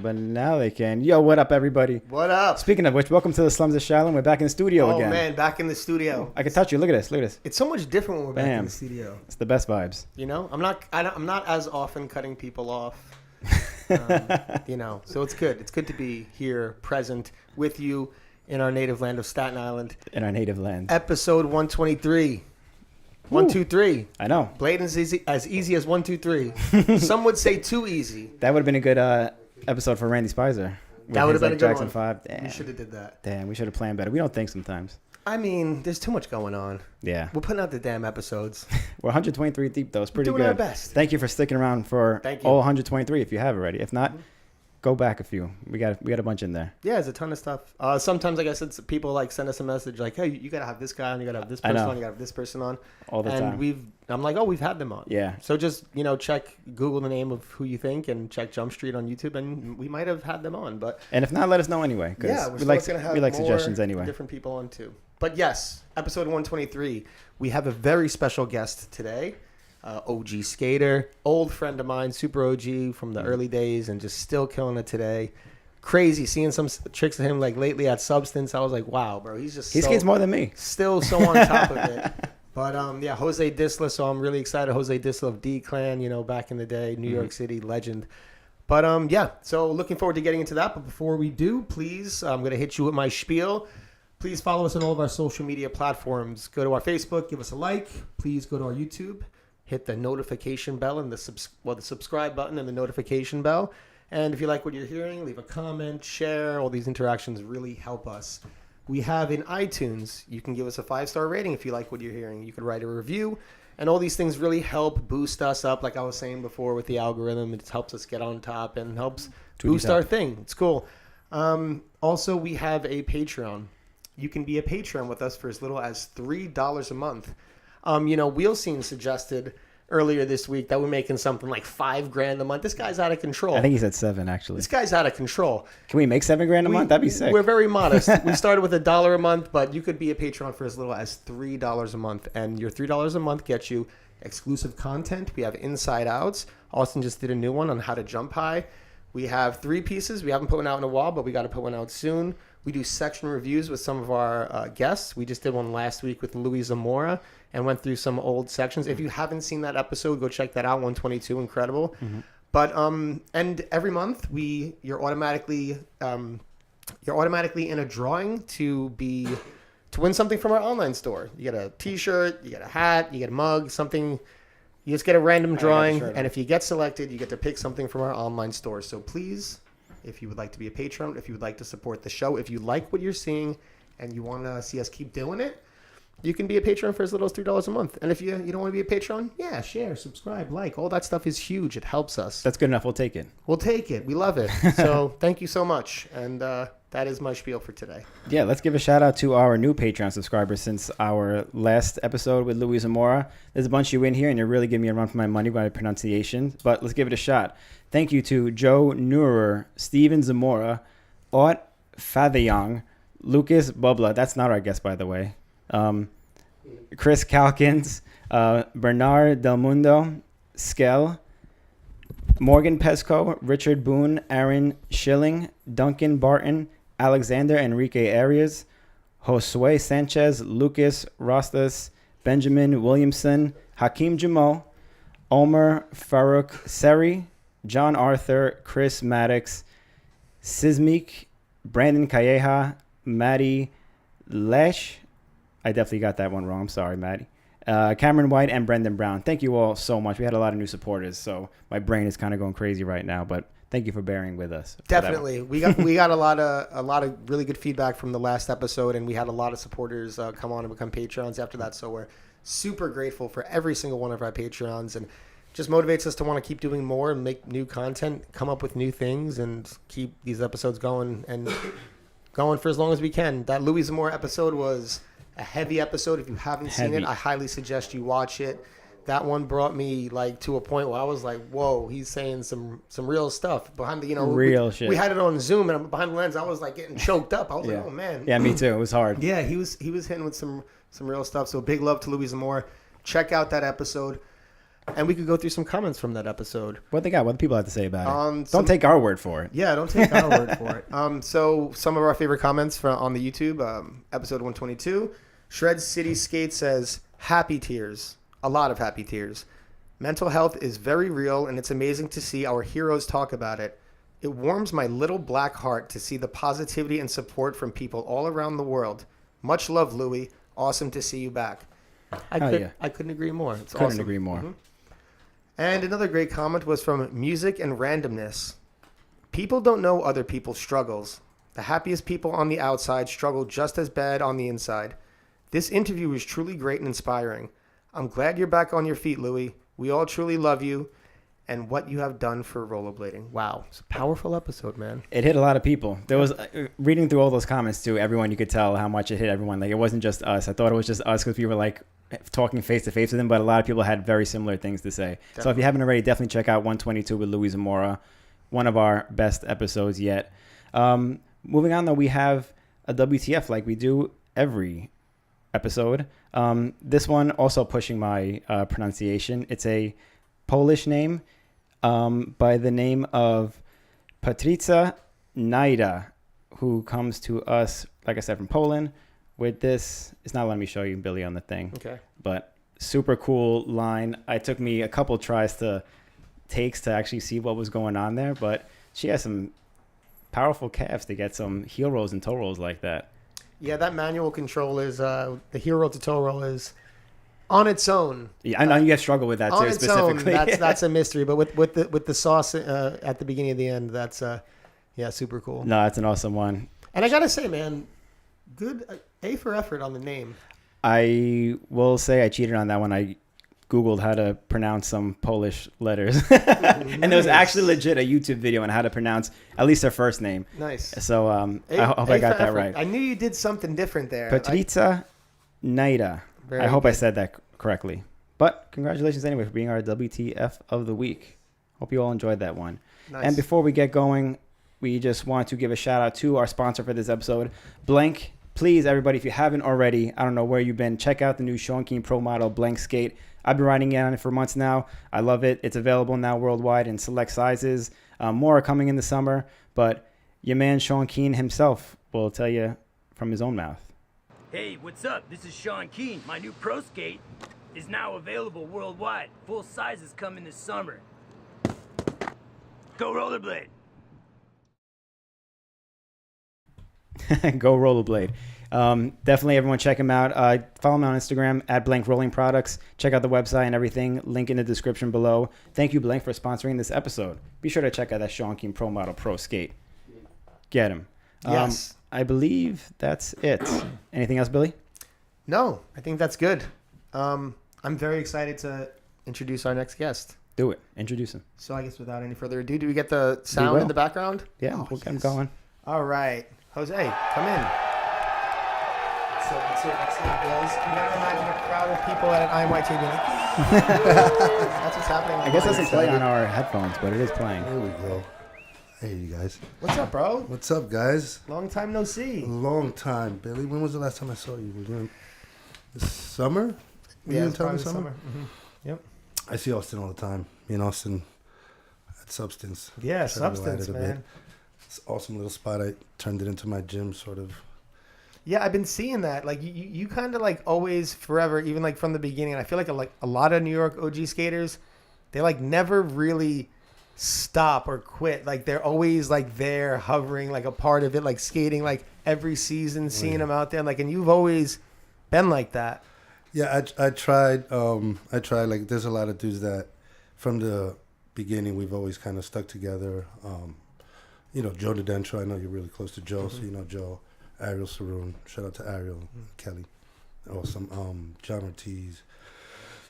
but now they can. Yo, what up, everybody? What up? Speaking of which, welcome to the Slums of Shaolin. We're back in the studio again. Oh, man, back in the studio. I can touch you. Look at this. Look at this. It's so much different when we're back in the studio. It's the best vibes. You know, I'm not as often cutting people off. You know, so it's good. It's good to be here, present with you in our native land of Staten Island. In our native land. Episode 123. 1, 2, 3. I know. Blading's as easy as 1, 2, 3. Some would say too easy. That would have been a good episode for Randy Spicer. That would have been a good Jackson one. 5. Damn. We should have did that. Damn, we should have planned better. We don't think sometimes. I mean, there's too much going on. Yeah. We're putting out the damn episodes. We're 123 deep, though. It's pretty We're doing good. our best. Thank you for sticking around for all 123 if you have already. If not, go back a few. We got a bunch in there. Yeah, there's a ton of stuff. Sometimes, like I said, people like send us a message like, "Hey, you gotta have this guy on. You gotta have this person on. You gotta have this person on." All the time. And I'm like, "Oh, we've had them on." Yeah. So just check Google the name of who you think and check Jump Street on YouTube, and we might have had them on. But and if not, let us know anyway. Yeah, we like suggestions anyway. Different people on too. But yes, episode 123, we have a very special guest today. OG skater, old friend of mine, super OG from the early days, and just still killing it today. Crazy seeing some tricks of him like lately at Substance. I was like, wow, bro, he skates more than me. Still so on top of it. But yeah, Jose Disla. So I'm really excited. Jose Disla of D Clan, back in the day, New York City legend. But yeah, so looking forward to getting into that. But before we do, please, I'm gonna hit you with my spiel. Please follow us on all of our social media platforms. Go to our Facebook, give us a like. Please go to our YouTube. Hit the notification bell and the subscribe button and the notification bell. And if you like what you're hearing, leave a comment, share. All these interactions really help us. We have in iTunes, you can give us a 5-star rating if you like what you're hearing. You could write a review. And all these things really help boost us up. Like I was saying before with the algorithm, it helps us get on top and helps boost our thing. It's cool. Also, we have a Patreon. You can be a patron with us for as little as $3 a month. Wheel Scene suggested earlier this week that we're making something like $5,000 a month. This guy's out of control. I think he said 7 actually. This guy's out of control. Can we make $7,000 a month? That'd be sick. We're very modest. We started with $1 a month, but you could be a patron for as little as $3 a month, and your $3 a month gets you exclusive content. We have Inside Outs. Austin just did a new one on how to jump high. We have 3 pieces. We haven't put one out in a while, but we got to put one out soon. We do section reviews with some of our guests. We just did one last week with Louis Zamora and went through some old sections. If you haven't seen that episode, go check that out. 122, incredible. Mm-hmm. But and every month you're automatically in a drawing to win something from our online store. You get a T-shirt, you get a hat, you get a mug, something. You just get a random drawing, and if you get selected, you get to pick something from our online store. So please, if you would like to be a patron, if you would like to support the show, if you like what you're seeing and you want to see us keep doing it, you can be a patron for as little as $3 a month. And if you don't want to be a patron, yeah, share, subscribe, like. All that stuff is huge. It helps us. That's good enough. We'll take it. We'll take it. We love it. So thank you so much. And that is my spiel for today. Yeah, let's give a shout out to our new Patreon subscribers since our last episode with Louis Zamora. There's a bunch of you in here, and you're really giving me a run for my money by pronunciation. But let's give it a shot. Thank you to Joe Neurer, Steven Zamora, Ot Fathayong, Lucas Bubla. That's not our guest, by the way. Chris Calkins, Bernard Del Mundo, Skell, Morgan Pesco, Richard Boone, Aaron Schilling, Duncan Barton, Alexander Enrique Arias, Josue Sanchez, Lucas Rostas, Benjamin Williamson, Hakeem Jamo, Omer Farouk Seri, John Arthur, Chris Maddox, Sismik, Brandon Calleja, Maddie Lesh. I definitely got that one wrong. I'm sorry, Maddie. Cameron White and Brendan Brown. Thank you all so much. We had a lot of new supporters, so my brain is kind of going crazy right now, but thank you for bearing with us. Definitely. We got a lot of really good feedback from the last episode, and we had a lot of supporters come on and become patrons after that, so we're super grateful for every single one of our patrons, and just motivates us to want to keep doing more and make new content, come up with new things, and keep these episodes going and going for as long as we can. That Louis Zamora episode was a heavy episode. If you haven't seen it, I highly suggest you watch it. That one brought me to a point where I was like, whoa, he's saying some real stuff behind the, real shit. We had it on Zoom, and behind the lens, I was getting choked up. I was like, oh man. Yeah, me too. It was hard. Yeah, he was hitting with some real stuff. So big love to Louis Zamora. Check out that episode. And we could go through some comments from that episode. What they got? What do people have to say about it? Some- Don't take our word for it. Yeah, don't take our word for it. So some of our favorite comments on the YouTube, episode 122. Shred City Skate says, happy tears. A lot of happy tears. Mental health is very real, and it's amazing to see our heroes talk about it. It warms my little black heart to see the positivity and support from people all around the world. Much love, Louie. Awesome to see you back. I couldn't agree more. It's Couldn't awesome. agree more. Mm-hmm. And another great comment was from Music and Randomness. People don't know other people's struggles. The happiest people on the outside struggle just as bad on the inside. This interview was truly great and inspiring. I'm glad you're back on your feet, Louie. We all truly love you and what you have done for rollerblading. Wow. It's a powerful episode, man. It hit a lot of people. There was, reading through all those comments too, everyone, you could tell how much it hit everyone. Like, it wasn't just us. I thought it was just us because we were like talking face to face with them, but a lot of people had very similar things to say. Definitely. So if you haven't already, definitely check out 122 with Louis Zamora, one of our best episodes yet. Moving on though, we have a WTF like we do every episode. This one also pushing my pronunciation. It's a Polish name by the name of Patrycja Najda, who comes to us, like I said, from Poland with this. It's not letting me show you Billy on the thing. Okay. But super cool line. It took me a couple tries to actually see what was going on there, but she has some powerful calves to get some heel rolls and toe rolls like that. Yeah, that manual control is the heel roll to toe roll is on its own. Yeah, I know you guys struggle with that on too, its specifically. Own, that's a mystery. But with the sauce at the beginning and the end, that's super cool. No, it's an awesome one. And I gotta say, man, good A for effort on the name. I will say I cheated on that one. I Googled how to pronounce some Polish letters. And there was actually legit a YouTube video on how to pronounce at least her first name. Nice. So I hope I got that right. I knew you did something different there. Patrycja Najda. I hope I said that correctly. But congratulations anyway for being our WTF of the week. Hope you all enjoyed that one. Nice. And before we get going, we just want to give a shout out to our sponsor for this episode, Blank. Please, everybody, if you haven't already, I don't know where you've been, check out the new Sean Keen Pro Model Blank Skate. I've been riding it on it for months now. I love it. It's available now worldwide in select sizes. More are coming in the summer, but your man Sean Keen himself will tell you from his own mouth. Hey, what's up? This is Sean Keen. My new Pro Skate is now available worldwide. Full sizes coming this summer. Go rollerblade. Go rollerblade. Definitely everyone check him out. Follow him on Instagram at Blank Rolling Products. Check out the website and everything. Link in the description below. Thank you, Blank, for sponsoring this episode. Be sure to check out that Sean Keen Pro Model Pro Skate. Get him. Yes. I believe that's it. Anything else, Billy? No, I think that's good. I'm very excited to introduce our next guest. Do it. Introduce him. So I guess without any further ado, do we get the sound in the background? Yeah, we'll get him going. All right. Jose, come in. So excellent, Bills. You gotta imagine a crowd of people at an IMYT being like, that's what's happening. I guess it doesn't play on our headphones, but it is playing. There we go. Hey, you guys. What's up, bro? What's up, guys? Long time no see. Long time, Billy. When was the last time I saw you? Was it this summer? Yeah, in it's town probably this summer? Mm-hmm. Yep. I see Austin all the time. Me and Austin at Substance. Yeah, Try to ride Substance, it a man. bit. It's an awesome little spot. I turned it into my gym, sort of. Yeah, I've been seeing that. Like you kind of like always, forever, even like from the beginning. And I feel like a lot of New York OG skaters, they like never really stop or quit. Like they're always like there, hovering, like a part of it, like skating, like every season, seeing them out there. Like, and you've always been like that. Yeah, I tried. Like, there's a lot of dudes that, from the beginning, we've always kind of stuck together. You know, Joe DeDentro. I know you're really close to Joe, so you know Joe. Ariel Saroon. Shout out to Ariel, Kelly. Awesome. John Ortiz.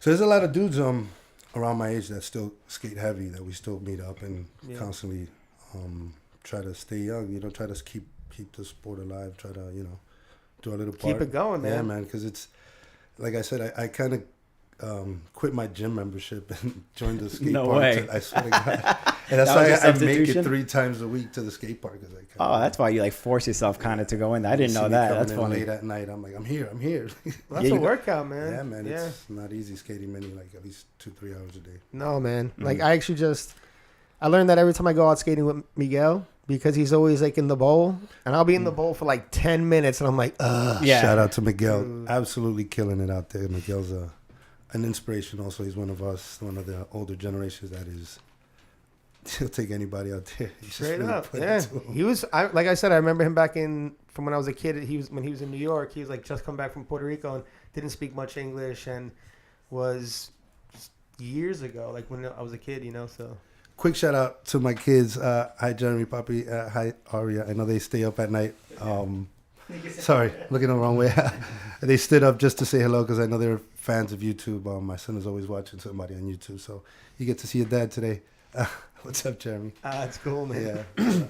So there's a lot of dudes around my age that still skate heavy, that we still meet up and constantly try to stay young. You know, try to keep the sport alive. Try to, you know, do a little part. Keep it going, man. Yeah, man. Because it's, like I said, I kind of quit my gym membership and joined the skate No park. way. I swear to God. And that's That was why your I make it substitution? 3 times a week to the skate park. Oh, that's why you like force yourself kind of to go in. I didn't know that. That's funny. Late at night, I'm like, I'm here. That's Yeah, a you- workout, man. Yeah, man. It's not easy skating many, like at least 2-3 hours a day. No, man. Like I actually I learned that every time I go out skating with Miguel, because he's always like in the bowl, and I'll be in the bowl for like 10 minutes, and I'm like, ugh. Yeah. Shout out to Miguel. Absolutely killing it out there. Miguel's an inspiration also. He's one of us, one of the older generations that is, he'll take anybody out there. He's just Straight really up, put it yeah. to him. He was, like I said, I remember him back from when I was a kid. When he was in New York. He was like just come back from Puerto Rico and didn't speak much English, and was years ago, like when I was a kid, So Quick shout out to my kids. Hi, Jeremy, Poppy. Hi, Aria. I know they stay up at night. Sorry, looking the wrong way. They stood up just to say hello because I know they're fans of YouTube. My son is always watching somebody on YouTube, so you get to see your dad today. What's up, Jeremy? that's cool, man. Yeah.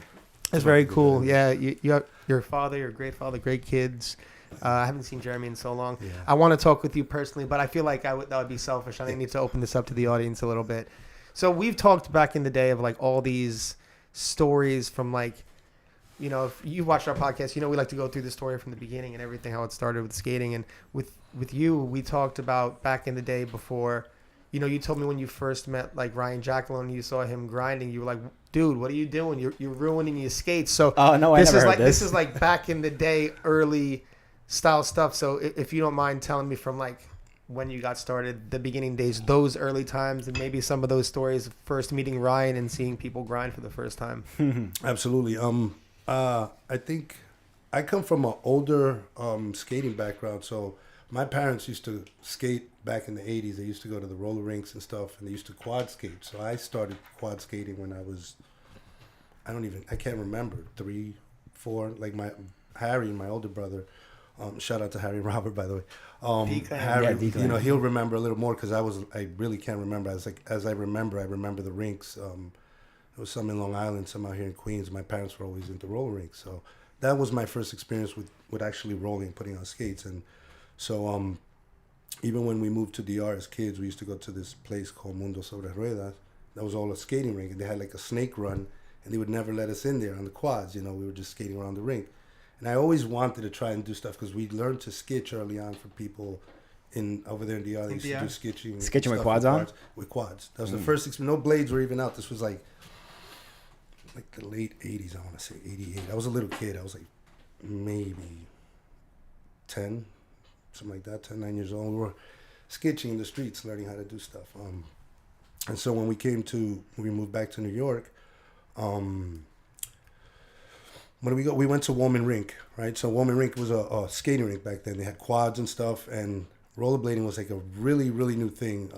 It's very cool. Yeah, you have your father, your great father, great kids. I haven't seen Jeremy in so long. Yeah. I want to talk with you personally, but I feel like that would be selfish. I need to open this up to the audience a little bit. So we've talked back in the day of like all these stories from like, if you watched our podcast, we like to go through the story from the beginning and everything, how it started with skating. And with you, we talked about back in the day before, you told me when you first met like Ryan Jacqueline and you saw him grinding, you were like, dude, what are you doing? You're ruining your skates. So Oh, no, I never heard this is like back in the day, early style stuff. So if you don't mind telling me from like when you got started, the beginning days, those early times, and maybe some of those stories of first meeting Ryan and seeing people grind for the first time. Absolutely. I think I come from an older skating background, so my parents used to skate back in the 80s. They used to go to the roller rinks and stuff, and they used to quad skate. So I started quad skating when I was, I can't remember, 3, 4, like Harry, my older brother. Shout out to Harry and Robert, by the way. Harry, Yeah, Declan. he'll remember a little more because I really can't remember. As I remember the rinks. There was some in Long Island, some out here in Queens. My parents were always into roller rinks, so that was my first experience with actually rolling, putting on skates. And so even when we moved to DR as kids, we used to go to this place called Mundo Sobre Ruedas. That was all a skating rink, and they had like a snake run, and they would never let us in there on the quads. We were just skating around the rink. And I always wanted to try and do stuff because we learned to sketch early on for people over there in DR. They used to do sketching. Sketching with stuff quads on? With quads. That was the first experience. No blades were even out. This was like the late 80s, I want to say, 88. I was a little kid. I was like maybe 10, something like that, 10, 9 years old. We were sketching in the streets, learning how to do stuff. And so when we moved back to New York, when we go, we went to Woman Rink, right? So Woman Rink was a skating rink back then. They had quads and stuff, and rollerblading was like a really, really new thing.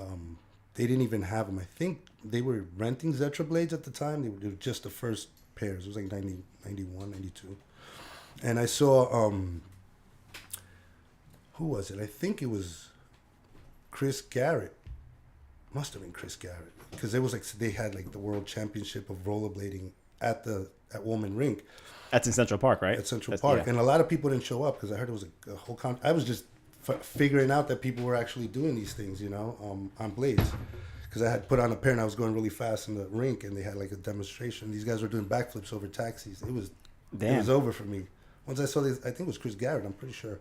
They didn't even have them. I think they were renting Zetra blades at the time. They were just the first pairs. It was like 90, 91, 92. And I saw, who was it? I think it was Chris Garrett. Must have been Chris Garrett. Because it was like, they had like the world championship of rollerblading at Woman Rink. That's in Central Park, right? At Central Park. Yeah. And a lot of people didn't show up because I heard it was a whole I was just figuring out that people were actually doing these things, on blades. Because I had put on a pair and I was going really fast in the rink and they had like a demonstration. These guys were doing backflips over taxis. It was over for me. Once I saw this, I think it was Chris Garrett, I'm pretty sure,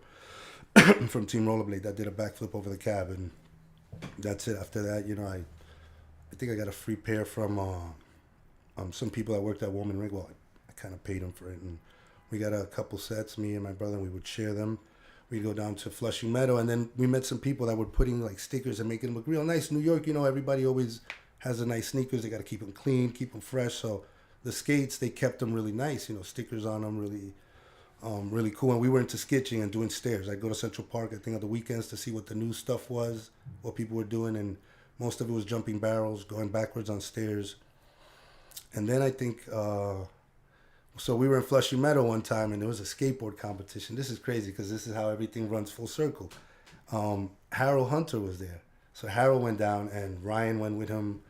from Team Rollerblade that did a backflip over the cab. And that's it. After that, I think I got a free pair from some people that worked at Woman Ring. Well, I kind of paid them for it. And we got a couple sets, me and my brother, and we would share them. We'd go down to Flushing Meadow, and then we met some people that were putting like stickers and making them look real nice. New York, everybody always has the nice sneakers. They got to keep them clean, keep them fresh. So the skates, they kept them really nice, stickers on them, really cool. And we were into sketching and doing stairs. I'd go to Central Park, I think, on the weekends to see what the new stuff was, what people were doing, and most of it was jumping barrels, going backwards on stairs. And then I think, so we were in Flushing Meadow one time, and there was a skateboard competition. This is crazy because this is how everything runs full circle. Harold Hunter was there. So Harold went down, and Ryan went with him,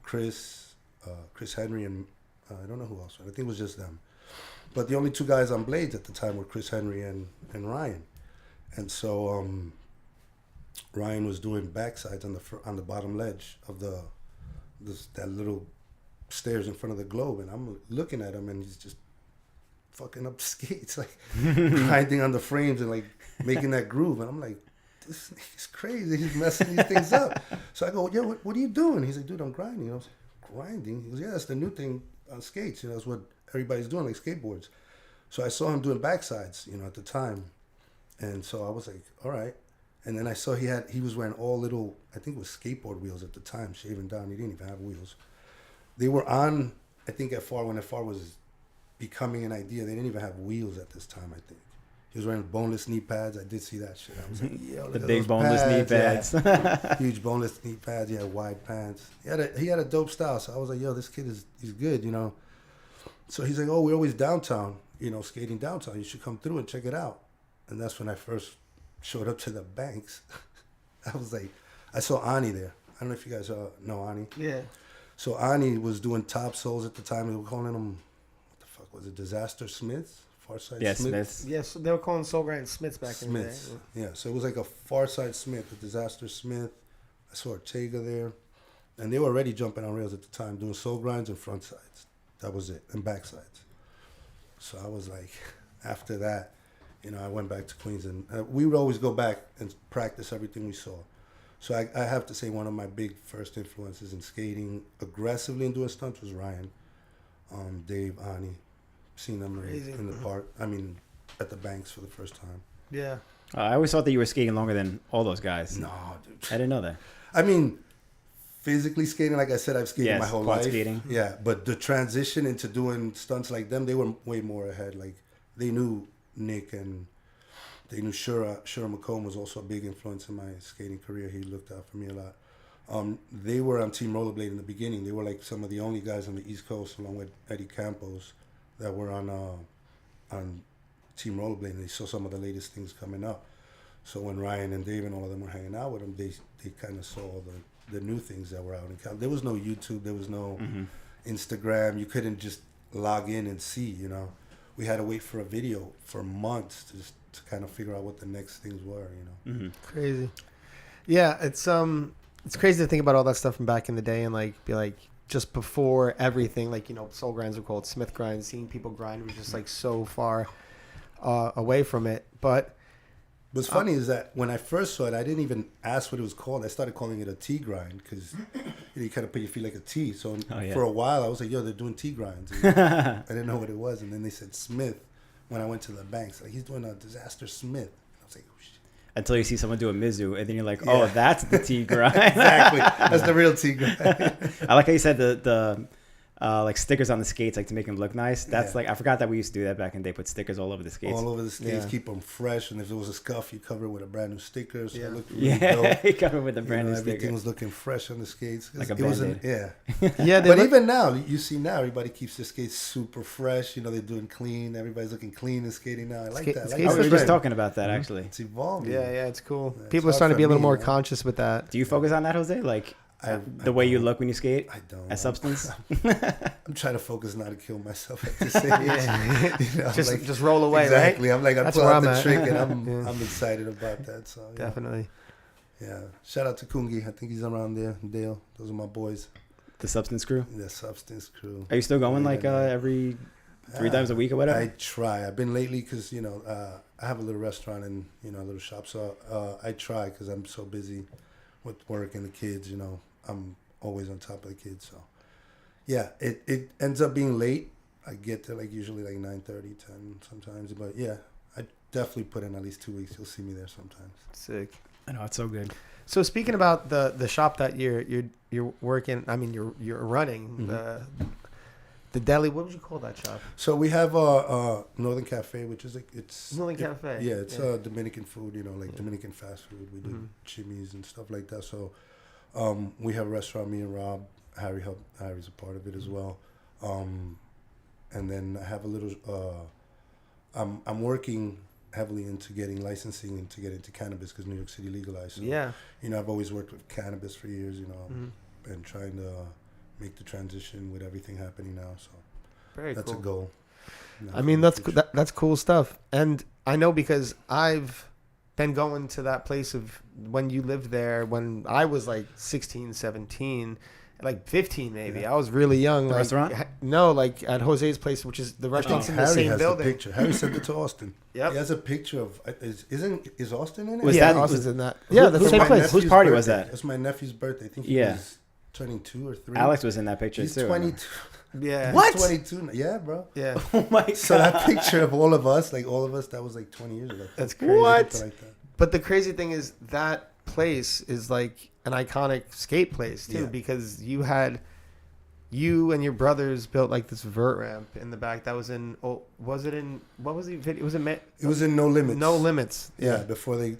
Chris Henry, and I don't know who else. I think it was just them. But the only two guys on blades at the time were Chris Henry and Ryan. And so Ryan was doing backsides on the bottom ledge of that little stairs in front of the globe, and I'm looking at him, and he's just fucking up the skates, like grinding on the frames and like making that groove, and I'm like, this nigga's crazy. He's messing these things up. So I go, yeah, what are you doing? He's like, dude, I'm grinding. I was like, grinding? He goes, yeah, that's the new thing on skates. That's what everybody's doing, like skateboards. So I saw him doing backsides, at the time. And so I was like, all right. And then I saw he was wearing all little, I think it was skateboard wheels at the time, shaving down. He didn't even have wheels. They were on, I think when FR was becoming an idea, they didn't even have wheels at this time, I think. He was wearing boneless knee pads. I did see that shit. I was like, yo, look The at big those boneless knee pads. Yeah. Huge boneless knee pads. He had wide pants. He had a dope style. So I was like, yo, this kid he's good, So he's like, oh, we're always downtown, skating downtown. You should come through and check it out. And that's when I first showed up to the banks. I was like, I saw Ani there. I don't know if you guys know Ani. Yeah. So Ani was doing top soles at the time. They were calling them, what the fuck was it, Disaster Smiths? Farside Smiths. Yes, they were calling soul grind Smiths back in the day. Yeah, so it was like a Farside Smith, a Disaster Smith. I saw Ortega there. And they were already jumping on rails at the time, doing soul grinds and front sides. That was it, and back sides. So I was like, after that, I went back to Queens, and we would always go back and practice everything we saw. So I have to say one of my big first influences in skating aggressively and doing stunts was Ryan, Dave, Ani. Seen them in the park. I mean, at the banks for the first time. Yeah. I always thought that you were skating longer than all those guys. No, dude. I didn't know that. I mean, physically skating, like I said, I've skated my whole life. Skating. Yeah, but the transition into doing stunts like them, they were way more ahead. Like, they knew Nick, and they knew Shura. Shura McComb was also a big influence in my skating career. He looked out for me a lot. They were on Team Rollerblade in the beginning. They were like some of the only guys on the East Coast, along with Eddie Campos, that were on Team Rollerblade, and they saw some of the latest things coming up. So when Ryan and Dave and all of them were hanging out with them, they kind of saw the new things that were out in California. There was no YouTube, there was no Instagram. You couldn't just log in and see, We had to wait for a video for months to kind of figure out what the next things were, Crazy. Yeah, it's crazy to think about all that stuff from back in the day and be like, just before everything, soul grinds were called Smith grinds. Seeing people grind was just so far away from it. But what's funny is that when I first saw it, I didn't even ask what it was called. I started calling it a T grind because you kind of put your feet like a T. So for a while, I was like, yo, they're doing T grinds. I didn't know what it was. And then they said Smith when I went to the banks. Like, he's doing a Disaster Smith. I was like, oh, shit. Until you see someone do a Mizu, and then you're like, oh, that's the T grind. Exactly. That's the real T grind. I like how you said the stickers on the skates, to make them look nice. That's I forgot that we used to do that back in the day. Put stickers all over the skates. All over the skates, keep them fresh. And if there was a scuff, you cover it with a brand new sticker. So it looked really dope. You cover it with a brand new sticker. Everything was looking fresh on the skates. Like a Band-Aid. Yeah. But even now, you see now, everybody keeps their skates super fresh. They're doing clean. Everybody's looking clean and skating now. I like that. We were just talking about that, actually. It's evolving. Yeah, it's cool. People are starting to be a little more conscious with that. Do you focus on that, Jose? The way you look when you skate? I don't. As substance? I'm trying to focus not to kill myself at this age. Just roll away, exactly. right? I'm like, I pull out the trick, and I'm excited about that. So definitely. Yeah. Shout out to Kungi. I think he's around there. Dale. Those are my boys. The Substance Crew? The Substance Crew. Are you still going every 3 times a week or whatever? I try. I've been lately because, I have a little restaurant and, a little shop. So I try because I'm so busy with work and the kids, I'm always on top of the kids. So, yeah, it ends up being late. I get there usually 9:30, 10 sometimes. But, yeah, I definitely put in at least 2 weeks. You'll see me there sometimes. Sick. I know, it's so good. So speaking about the shop that you're working, I mean, you're running, the Deli, what would you call that shop? So we have a Northern Cafe, which is Northern Cafe. Yeah, it's Dominican food, Dominican fast food. We do chimneys and stuff like that. So we have a restaurant, me and Rob, Harry's a part of it as well. And then I have a little, I'm working heavily into getting licensing and to get into cannabis because New York City legalized. So, I've always worked with cannabis for years, and trying to make the transition with everything happening now. So that's cool. a goal. I mean, that's cool stuff. And I know because I've then going to that place of when you lived there, when I was like 16, 17, like 15 maybe. Yeah. I was really young. The like, restaurant? No, like at Jose's place, which is the restaurant's in the Harry same has building. the picture. Harry sent it to Austin. Yep. He has a picture of. Is Austin in it? Was yeah, that- Austin's was- in that. Yeah, that's the who's same my place. Whose party was that? It was my nephew's birthday. I think he Yeah. was turning 2 or 3. Alex was in that picture He's too. 22. Yeah. What? He's 22. Yeah, bro. Yeah. Oh my god! So that picture of all of us, that was like 20 years ago. That's crazy. What? Something like that. But the crazy thing is that place is like an iconic skate place too, Yeah. because you and your brothers built like this vert ramp in the back that was in. Oh, was it in? What was the video? It was in. It was in No Limits. No Limits. Yeah, before they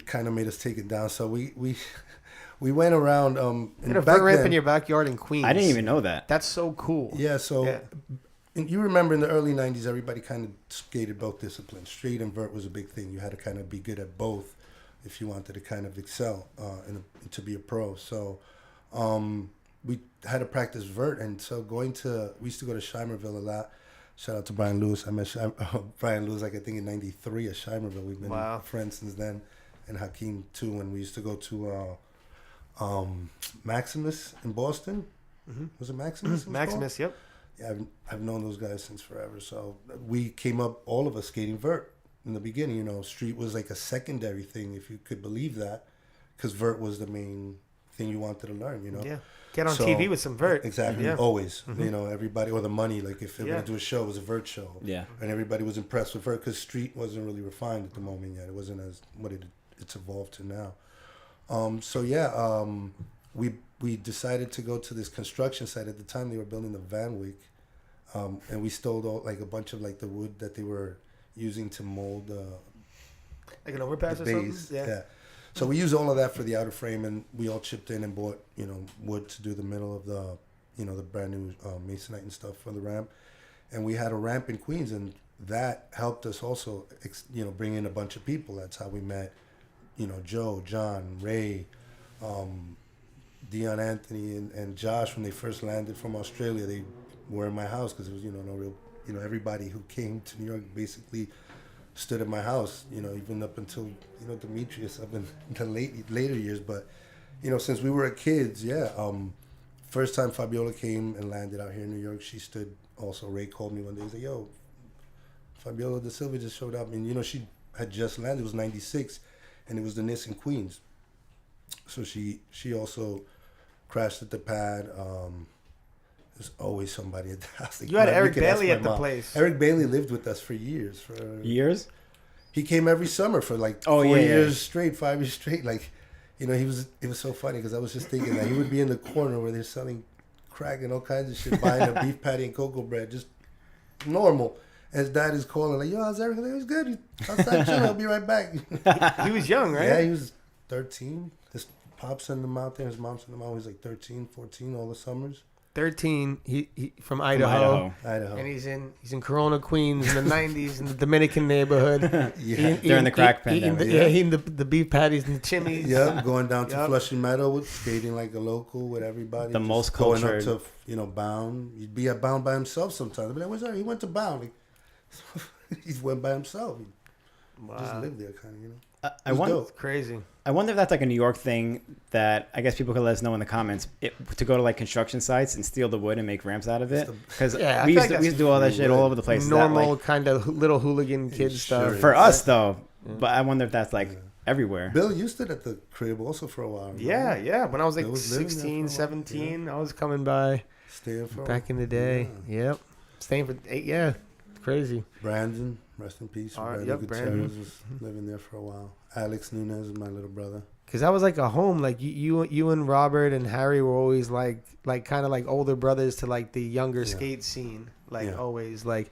kind of made us take it down. So we went around. You had a and back vert ramp then- in your backyard in Queens. I didn't even know that. That's so cool. Yeah, so Yeah. and you remember in the early 90s, everybody kind of skated both disciplines. Street and vert was a big thing. You had to kind of be good at both if you wanted to kind of excel and to be a pro. So we had to practice vert. And so we used to go to Shimerville a lot. Shout out to Brian Lewis. I met Brian Lewis, like I think in 93 at Shimerville. We've been Wow. friends since then. And Hakeem too. And we used to go to Maximus in Boston. Mm-hmm. Was it Maximus? it was called? Maximus. Yep. Yeah, I've known those guys since forever. So we came up, all of us skating vert in the beginning. You know, street was like a secondary thing, if you could believe that, because vert was the main thing you wanted to learn. You know, Yeah. Get on So- TV with some vert. exactly. Yeah. Always, you know, everybody or the money. Like if they were Yeah. gonna do a show, it was a vert show. Yeah. and everybody was impressed with vert because street wasn't really refined at the moment yet. It wasn't as what it's evolved to now. We decided to go to this construction site. At the time, they were building the Van Wyck. And we stole like a bunch of like the wood that they were using to mold Like an overpass the or something. base. Yeah. So we used all of that for the outer frame, and we all chipped in and bought wood to do the middle of the the brand new masonite and stuff for the ramp. And we had a ramp in Queens, and that helped us also bring in a bunch of people. That's how we met Joe, John, Ray, Dion Anthony, and Josh. When they first landed from Australia, they were in my house because it was no real everybody who came to New York basically stood at my house, even up until Demetrius up in the later years. But since we were kids, first time Fabiola came and landed out here in New York, she stood also. Ray called me one day. He said, "Yo, Fabiola da Silva just showed up," and she had just landed. It was '96, and it was the NIS in Queens. So she also crashed at the pad. There's always somebody at the house. You had Eric can ask Bailey my at the mom. place. Eric Bailey lived with us for years. Years? He came every summer for like 4 years straight, 5 years straight. Like, it was so funny because I was just thinking that he would be in the corner where they're selling crack and all kinds of shit, buying a beef patty and cocoa bread, just normal. His dad is calling like, "Yo, how's everything?" "It was good. He's outside chilling. I'll be right back." He was young, right? Yeah, he was 13. His pop sent him out there. His mom sent him out. He was like 13, 14 all the summers. 13. He from Idaho. Idaho. And he's in Corona, Queens in the 90s in the Dominican neighborhood. Yeah. During the crack pandemic. Eating the beef patties and the chimneys. Yeah, going down to Yep. Flushing Meadow with skating like a local with everybody. The just most going cultured. up to Bound. You'd be at Bound by himself sometimes. I'd be like, "Where's that?" He went to Bound. Like, he went by himself. He just lived there, kind of. I wonder. It's crazy. I wonder if that's like a New York thing that I guess people could let us know in the comments. To go to like construction sites and steal the wood and make ramps out of it, because Yeah, I we feel used like to do all that shit all over the place. Is that, Normal like, kind of little hooligan kid It stuff. sure for us though, but I wonder if that's like everywhere. Bill used it at the crib also for a while. Yeah. When I was like Bill was living there 16, for a while. 17, I was coming by Staying for back in the day. Yep. Staying for 8. Yeah. It's crazy. Brandon, rest in peace. Brandon Yep, Gutierrez Brandon. was living there for a while. Alex Nunez is my little brother. Because that was like a home. Like you and Robert and Harry were always like kind of like older brothers to like the younger skate scene. Like always like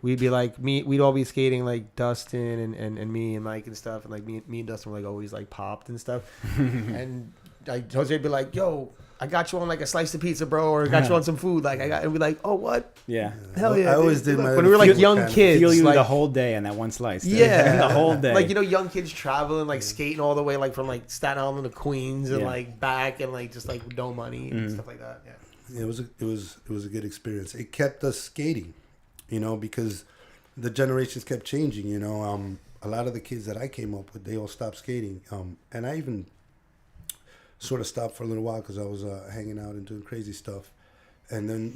we'd be like we'd all be skating like Dustin and me and Mike and stuff. And like me and Dustin were like always like popped and stuff. And like Jose'd be like, "Yo, I got you on like a slice of pizza, bro, or I got you on some food." Like and we're like, "Oh, what?" Yeah, Hell yeah. I always dude. did my when we were like little young kind of kids. feel you like, the whole day on that one slice. dude. Yeah, the whole day. Like young kids traveling, like skating all the way, like from like Staten Island to Queens and Yeah. like back, and like just like with no money and stuff like that. Yeah. It was a good experience. It kept us skating, because the generations kept changing. a lot of the kids that I came up with, they all stopped skating. And I even sort of stopped for a little while because I was hanging out and doing crazy stuff. And then,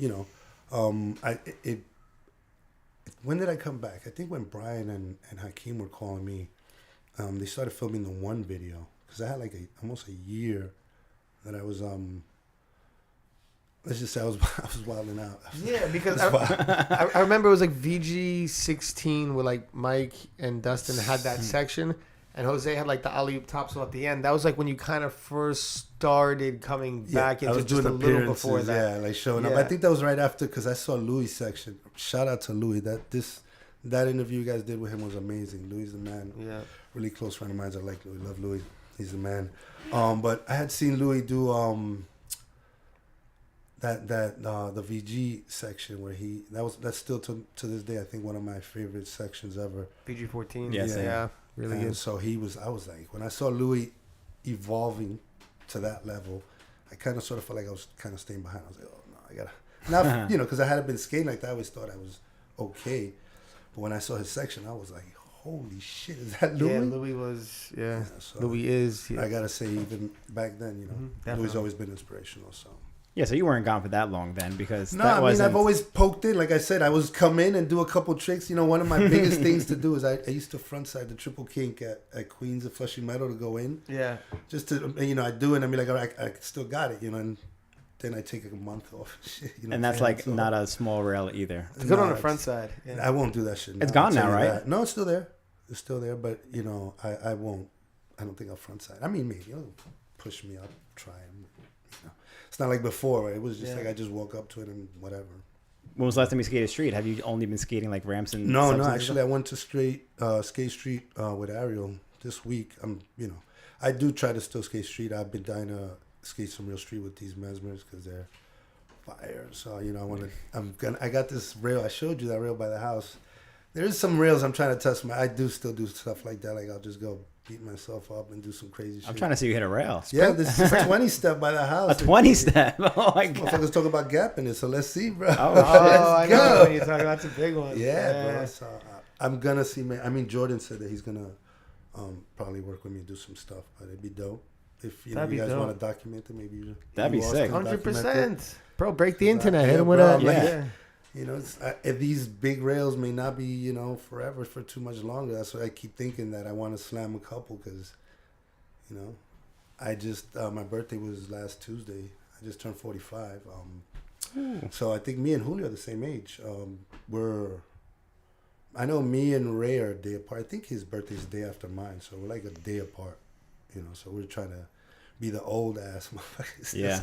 when did I come back? I think when Brian and Hakeem were calling me, they started filming the one video because I had like almost a year that I was let's just say I was wilding out. Yeah, because I remember it was like VG16 where like Mike and Dustin had that section, and Jose had like the alley-oop topsail at the end. That was like when you kind of first started coming back into just a little before that. Yeah, like showing up. I think that was right after because I saw Louis' section. Shout out to Louis. That interview you guys did with him was amazing. Louis is the man. Yeah. Really close friend of mine. I like Louis. Love Louis. He's the man. But I had seen Louis do the VG section where that's still to this day I think one of my favorite sections ever. VG14. Yes, yeah, really good. So I was like, when I saw Louis evolving to that level, I kind of sort of felt like I was kind of staying behind. I was like, oh no, I gotta not because I hadn't been skating like that. I always thought I was okay, but when I saw his section, I was like, holy shit, is that Louis? Yeah, Louis was. Yeah, so Louis is. Yeah. I gotta say, even back then, Louis always been inspirational. So. Yeah, so you weren't gone for that long then because no, I mean I've always poked in. Like I said, I was come in and do a couple tricks. One of my biggest things to do is I used to frontside the triple kink at Queens of Flushing Meadow to go in. Yeah. Just to I do it and I be like, all right, I still got it, and then I take a month off. And that's like not a small rail either. It's good on the front side. Yeah. I won't do that shit. It's gone now, right? That. No, it's still there. It's still there, but I won't. I don't think I'll frontside. I mean, maybe push me up, try and. It's not like before, right? It was just like I just walk up to it and whatever. When was the last time you skated street? Have you only been skating like ramps and? No. Actually, I went to skate street with Ariel this week. I do try to still skate street. I've been dying to skate some real street with these mesmers because they're fire. So I got this rail. I showed you that rail by the house. There's some rails I'm trying to test. I do still do stuff like that. Like I'll just go beat myself up and do some crazy shit. I'm trying to see you hit a rail. Yeah, this is a 20 step by the house. A 20 step? Oh my God. Motherfuckers talk about gapping it, so let's see, bro. I know when you're talking about the big one. Yeah, bro. So I'm going to see, Jordan said that he's going to probably work with me and do some stuff, but it'd be dope. If you guys want to document it, maybe that'd be sick. 100%. Bro, break the internet. Hit him with a... Yeah. These big rails may not be, forever for too much longer. That's why I keep thinking that I want to slam a couple because, I just, my birthday was last Tuesday. I just turned 45. So I think me and Julio are the same age. I know me and Ray are a day apart. I think his birthday's the day after mine. So we're like a day apart, so we're trying to be the old ass motherfuckers. Yeah,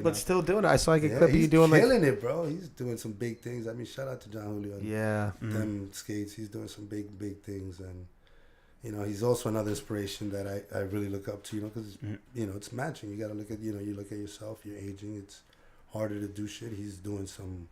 but still doing it. I saw like a clip of you doing killing it, bro. He's doing some big things. I mean, shout out to John Julio. Yeah, them skates. He's doing some big things, and he's also another inspiration that I really look up to. Because it's matching. You got to look at you look at yourself. You're aging. It's harder to do shit. He's doing some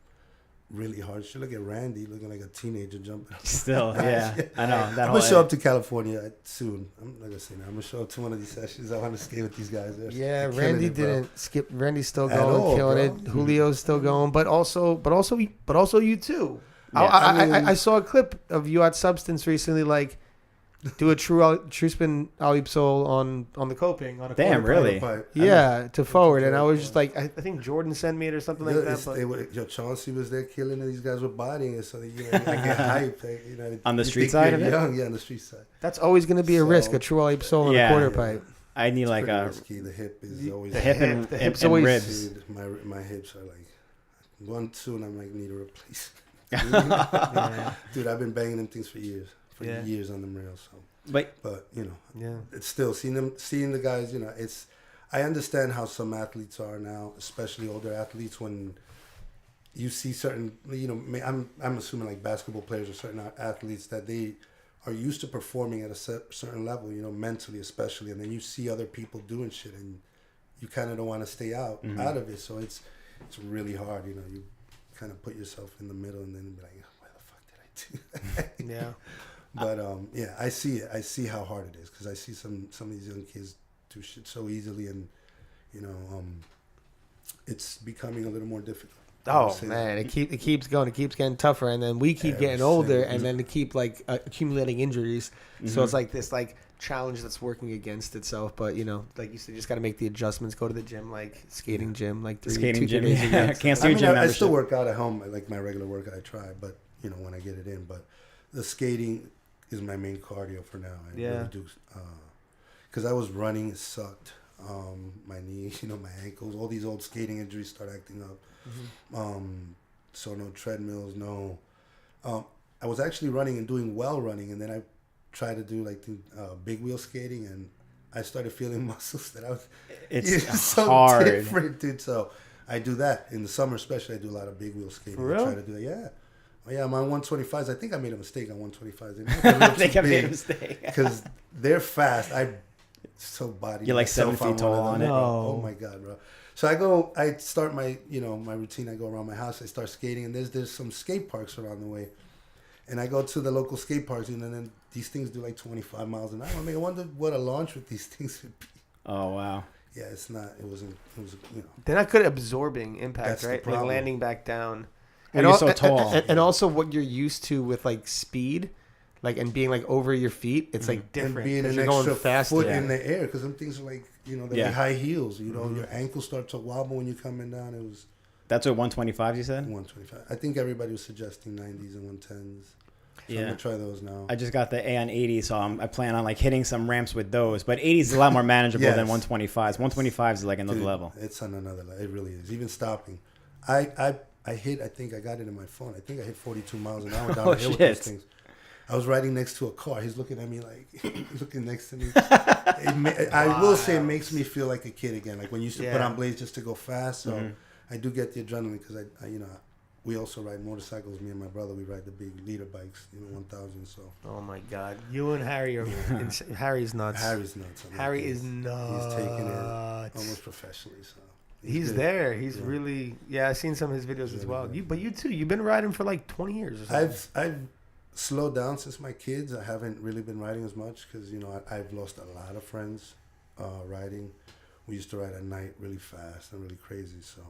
really hard shit. Look at Randy looking like a teenager jumping. Still, yeah, I know. I'm gonna show up to California soon. I'm not gonna say now. I'm gonna show up to one of these sessions. I want to skate with these guys. Randy didn't skip. Randy's still going, killing it. Julio's still going, but also you too. Yeah. I saw a clip of you at Substance recently, like do a true spin alley sole on the coping on a damn really to forward, and I was just like I think Jordan sent me it or something like that. Chauncey was there killing it. These guys were bodying it, so I get hyped. On the street side of it, on the street side. That's always going to be a risk. A true alley sole on a quarter pipe. I need like a risky. The hip is always the hip and ribs. Dude, my hips are like one soon. I might need a replacement. Dude, I've been banging them things for years. Years on them rails, so but it's still seeing the guys. I understand how some athletes are now, especially older athletes. When you see certain, I'm assuming like basketball players or certain athletes that they are used to performing at a certain level, mentally especially, and then you see other people doing shit, and you kind of don't want to stay out of it. So it's really hard. You kind of put yourself in the middle, and then be like, why the fuck did I do that? Yeah. But I see it. I see how hard it is because I see some of these young kids do shit so easily, and it's becoming a little more difficult. Oh man, it keeps going. It keeps getting tougher, and then we keep getting older, and then to keep like accumulating injuries. So it's like this like challenge that's working against itself. But you know, like you said, you just got to make the adjustments. Go to the gym, like skating gym, like two days a week. Cancel your gym I membership. still work out at home, like my regular workout. I try, but you know when I get it in. But the skating is my main cardio for now. I really do, because I was running, it sucked. My knees, you know, my ankles, all these old skating injuries start acting up. So no treadmills, no. I was actually running and doing well running, and then I tried to do like the big wheel skating, and I started feeling muscles that I was. It's so hard, different, dude. So I do that in the summer, especially. I do a lot of big wheel skating. For real? I try to do that. Yeah. Oh, yeah, my 125s. I think I made a mistake on 125s. I think I made a mistake because they're fast. So body. You're like 7 feet tall on it. Oh my god, bro. So I start my my routine. I go around my house. I start skating, and there's some skate parks around the way, and I go to the local skate parks, and then these things do like 25 miles an hour. I mean, I wonder what a launch with these things would be. Oh wow. Yeah, it's not. It was They're not good at absorbing impact, That's the right? Like problem. landing back down. Well, you're so tall. And also what you're used to with like speed, like and being like over your feet, it's like different. And being 'cause an you're going extra faster. foot in the air, because some things are like they're high heels. You know, your ankles start to wobble when you're coming down. It was That's what 125 you said? 125. I think everybody was suggesting 90s and 110s. So Yeah. I'm gonna try those now. I just got the A on 80, so I plan on like hitting some ramps with those. But 80s is a lot more manageable Yes. than 125s. 125s is like another Dude, level. It's on another level. It really is. Even stopping, I hit. I think I got it in my phone. I think I hit 42 miles an hour down the hill with those things. I was riding next to a car. He's looking at me like he's looking next to me. I will say it makes me feel like a kid again. Like when you used to put on blades just to go fast. So I do get the adrenaline because I we also ride motorcycles. Me and my brother, we ride the big leader bikes, 1000. So. Oh my God, you and Harry are. Harry's nuts. Harry's nuts. Harry is nuts. He's taking it almost professionally. So. He's there. He's really. Yeah, I've seen some of his videos as well. But you too. You've been riding for like 20 years or something. I've slowed down since my kids. I haven't really been riding as much because I've lost a lot of friends riding. We used to ride at night really fast and really crazy. So,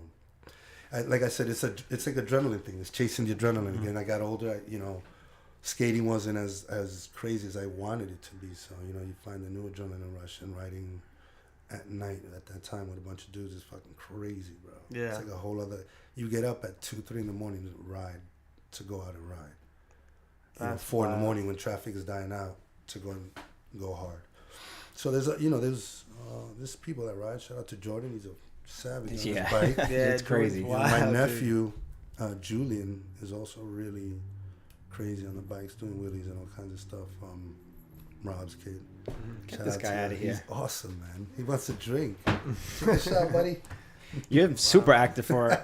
like I said, it's like adrenaline thing. It's chasing the adrenaline again. I got older. Skating wasn't as crazy as I wanted it to be. So you find a new adrenaline rush, and riding at night at that time with a bunch of dudes is fucking crazy, bro. Yeah. It's like a whole other. You get up at 2-3 in the morning to go out and ride. That's 4 in the wild. morning when traffic is dying out to go hard. So there's there's people that ride. Shout out to Jordan. He's a savage on his bike. It's crazy. Wow, My dude. nephew Julian is also really crazy on the bikes, doing wheelies and all kinds of stuff. Rob's kid. Get Shout this out guy to out him. of here. He's awesome, man. He wants to drink. Take a shot, buddy. You're super active for a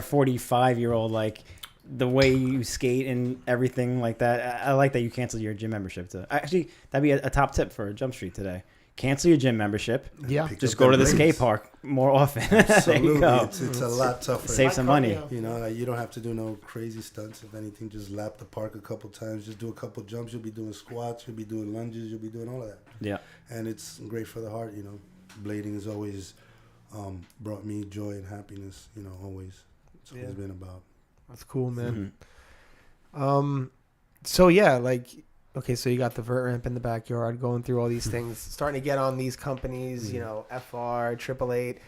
45-year-old. Like the way you skate and everything like that. I like that you canceled your gym membership. Actually, that'd be a top tip for Jump Street today. Cancel your gym membership. Yeah. Pick Just up go to them the skate blades. park more often. There you Absolutely. go. It's a lot tougher. Save some money. You don't have to do no crazy stunts. If anything, just lap the park a couple times. Just do a couple jumps. You'll be doing squats. You'll be doing lunges. You'll be doing all of that. Yeah. And it's great for the heart. Blading has always brought me joy and happiness. Always. It's always been about. That's cool, man. Mm-hmm. So yeah, like. Okay, so you got the vert ramp in the backyard, going through all these things, starting to get on these companies, FR, 888.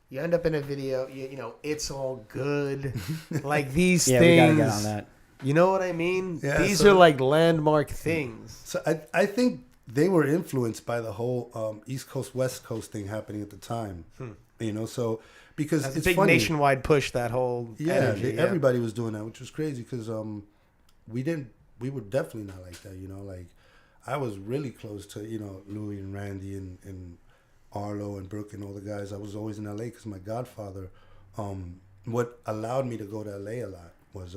You end up in a video, it's all good. Like these things. We gotta get on that. You know what I mean? Yeah, These are like landmark things. So I think they were influenced by the whole East Coast, West Coast thing happening at the time. So because That's it's a big funny. nationwide push, that whole energy. Everybody was doing that, which was crazy because we were definitely not like that, like I was really close to, Louis and Randy and Arlo and Brooke and all the guys. I was always in LA because my godfather, what allowed me to go to LA a lot was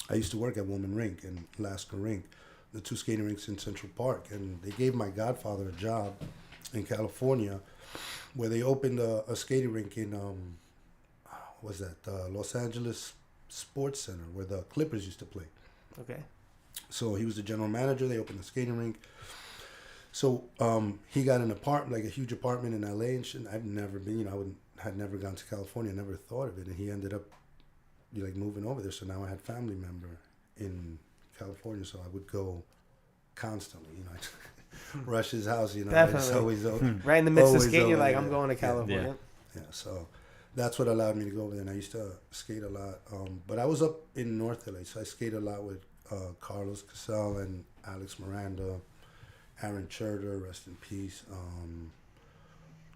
I used to work at Woman Rink and Alaska Rink, the 2 skating rinks in Central Park, and they gave my godfather a job in California where they opened a skating rink in, Los Angeles Sports Center where the Clippers used to play. Okay. So he was the general manager. They opened a skating rink. So he got an apartment, like a huge apartment in LA and shit. I've never been, I would had never gone to California, never thought of it, and he ended up like moving over there. So now I had family member in California, so I would go constantly. You know, I'd rush his house. You know, Definitely. it's always Right in the midst of always skating, you're over like, there. I'm going to California. Yeah, so that's what allowed me to go over there. And I used to skate a lot, but I was up in North LA, so I skated a lot with Carlos Casal and Alex Miranda, Aaron Cherter, rest in peace.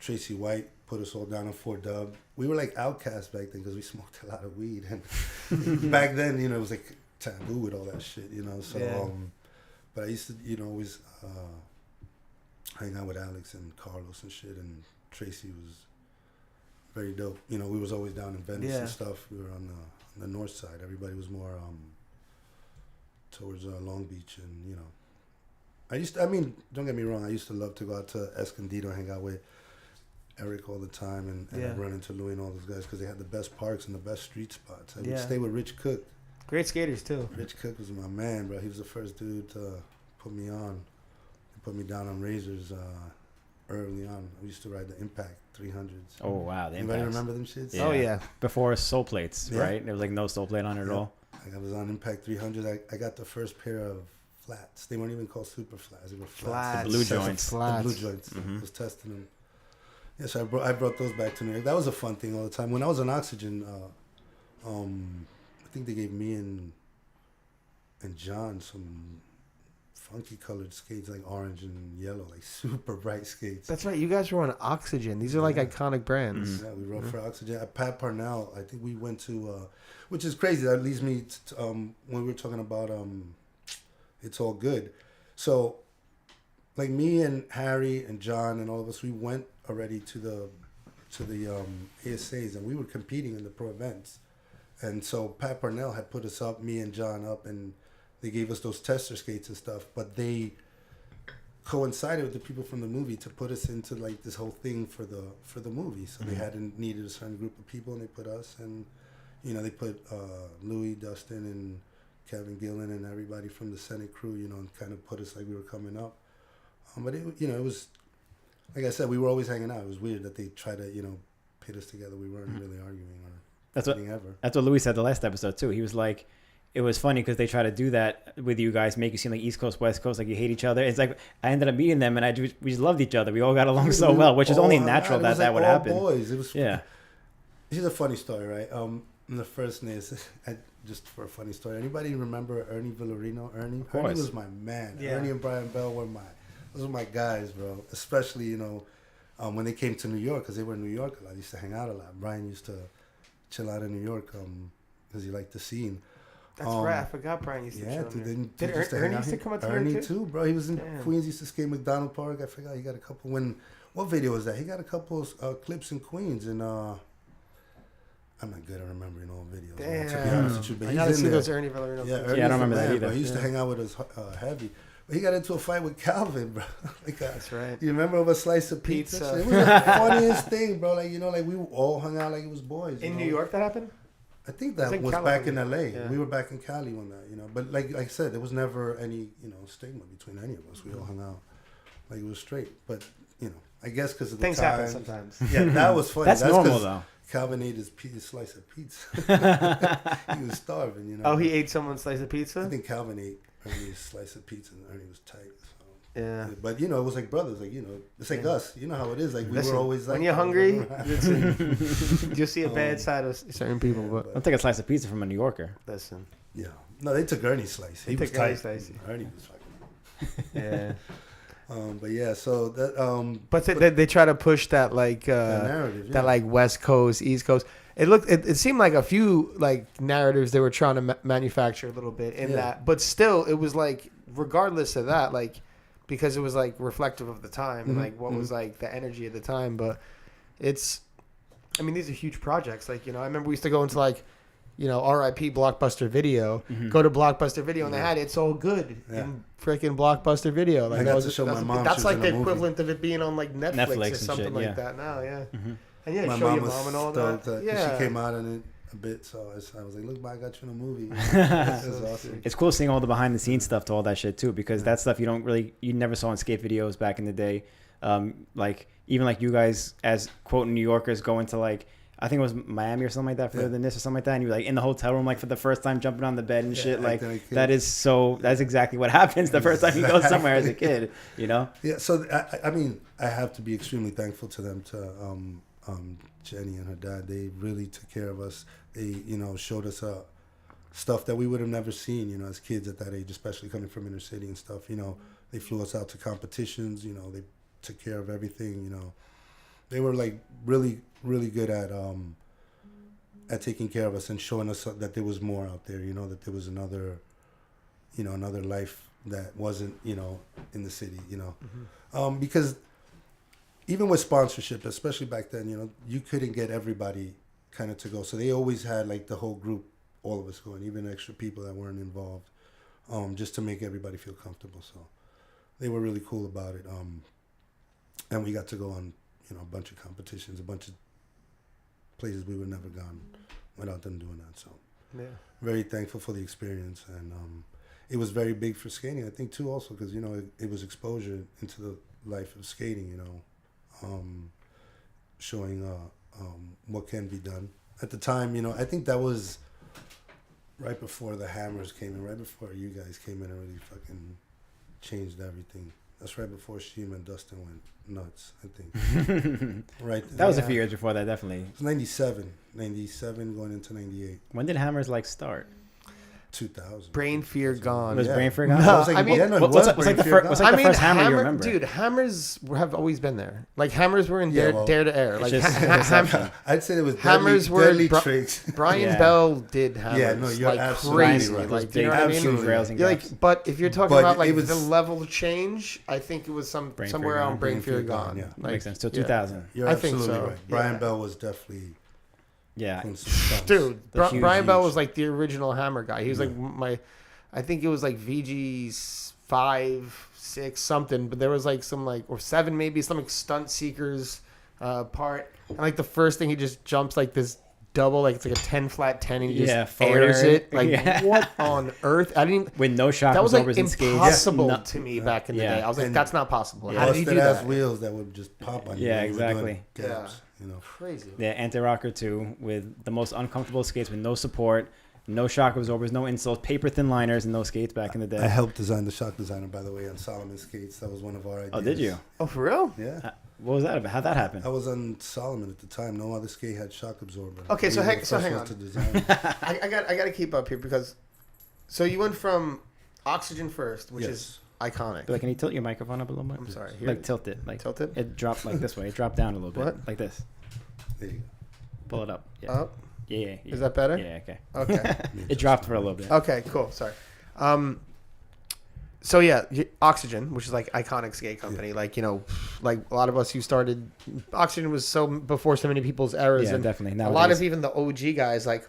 Tracy White put us all down on 4Dub. We were like outcasts back then because we smoked a lot of weed, and back then, you know, it was like taboo with all that shit, you know. So, but I used to, you know, always hang out with Alex and Carlos and shit, and Tracy was very dope. You know, we was always down in Venice and stuff. We were on the north side. Everybody was more towards Long Beach, and you know, I mean, don't get me wrong, I used to love to go out to Escondido and hang out with Eric all the time, and I'd run into Louis and all those guys because they had the best parks and the best street spots. I would stay with Rich Cook. Great skaters too. Rich Cook was my man, bro. He was the first dude to put me on. He put me down on razors early on. I used to ride the Impact 300s. Oh wow, the Anybody Impacts. remember them shits? Oh yeah. Before soul plates, right? There was like no soul plate on it at all. I was on Impact 300. I got the first pair of flats. They weren't even called super flats. They were flats. The blue joints. The blue joints. I was testing them. Yeah, so I brought those back to New York. That was a fun thing all the time. When I was on Oxygen, I think they gave me and John some funky colored skates, like orange and yellow, like super bright skates. That's right. You guys were on Oxygen. These are like iconic brands. Yeah, we rode for Oxygen. At Pat Parnell, I think we went to, which is crazy. That leads me to, when we were talking about It's All Good. So, like me and Harry and John and all of us, we went already to the ASAs, and we were competing in the pro events. And so Pat Parnell had put us up, me and John up, and they gave us those tester skates and stuff. But they coincided with the people from the movie to put us into like this whole thing for the movie. So they hadn't needed a certain group of people, and they put us, and you know, they put Louis, Dustin, and Kevin Gillen, and everybody from the Senate crew, you know, and kind of put us like we were coming up. But it, you know, it was, like I said, we were always hanging out. It was weird that they tried to, you know, pit us together. We weren't really arguing or anything ever. That's what Louis said the last episode too. He was like, it was funny because they try to do that with you guys, make you seem like East Coast, West Coast, like you hate each other. It's like I ended up meeting them, and we just loved each other. We all got along so well, which is only natural that like would all happen. Boys. It was yeah. Here's a funny story, right? In the first days, just for a funny story, anybody remember Ernie Villarino? Ernie was my man. Yeah. Ernie and Brian Bell were those were my guys, bro. Especially, you know, when they came to New York, because they were in New York a lot. They used to hang out a lot. Brian used to chill out in New York because he liked the scene. That's right. I forgot Brian used to chill dude, Did Ernie used to come out to Ernie New York too, bro. He was in Queens. He used to skate McDonald Park. I forgot. He got a couple. What video was that? He got a couple clips in Queens, and I'm not good at remembering all videos. Man, to be honest with you, but I gotta see those Ernie Villarino. Yeah, I don't remember that either. Bro. He used to hang out with us heavy. But he got into a fight with Calvin, bro. That's right. You remember over a slice of pizza? It was the funniest thing, bro. Like, you know, like we all hung out like it was boys. In New York, that happened? I think that was back in LA. Yeah. We were back in Cali when that, you know. But like I said, there was never any, you know, stigma between any of us. We all hung out like it was straight. But, you know, I guess because of the things time, happen sometimes. Yeah, that was funny. That's normal, though. Calvin ate his slice of pizza. He was starving, you know. Oh, he ate someone's slice of pizza? I think Calvin ate Ernie's slice of pizza, and Ernie was tight. So. Yeah. But, you know, it was like brothers. Like, you know, it's like us. You know how it is. Like, we were always like... When you're hungry, you'll see a bad side of certain people. But I'll take a slice of pizza from a New Yorker. Listen. Yeah. No, they took Ernie's slice. He was tight. Ernie was fucking... Yeah. But yeah, so that but they try to push that like narrative, that like West Coast, East Coast. It seemed like a few like narratives they were trying to manufacture a little bit in that, but still it was like regardless of that, like because it was like reflective of the time and like what was like the energy of the time. But it's, I mean, these are huge projects. Like, you know, I remember we used to go into like, you know, RIP Blockbuster Video, go to Blockbuster Video, and they had It's All Good in freaking Blockbuster Video. Like, I got to show my mom. That's like the equivalent of it being on like Netflix or something like that now, And yeah, my show mom your was mom and all stoked that. She came out in it a bit, so I was like, look, I got you in a movie. It was awesome. It's cool seeing all the behind the scenes stuff to all that shit too, because that stuff you never saw in skate videos back in the day. Like even like you guys as quote New Yorkers going to like I think it was Miami or something like that for the Knicks or something like that, and you're like in the hotel room like for the first time jumping on the bed and shit. Like that's exactly what happens the first time you go somewhere as a kid, you know? Yeah. So I mean, I have to be extremely thankful to them, to Jenny and her dad. They really took care of us. They, you know, showed us stuff that we would have never seen, you know, as kids at that age, especially coming from inner city and stuff. You know, they flew us out to competitions. You know, they took care of everything. You know, they were like really, really good at taking care of us and showing us that there was more out there. You know, that there was another life that wasn't, you know, in the city. You know, because even with sponsorship, especially back then, you know, you couldn't get everybody kind of to go. So they always had like the whole group, all of us going, even extra people that weren't involved, just to make everybody feel comfortable. So they were really cool about it. And we got to go on, you know, a bunch of competitions, a bunch of places we would never gone without them doing that. So very thankful for the experience. And it was very big for skating, I think, too, also, because, you know, it was exposure into the life of skating, you know, showing what can be done. At the time, you know, I think that was right before the Hammers came in, right before you guys came in and really fucking changed everything. That's right before Sheem and Dustin went nuts, I think. Right. That was a few years before that, definitely. It was 97 going into 98. When did Hammers like start? 2000. Brain Fear Gone. Was Brain Fear Gone? No, I was like, I mean, what's like the first Hammer you remember? Dude, Hammers have always been there. Like Hammers were in Dare to Air. Like I'd say it was Hammers deadly were tricks. Brian Bell did Hammers. Yeah, no, you're like absolutely crazy. right. Like, you know what I mean? Rails and You're like, but if you're talking about like the level of change, I think it was somewhere around Brain Fear Gone. Yeah, like, makes sense. So 2000. You're I think absolutely so. right. Brian Bell was definitely. Yeah, dude, Brian Bell huge. was like the original Hammer guy. He was like I think it was like VG's 5, 6 something, but there was like some like or 7 maybe, some like stunt seekers part. And like the first thing he just jumps like this double, like it's like a 10 flat 10 and he just airs it. Like what on earth? I didn't with no shock. That was like impossible to me back in the day. I was like, that's not possible. Yeah. How did he do that? Wheels that would just pop on you. Yeah, exactly. Gaps, you know. Crazy. Yeah, anti-rocker too, with the most uncomfortable skates with no support. No shock absorbers, no insoles, paper thin liners, and no skates back in the day. I helped design the shock designer, by the way, on Salomon Skates. That was one of our ideas. Oh, did you? Oh, for real? Yeah. What was that about? How'd that happen? I was on Salomon at the time. No other skate had shock absorber. Okay, so hang on. To design. I got to keep up here because, so you went from Oxygen first, which is iconic. But, like, can you tilt your microphone up a little bit? I'm sorry. Here. Like tilt it. Like tilt it? It dropped like this way. It dropped down a little bit. What? Like this. There you go. Pull it up. Yeah. Up? Yeah. Is that better? Yeah, okay. Okay. It dropped for a little bit. Okay, cool. Sorry. So yeah, Oxygen, which is like iconic skate company, like, you know, like a lot of us who started, Oxygen was so before so many people's eras, Yeah, and definitely. a lot of even the OG guys, like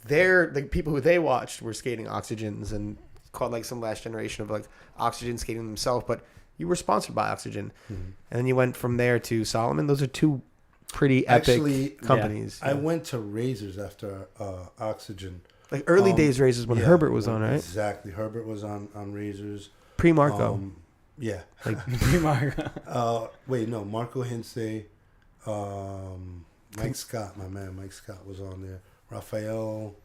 the people who they watched were skating Oxygens and called like some last generation of like Oxygen skating themselves. But you were sponsored by Oxygen, and then you went from there to Salomon. Those are two pretty epic companies. I went to Razors after Oxygen. Like early days Razors when Herbert was on, right? Exactly. Herbert was on Razors. Pre-Marco. Yeah. Like Marco. Wait, no. Marco Hensey. Mike Scott, my man. Mike Scott was on there. Raphael.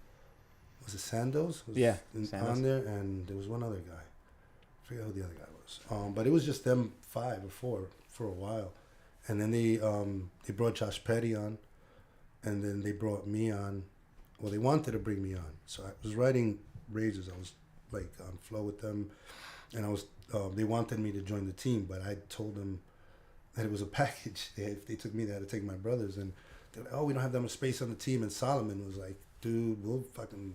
Was it Sandoz? Was Sandoz. on there. And there was one other guy. I forget who the other guy was. But it was just them 5 or 4 for a while. And then they brought Josh Petty on. And then they brought me on. Well, they wanted to bring me on, so I was riding Razors. I was like on flow with them, and I was. They wanted me to join the team, but I told them that it was a package. If they took me, they had to take my brothers, and they're like, "Oh, we don't have that much space on the team." And Salomon was like, "Dude, we'll fucking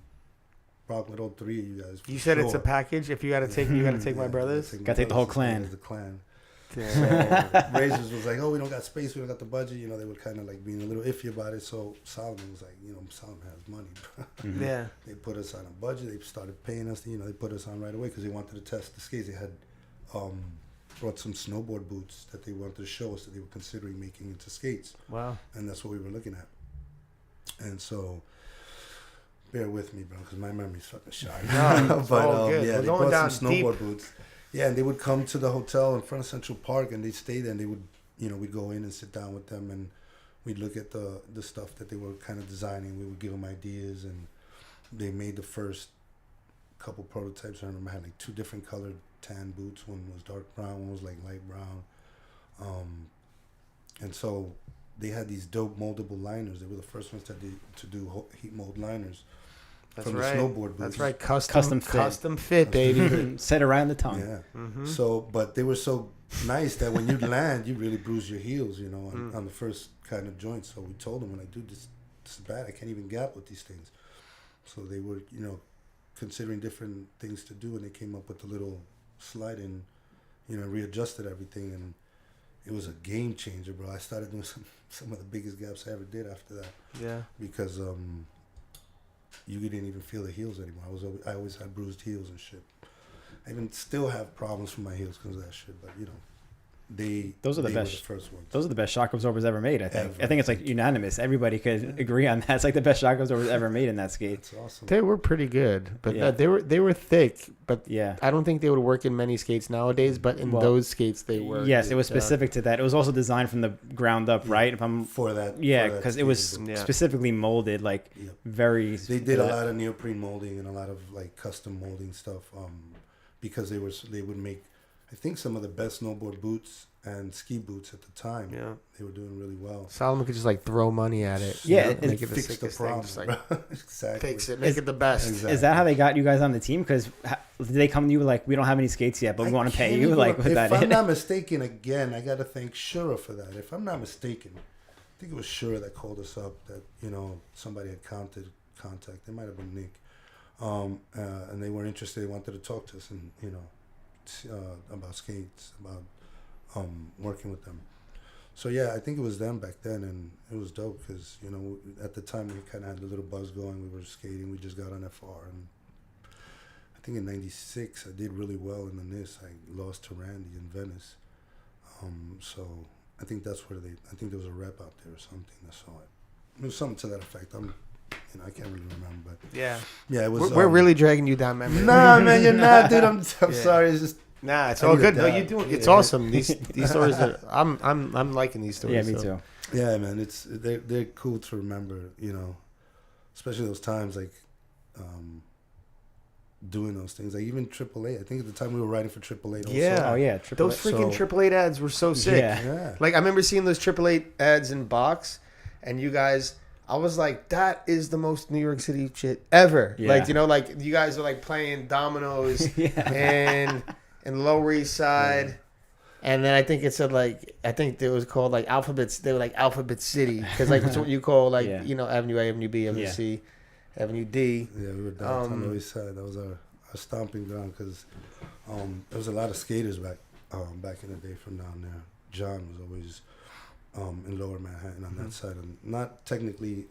rock with all 3 of you guys." You said it's a package. If you got to take, you got to take my brothers. Got to take the whole clan. The clan. So Razors was like, "Oh, we don't got space. We don't got the budget." You know, they were kind of like being a little iffy about it. So Salomon was like, "You know, Salomon has money." Yeah. They put us on a budget. They started paying us. You know, they put us on right away because they wanted to test the skates. They had brought some snowboard boots that they wanted to show us that they were considering making into skates. Wow. And that's what we were looking at. And so, bear with me, bro, because my memory's fucking shot. No, but all good. yeah, We're they going brought down some snowboard deep. boots. Yeah, and they would come to the hotel in front of Central Park, and they'd stay there, and they would, we'd go in and sit down with them, and we'd look at the stuff that they were kind of designing. We would give them ideas, and they made the first couple prototypes. I remember I had like 2 different colored tan boots. One was dark brown, one was like light brown. And so they had these dope moldable liners. They were the first ones to do heat mold liners. That's from right. The snowboard boots. That's right. Custom fit, baby. Set around the tongue. Yeah. Mm-hmm. So, but they were so nice that when you land, you really bruise your heels, on the first kind of joint. So we told them, when I do this is bad. I can't even gap with these things. So they were, considering different things to do, and they came up with the little slide in, readjusted everything, and it was a game changer, bro. I started doing some of the biggest gaps I ever did after that. Yeah. Because you didn't even feel the heels anymore. I always had bruised heels and shit. I even still have problems with my heels because of that shit, but those are the they best. were the first ones. Those are the best shock absorbers ever made. I think. Ever. I think it's like unanimous. Everybody could agree on that. It's like the best shock absorbers ever made in that skate. That's awesome. They were pretty good, but Yeah. they were thick. But Yeah. I don't think they would work in many skates nowadays. But in those skates, they were. Yes, it was specific to that. It was also designed from the ground up, right? If I'm For that. yeah, for that because it was skating boot. specifically molded, like Yep. very. They did a lot of neoprene molding and a lot of like custom molding stuff, because they would make, I think, some of the best snowboard boots and ski boots at the time. Yeah. They were doing really well. Solomon could just like throw money at it. Yeah, make it the Fix the sickest thing. problem. Just like bro. Exactly. fix it, make it the best. Exactly. Is that how they got you guys on the team? Because did they come to you like, we don't have any skates yet, but we want to pay you? Like, was that if I'm it? not mistaken, again, I got to thank Shura for that. If I'm not mistaken, I think it was Shura that called us up that, somebody had contact. It might have been Nick. And they were interested. They wanted to talk to us and, about skates, about working with them. So, yeah, I think it was them back then, and it was dope because, at the time we kind of had a little buzz going. We were skating. We just got on FR, and I think in '96 I did really well in the NIS. I lost to Randy in Venice. So I think that's where I think there was a rep out there or something that saw it. It was something to that effect. I can't really remember, but Yeah. yeah, it was. We're really dragging you down memory. Nah, man, you're not, dude. I'm Yeah. sorry. It's just Nah, it's I all need a good. No, dab. you doing it's Yeah. awesome. These stories are I'm liking these stories. Yeah, me so. too. yeah, man. They're cool to remember. Especially those times like doing those things. Like even AAA. I think at the time we were writing for AAA. Also. Yeah. Oh yeah, Those freaking Triple 8 ads were so sick. Yeah. Yeah. Like I remember seeing those Triple 8 ads in box, and you guys, I was like, that is the most New York City shit ever. Yeah. Like like you guys are like playing dominoes Yeah. and Lower East Side. And then I think it said I think it was called like Alphabets. They were like Alphabet City because like that's what you call like Yeah. Avenue A, Avenue B, Avenue Yeah. C, Avenue D. Yeah, we were downtown Lower East Side. That was our stomping ground because there was a lot of skaters back in the day from down there. John was always in Lower Manhattan on that side, and not technically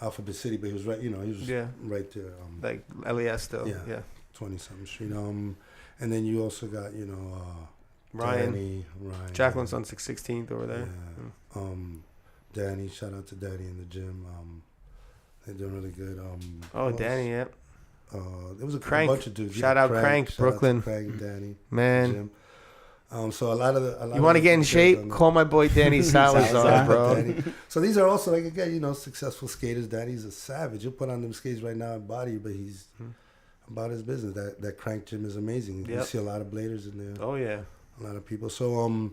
Alphabet City, but he was right. He was right there. Like LES still. Yeah. 20-something street. And then you also got Ryan. Ryan. Jacqueline's on 16th over there. Yeah. Danny, shout out to Danny in the gym. They're doing really good. Oh, Danny, yeah. There was a Crank. bunch of dudes. Shout out Crank, shout out to Brooklyn. Crank, Danny, Man. Jim. So a lot of You want to get in shape? Call my boy Danny Salazar, Salazar. bro. Danny. So these are also like again, successful skaters. Danny's a savage. He'll put on them skates right now and body, but he's about his business. That Crank gym is amazing. You Yep. see a lot of bladers in there. Oh yeah. A lot of people. So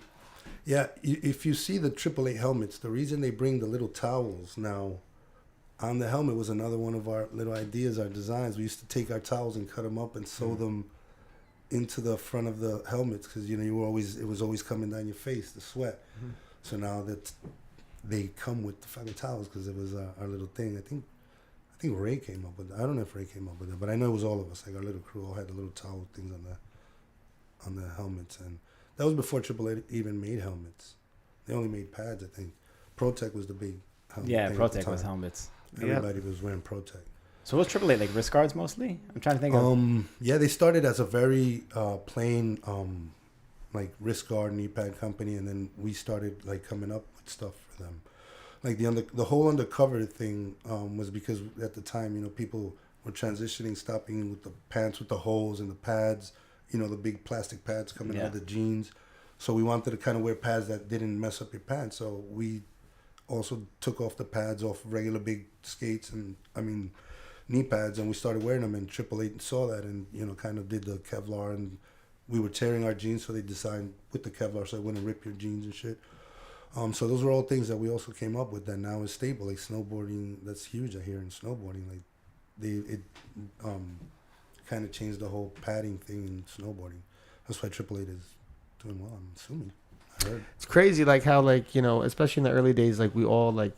yeah, if you see the AAA helmets, the reason they bring the little towels now on the helmet was another one of our little ideas, our designs. We used to take our towels and cut them up and sew them into the front of the helmets because it was always coming down your face, the sweat. So now that they come with the fucking towels because it was our little thing. I think Ray came up with it. I don't know if Ray came up with it, but I know it was all of us. Like our little crew all had the little towel things on the helmets, and that was before AAA even made helmets. They only made pads, I think. ProTech was the big helmet. Yeah, thing at the ProTech was time. helmets. Everybody was wearing ProTech. So what's AAA like? Wrist guards mostly? I'm trying to think of. Yeah, they started as a very plain like wrist guard knee pad company, and then we started like coming up with stuff for them. Like the whole undercover thing was because at the time, people were transitioning, stopping with the pants with the holes and the pads, the big plastic pads coming out Yeah. of the jeans. So we wanted to kind of wear pads that didn't mess up your pants. So we also took off the pads off regular big skates and knee pads, and we started wearing them. And 888 saw that and kind of did the Kevlar, and we were tearing our jeans, so they designed with the Kevlar so it wouldn't rip your jeans and shit. So those were all things that we also came up with that now is stable. Like snowboarding, that's huge I hear in snowboarding. Like it kind of changed the whole padding thing in snowboarding. That's why 888 is doing well, I'm assuming. I heard. It's crazy, like how, like, especially in the early days, like we all like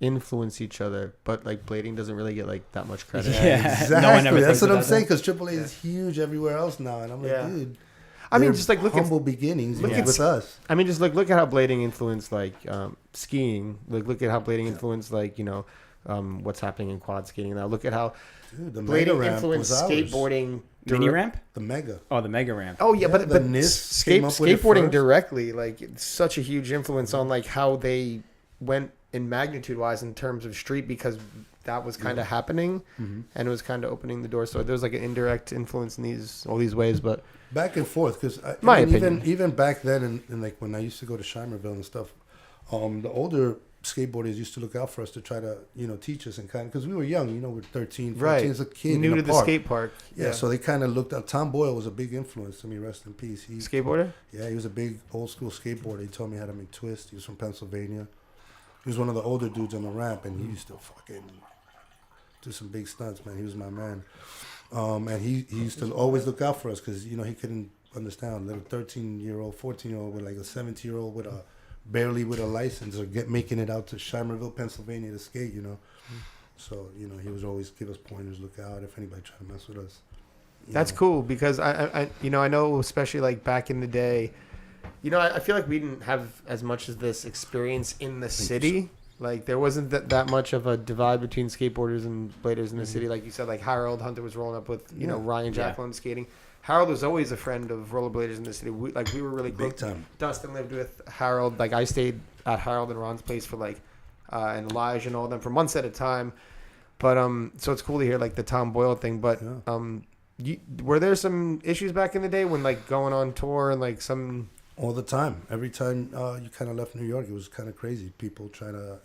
influence each other, but like blading doesn't really get like that much credit. Yeah. Exactly. No one ever That's thinks what I'm about saying, because 888 is huge everywhere else now, and I'm like, Yeah. dude. I mean, they're just like look humble beginnings look at- with us. I mean, just look at how blading influenced like skiing. Like look at how blading influenced like what's happening in quad skating now. Look at how Dude, the mega blading ramp influenced was ours. skateboarding. Mini ramp? The mega. Oh, the mega ramp. Oh yeah, Yeah, but the NIST came up with it skateboarding first. directly, like it's such a huge influence on like how they went in magnitude wise in terms of street, because that was kind of happening and it was kind of opening the door. So there's like an indirect influence in all these ways, but Back and forth, because My opinion. even back then, and like when I used to go to Shimerville and stuff, the older skateboarders used to look out for us to try to teach us and kind of, because we were young, we're 13, 14 right, as a kid new in to a the park. skate park. Yeah, so they kind of looked up. Tom Boyle was a big influence to me. Rest in peace. He Skateboarder. Yeah, he was a big old school skateboarder. He taught me how to make twists. He was from Pennsylvania. He was one of the older dudes on the ramp, and he used to fucking do some big stunts, man. He was my man. And he used to always look out for us because, he couldn't understand a little 13-year-old, 14-year-old with like a 17-year-old with barely with a license or making it out to Shimerville, Pennsylvania to skate, So, he was always give us pointers, look out if anybody tried to mess with us. That's cool, because I know, especially like back in the day, I feel like we didn't have as much of this experience in the city. Like there wasn't that much of a divide between skateboarders and bladers in the city. Like you said, like Harold Hunter was rolling up with Ryan Jacqueline skating. Harold was always a friend of rollerbladers in the city. We were really Big close. time. Dustin lived with Harold. Like I stayed at Harold and Ron's place for like and Elijah and all of them for months at a time. But so it's cool to hear like the Tom Boyle thing. But were there some issues back in the day when like going on tour and like some? All the time. Every time you kind of left New York, it was kind of crazy. People try to,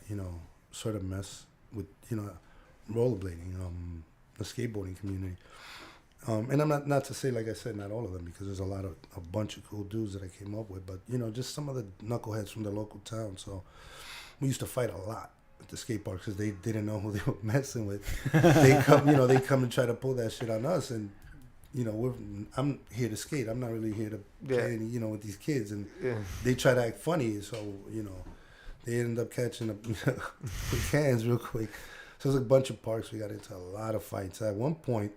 sort of mess with, rollerblading, the skateboarding community. And I'm not to say, like I said, not all of them, because there's a bunch of cool dudes that I came up with. But, just some of the knuckleheads from the local town. So we used to fight a lot at the skate park because they didn't know who they were messing with. They come and try to pull that shit on us, and I'm here to skate. I'm not really here to play, with these kids, and they try to act funny. So they end up catching up with cans real quick. So there's a bunch of parks. We got into a lot of fights. At one point,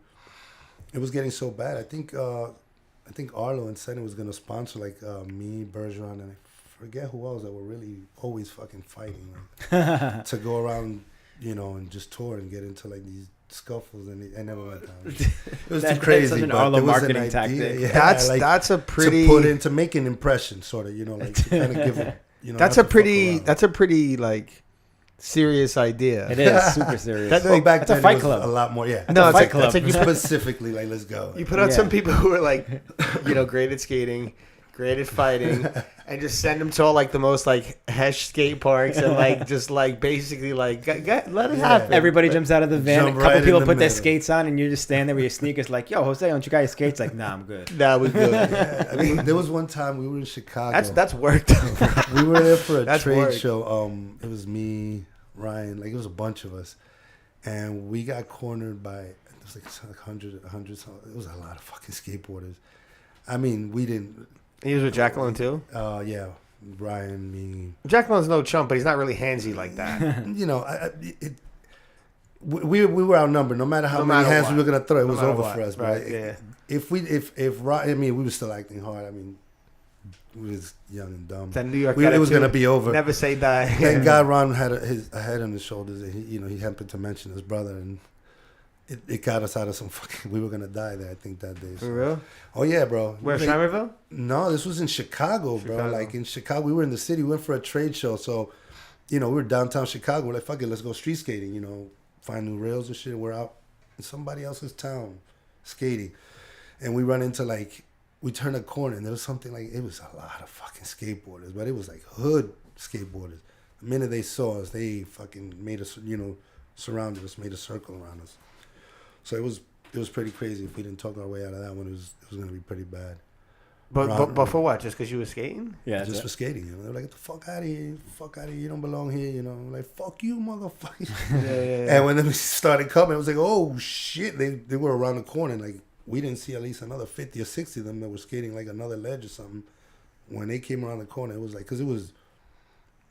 it was getting so bad. I think Arlo and Senna was gonna sponsor like me, Bergeron, and I forget who else that were really always fucking fighting to go around, and just tour and get into like these scuffles, and I never went down. It was too crazy. That's such an but Arlo there was marketing an tactic. idea, yeah, That's a pretty. to put in to make an impression, sort of, like to kind of give it. That's not a to fuck pretty. around. That's a pretty like serious idea. It is super serious. Well, back That's a then fight it was club. a lot more. Yeah, No, a it's fight like, club. it's like you put, specifically like let's go. you put out Yeah. some people who are like, great at skating, great at fighting, and just send them to all like the most like hesh skate parks and like just like basically like let it happen. Everybody jumps out of the van. A Jump couple right in people the put their middle. skates on, and you're just standing there with your sneakers, like, "Yo, Jose, don't you got your skates?" Like, "Nah, I'm good." That was good. Yeah, I mean, there was one time we were in Chicago. That's work though, bro. We were there for a That's trade work. show. It was me, Ryan, like it was a bunch of us, and we got cornered by it was like 100. It was a lot of fucking skateboarders. I mean, we didn't. He was with Jacqueline too. Yeah, Ryan, me. Jacqueline's no chump, but he's not really handsy like that. We were outnumbered. No matter how No many matter hands what. we were gonna throw, it No was matter over what. for us. Right, But yeah. if Ryan, I mean, we were still acting hard. I mean, we was young and dumb. Then New York. It was gonna be over. Never say die. Thank God Ron had a head on his shoulders, and he happened to mention his brother, and it got us out of some fucking. We were gonna die there, I think, that day. So. For real? Oh yeah, bro. Where, Like, Shimerville? No, this was in Chicago, bro. Like in Chicago, we were in the city. We went for a trade show, so we were downtown Chicago. We're like, fuck it, let's go street skating. Find new rails and shit. We're out in somebody else's town skating, and we run into like we turned a corner and there was something like, it was a lot of fucking skateboarders, but it was like hood skateboarders. The minute they saw us, they fucking made us, surrounded us, made a circle around us. So it was pretty crazy. If we didn't talk our way out of that one, it was gonna be pretty bad. But for what? Just because you were skating? Yeah, just for skating. They're like, get the fuck out of here! Fuck out of here! You don't belong here. I'm like, fuck you, motherfucker. Yeah. And when they started coming, it was like, oh shit! They were around the corner. And, like, we didn't see at least another 50 or 60 of them that were skating like another ledge or something. When they came around the corner, it was like, because it was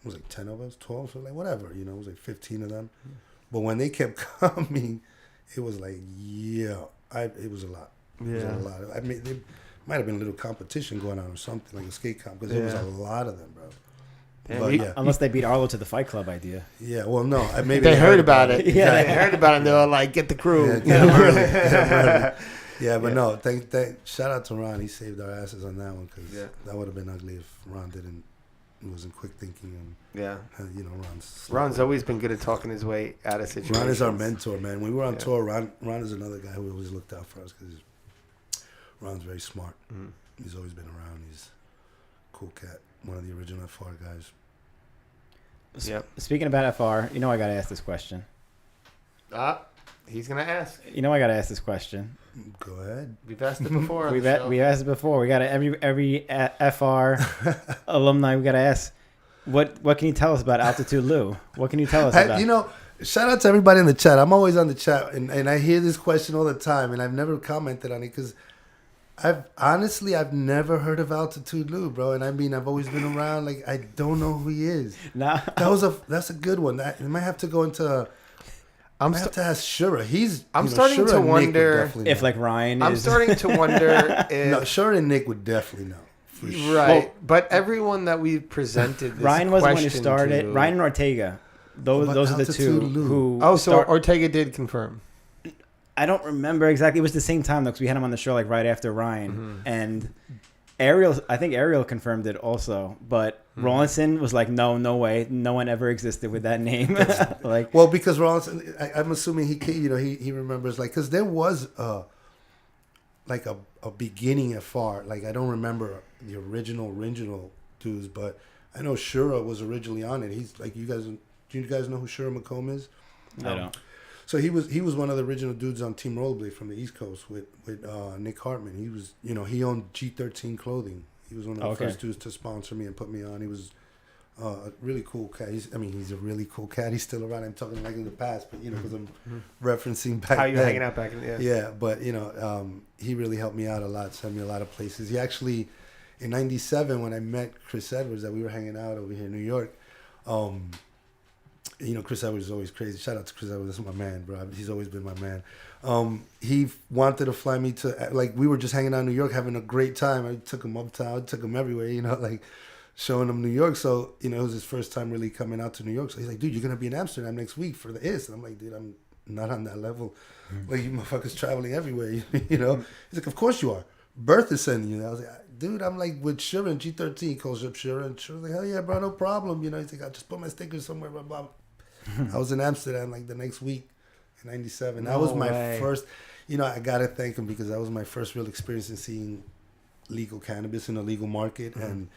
like 10 of us, 12, so like whatever. It was like 15 of them. But when they kept coming, it was like, it was a lot. It was a lot. I mean, there might have been a little competition going on or something, like a skate comp, because there was a lot of them, bro. But, unless they beat Arlo to the Fight Club idea. Yeah, well, no. Maybe they heard about it. Yeah, they heard about it, and they were like, get the crew. Yeah, get them early. Yeah, but no, shout out to Ron. He saved our asses on that one, because that would have been ugly if Ron wasn't quick thinking. And Ron's always been good at talking his way out of situations. Ron is our mentor, man. When we were on tour, Ron is another guy who always looked out for us, because Ron's very smart. He's always been around. He's a cool cat. One of the original FR guys. Yep. Speaking about FR, I got to ask this question. He's going to ask. I got to ask this question. Go ahead. We've asked it before. We've asked it before. We got to every FR alumni. We got to ask, what can you tell us about Altitude Lou? What can you tell us about? Shout out to everybody in the chat. I'm always on the chat, and I hear this question all the time, and I've never commented on it because I've never heard of Altitude Lou, bro. And I mean, I've always been around. Like, I don't know who he is. Nah. That's a good one. I might have to go into. I have to ask Shura. I'm starting to wonder if, like, Ryan. I'm starting to wonder if Shura and Nick would definitely know. Sure. Right, well, but everyone that we've presented this Ryan was the one who started. Ryan and Ortega. Those are the two who. Oh, so Ortega did confirm. I don't remember exactly. It was the same time though, because we had him on the show like right after Ryan, and I think Ariel confirmed it also, but Rawlinson was like, no way, no one ever existed with that name. Like, well, because Rawlinson, I'm assuming he remembers, like, because there was a beginning FR. Like, I don't remember the original dudes, but I know Shura was originally on it. He's like, do you guys know who Shura McComb is? No. I don't. So he was one of the original dudes on Team Rollerblade from the East Coast with Nick Hartman. He was, he owned G13 Clothing. He was one of the first dudes to sponsor me and put me on. He was a really cool cat. He's a really cool cat. He's still around. I'm talking like in the past, but because I'm referencing back how you then. hanging out back in Yeah, but he really helped me out a lot. Sent me a lot of places. He actually, in '97 when I met Chris Edwards, that we were hanging out over here in New York. Chris Edwards is always crazy. Shout out to Chris Edwards. That's my man, bro. He's always been my man. He wanted to fly me to, like, we were just hanging out in New York, having a great time. I took him uptown, took him everywhere, like, showing him New York. So, it was his first time really coming out to New York. So he's like, dude, you're going to be in Amsterdam next week for the IS. And I'm like, dude, I'm not on that level. Like, you motherfuckers traveling everywhere, He's like, of course you are. Birth is sending you. I was like, dude, I'm like with Shura and G13. He calls up Shura, and Shura's like, hell yeah, bro, no problem. He's like, I just put my stickers somewhere, blah, blah. I was in Amsterdam like the next week in '97. That was my first, I got to thank him because that was my first real experience in seeing legal cannabis in a legal market. And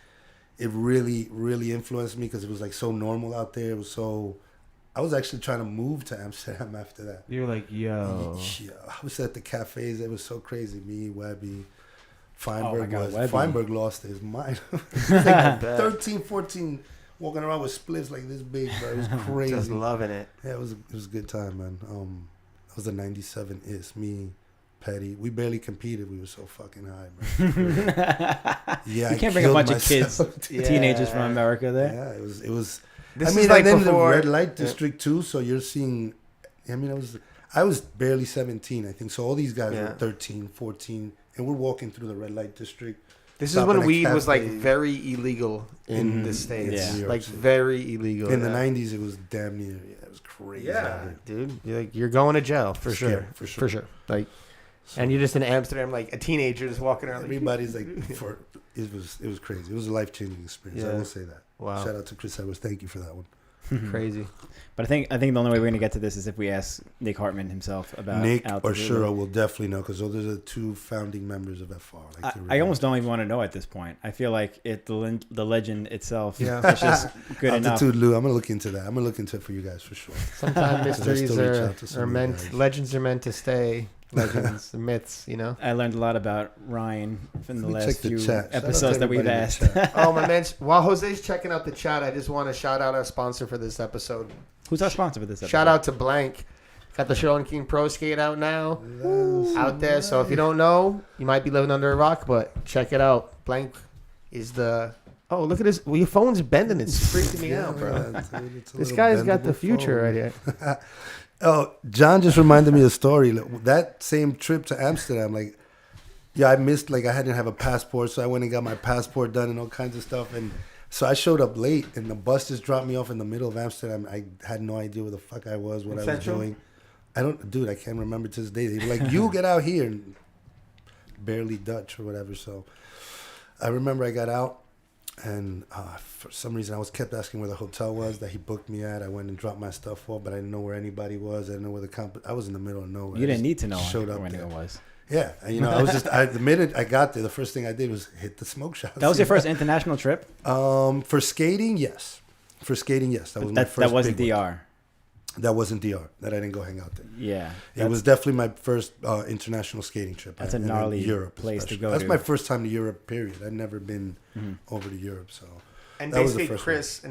it really, really influenced me because it was like so normal out there. It was so, I was actually trying to move to Amsterdam after that. You were like, yo. Yeah, I was at the cafes. It was so crazy. Me, Webby, Feinberg. Webby. Feinberg lost his mind. Like 13, 14... walking around with spliffs like this big, bro. It was crazy. Just loving it. Yeah, it was a good time, man. That was a '97 IS. Me, Petty. We barely competed. We were so fucking high, bro. Yeah, you can't bring a bunch of kids, teenagers from America there. Yeah, it was. This is like then before, the red light district too. So you're seeing. I was barely 17, I think. So all these guys were 13, 14, and we're walking through the red light district. This is when weed was like very illegal in the States. Yeah. Like very illegal. In the 90s, it was damn near. Yeah, it was crazy. Yeah, dude. You're going to jail for sure. For sure. Like, and you're just in Amsterdam, like a teenager just walking around. Everybody's like, it was crazy. It was a life-changing experience. I will say that. Wow. Shout out to Chris Edwards. Thank you for that one. Crazy. But I think the only way we're gonna get to this is if we ask Nick Hartman himself about Nick Al or Tazula. Shura will definitely know because those are the two founding members of FR. Like I almost don't even want to know at this point. I feel like the legend itself Yeah. is just good enough. Altitude Lou, I'm gonna look into that. I'm gonna look into it for you guys for sure. Sometimes mysteries still reach out to some are of you meant. guys. Legends are meant to stay. Legends, myths. You know. I learned a lot about Ryan from the Let me check last the few chat. Shout out to episodes that we've everybody in asked. the chat. Oh my man! While Jose's checking out the chat, I just want to shout out our sponsor for this episode. Who's our sponsor for this episode? Shout out to Blank. Got the Sean King Pro Skate out now. That's Out there. So if you don't know, you might be living under a rock, but check it out. Blank is the. Oh, look at this. Well, your phone's bending. It's freaking me out, bro. Yeah, it's a This little guy's got the bendable future phone. right here. Oh, John just reminded me of a story. Like, that same trip to Amsterdam, like, yeah, I missed, like, I hadn't have a passport, so I went and got my passport done and all kinds of stuff. And so I showed up late, and the bus just dropped me off in the middle of Amsterdam. I had no idea where the fuck I was, what I was Central? doing. I can't remember to this day. They were like, you get out here, and barely Dutch or whatever. So I remember I got out, and for some reason I was kept asking where the hotel was that he booked me at. I went and dropped my stuff off, but I didn't know where anybody was. I didn't know where I was in the middle of nowhere. You I didn't just need to know showed up when there. it was. Yeah, and, you know, I was just the minute I got there, the first thing I did was hit the smoke shop. That was your first international trip? For skating, yes. For skating, yes. That was my first. That wasn't big one. DR. That wasn't DR. That I didn't go hang out there. Yeah. It was definitely my first international skating trip. That's a And in gnarly Europe place to especially. go That's to. my first time to Europe. Period. I'd never been over to Europe, so. And That was the basically first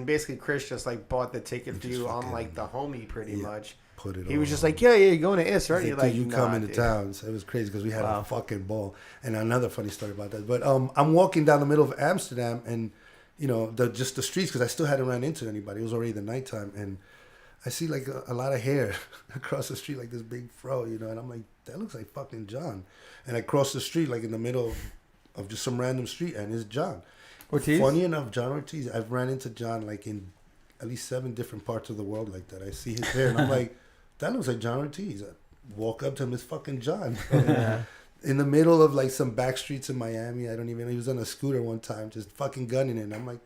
Chris just like bought the ticket for Just you on fucking- like the homie pretty Yeah. much. Put it. He was all just on. like, yeah, you're going to IS, right? They You're think like, you nah, come into dude. town. So it was crazy because we had Wow. a fucking ball. And another funny story about that. But I'm walking down the middle of Amsterdam, and you know, just the streets, because I still hadn't run into anybody. It was already the nighttime, and I see like a lot of hair across the street, like this big fro, you know, and I'm like, that looks like fucking John. And I cross the street like in the middle of just some random street, and it's John. Ortiz? Funny enough, John Ortiz. I've ran into John like in at least 7 different parts of the world like that. I see his hair, and I'm like, that looks like John Ortiz. I walk up to him, it's fucking John. Yeah. In the middle of like some back streets in Miami. I don't even know. He was on a scooter one time, just fucking gunning it. And I'm like,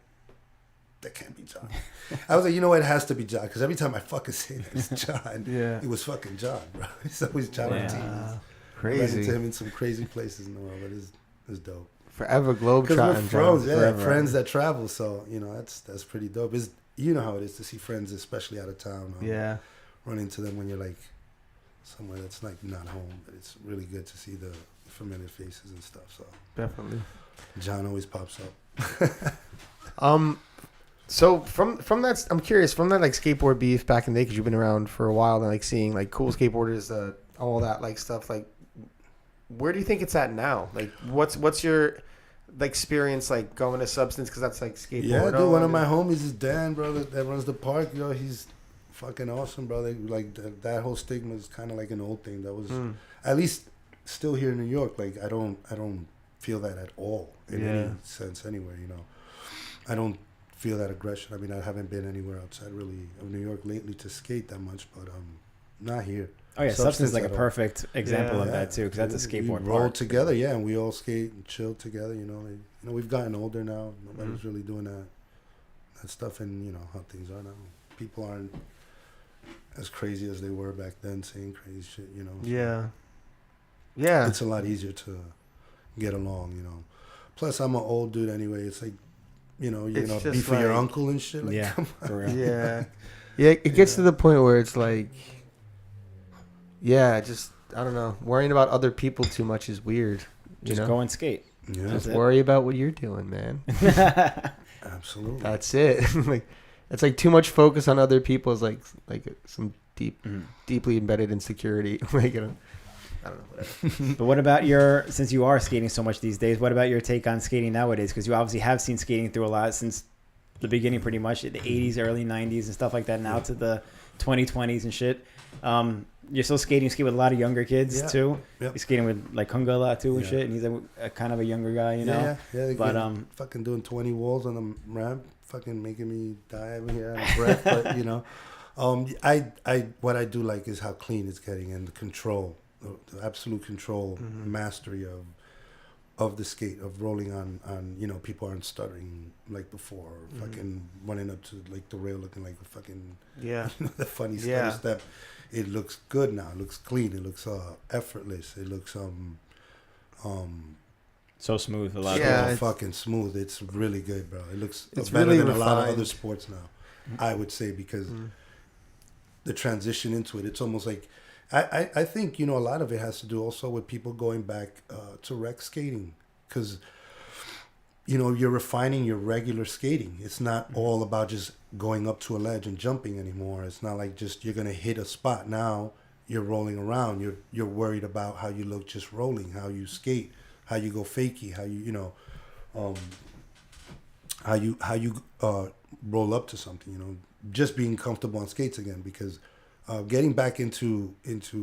that can't be John. I was like, you know what? It has to be John. Because every time I fucking say that it's John, Yeah. it was fucking John, bro. It's always John Yeah. Ortiz. I ran Crazy. into him in some crazy places in the world, but it's dope. Forever Because we're globetrotting, friends, John. yeah, Forever. friends that travel. So, you know, that's pretty dope. You know how it is to see friends, especially out of town. Yeah. Run into them when you're like somewhere that's like not home, but it's really good to see the familiar faces and stuff. So Definitely. John always pops up. So from that, I'm curious, from that like skateboard beef back in the day, because you've been around for a while and like seeing like cool skateboarders, all that like stuff, like where do you think it's at now? Like what's your like experience like going to Substance, because that's like skateboard. Yeah, dude. One of my homies is Dan, bro. That runs the park. Yo, he's fucking awesome, bro. Like that whole stigma is kind of like an old thing. That was at least still here in New York. Like I don't feel that at all in any sense anywhere. You know, I don't feel that aggression. I mean, I haven't been anywhere outside really of New York lately to skate that much, but not here. Oh yeah, Substance is like a at all. perfect example of Yeah. that too, because that's a skateboard We roll park. together, yeah, and we all skate and chill together. You know, we've gotten older now. Nobody's really doing that stuff, and you know how things are now. People aren't as crazy as they were back then, saying crazy shit. You know. So Yeah. it's a lot easier to get along. You know. Plus, I'm an old dude anyway. It's like, you know, It's just beef for your like- uncle and shit. Like, Yeah, come on. for real. Yeah. Yeah, it gets to the point where it's like, yeah, just, I don't know, worrying about other people too much is weird. Just know? go and skate. Yeah, Just it. worry about what you're doing, man. absolutely. That's it. Like, it's like too much focus on other people's like some deeply embedded insecurity. Like, you know, I don't know. Whatever. But what about since you are skating so much these days, what about your take on skating nowadays? Because you obviously have seen skating through a lot since the beginning, pretty much, the 80s, early 90s and stuff like that, now to the 2020s and shit. You're still skating. You skate with a lot of younger kids, Yeah. too. Yep. You're skating with, like, Kunga a lot, too, and Yeah. shit. And he's a kind of a younger guy, you know? Yeah. But, fucking doing 20 walls on the ramp, fucking making me die over here out of breath. But you know, what I do like is how clean it's getting and the control, the absolute control, mastery of of the skate, of rolling on you know, people aren't stuttering like before, or fucking running up to like the rail looking like a fucking the funny stutter step. It looks good now. It looks clean. It looks effortless. It looks so smooth. A lot so fucking smooth. It's really good, bro. It looks it's better really than refined. a lot of other sports now, I would say, because the transition into it, it's almost like I think, you know, a lot of it has to do also with people going back to rec skating, because, you know, you're refining your regular skating. It's not all about just going up to a ledge and jumping anymore. It's not like just you're gonna hit a spot. Now you're rolling around. You're worried about how you look just rolling, how you skate, how you go fakie, how you how you roll up to something. You know, just being comfortable on skates again, because getting back into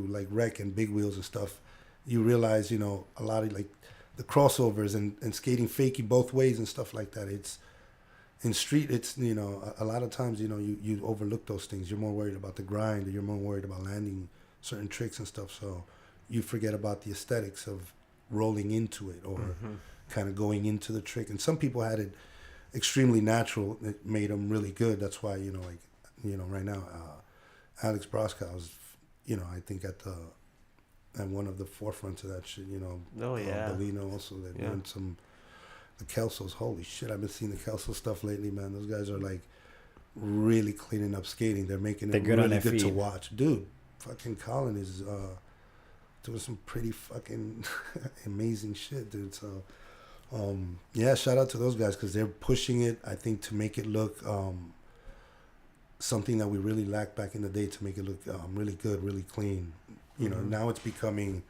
like rec and big wheels and stuff, you realize, you know, a lot of like the crossovers and skating fakie both ways and stuff like that. It's in street, it's, you know, a lot of times, you know, you overlook those things. You're more worried about the grind, or you're more worried about landing certain tricks and stuff. So you forget about the aesthetics of rolling into it, or kind of going into the trick. And some people had it extremely natural. It made them really good. That's why, you know, like, you know, right now, Alex Broskow was, you know, I think at one of the forefronts of that shit, you know. Oh, yeah. Bellino also, they learned some, the Kelsos, holy shit, I've been seeing the Kelso stuff lately, man. Those guys are like really cleaning up skating. They're making it really good to watch. Dude, fucking Colin is doing some pretty fucking amazing shit, dude. So, yeah, shout out to those guys, because they're pushing it, I think, to make it look something that we really lacked back in the day, to make it look really good, really clean. You know, now it's becoming,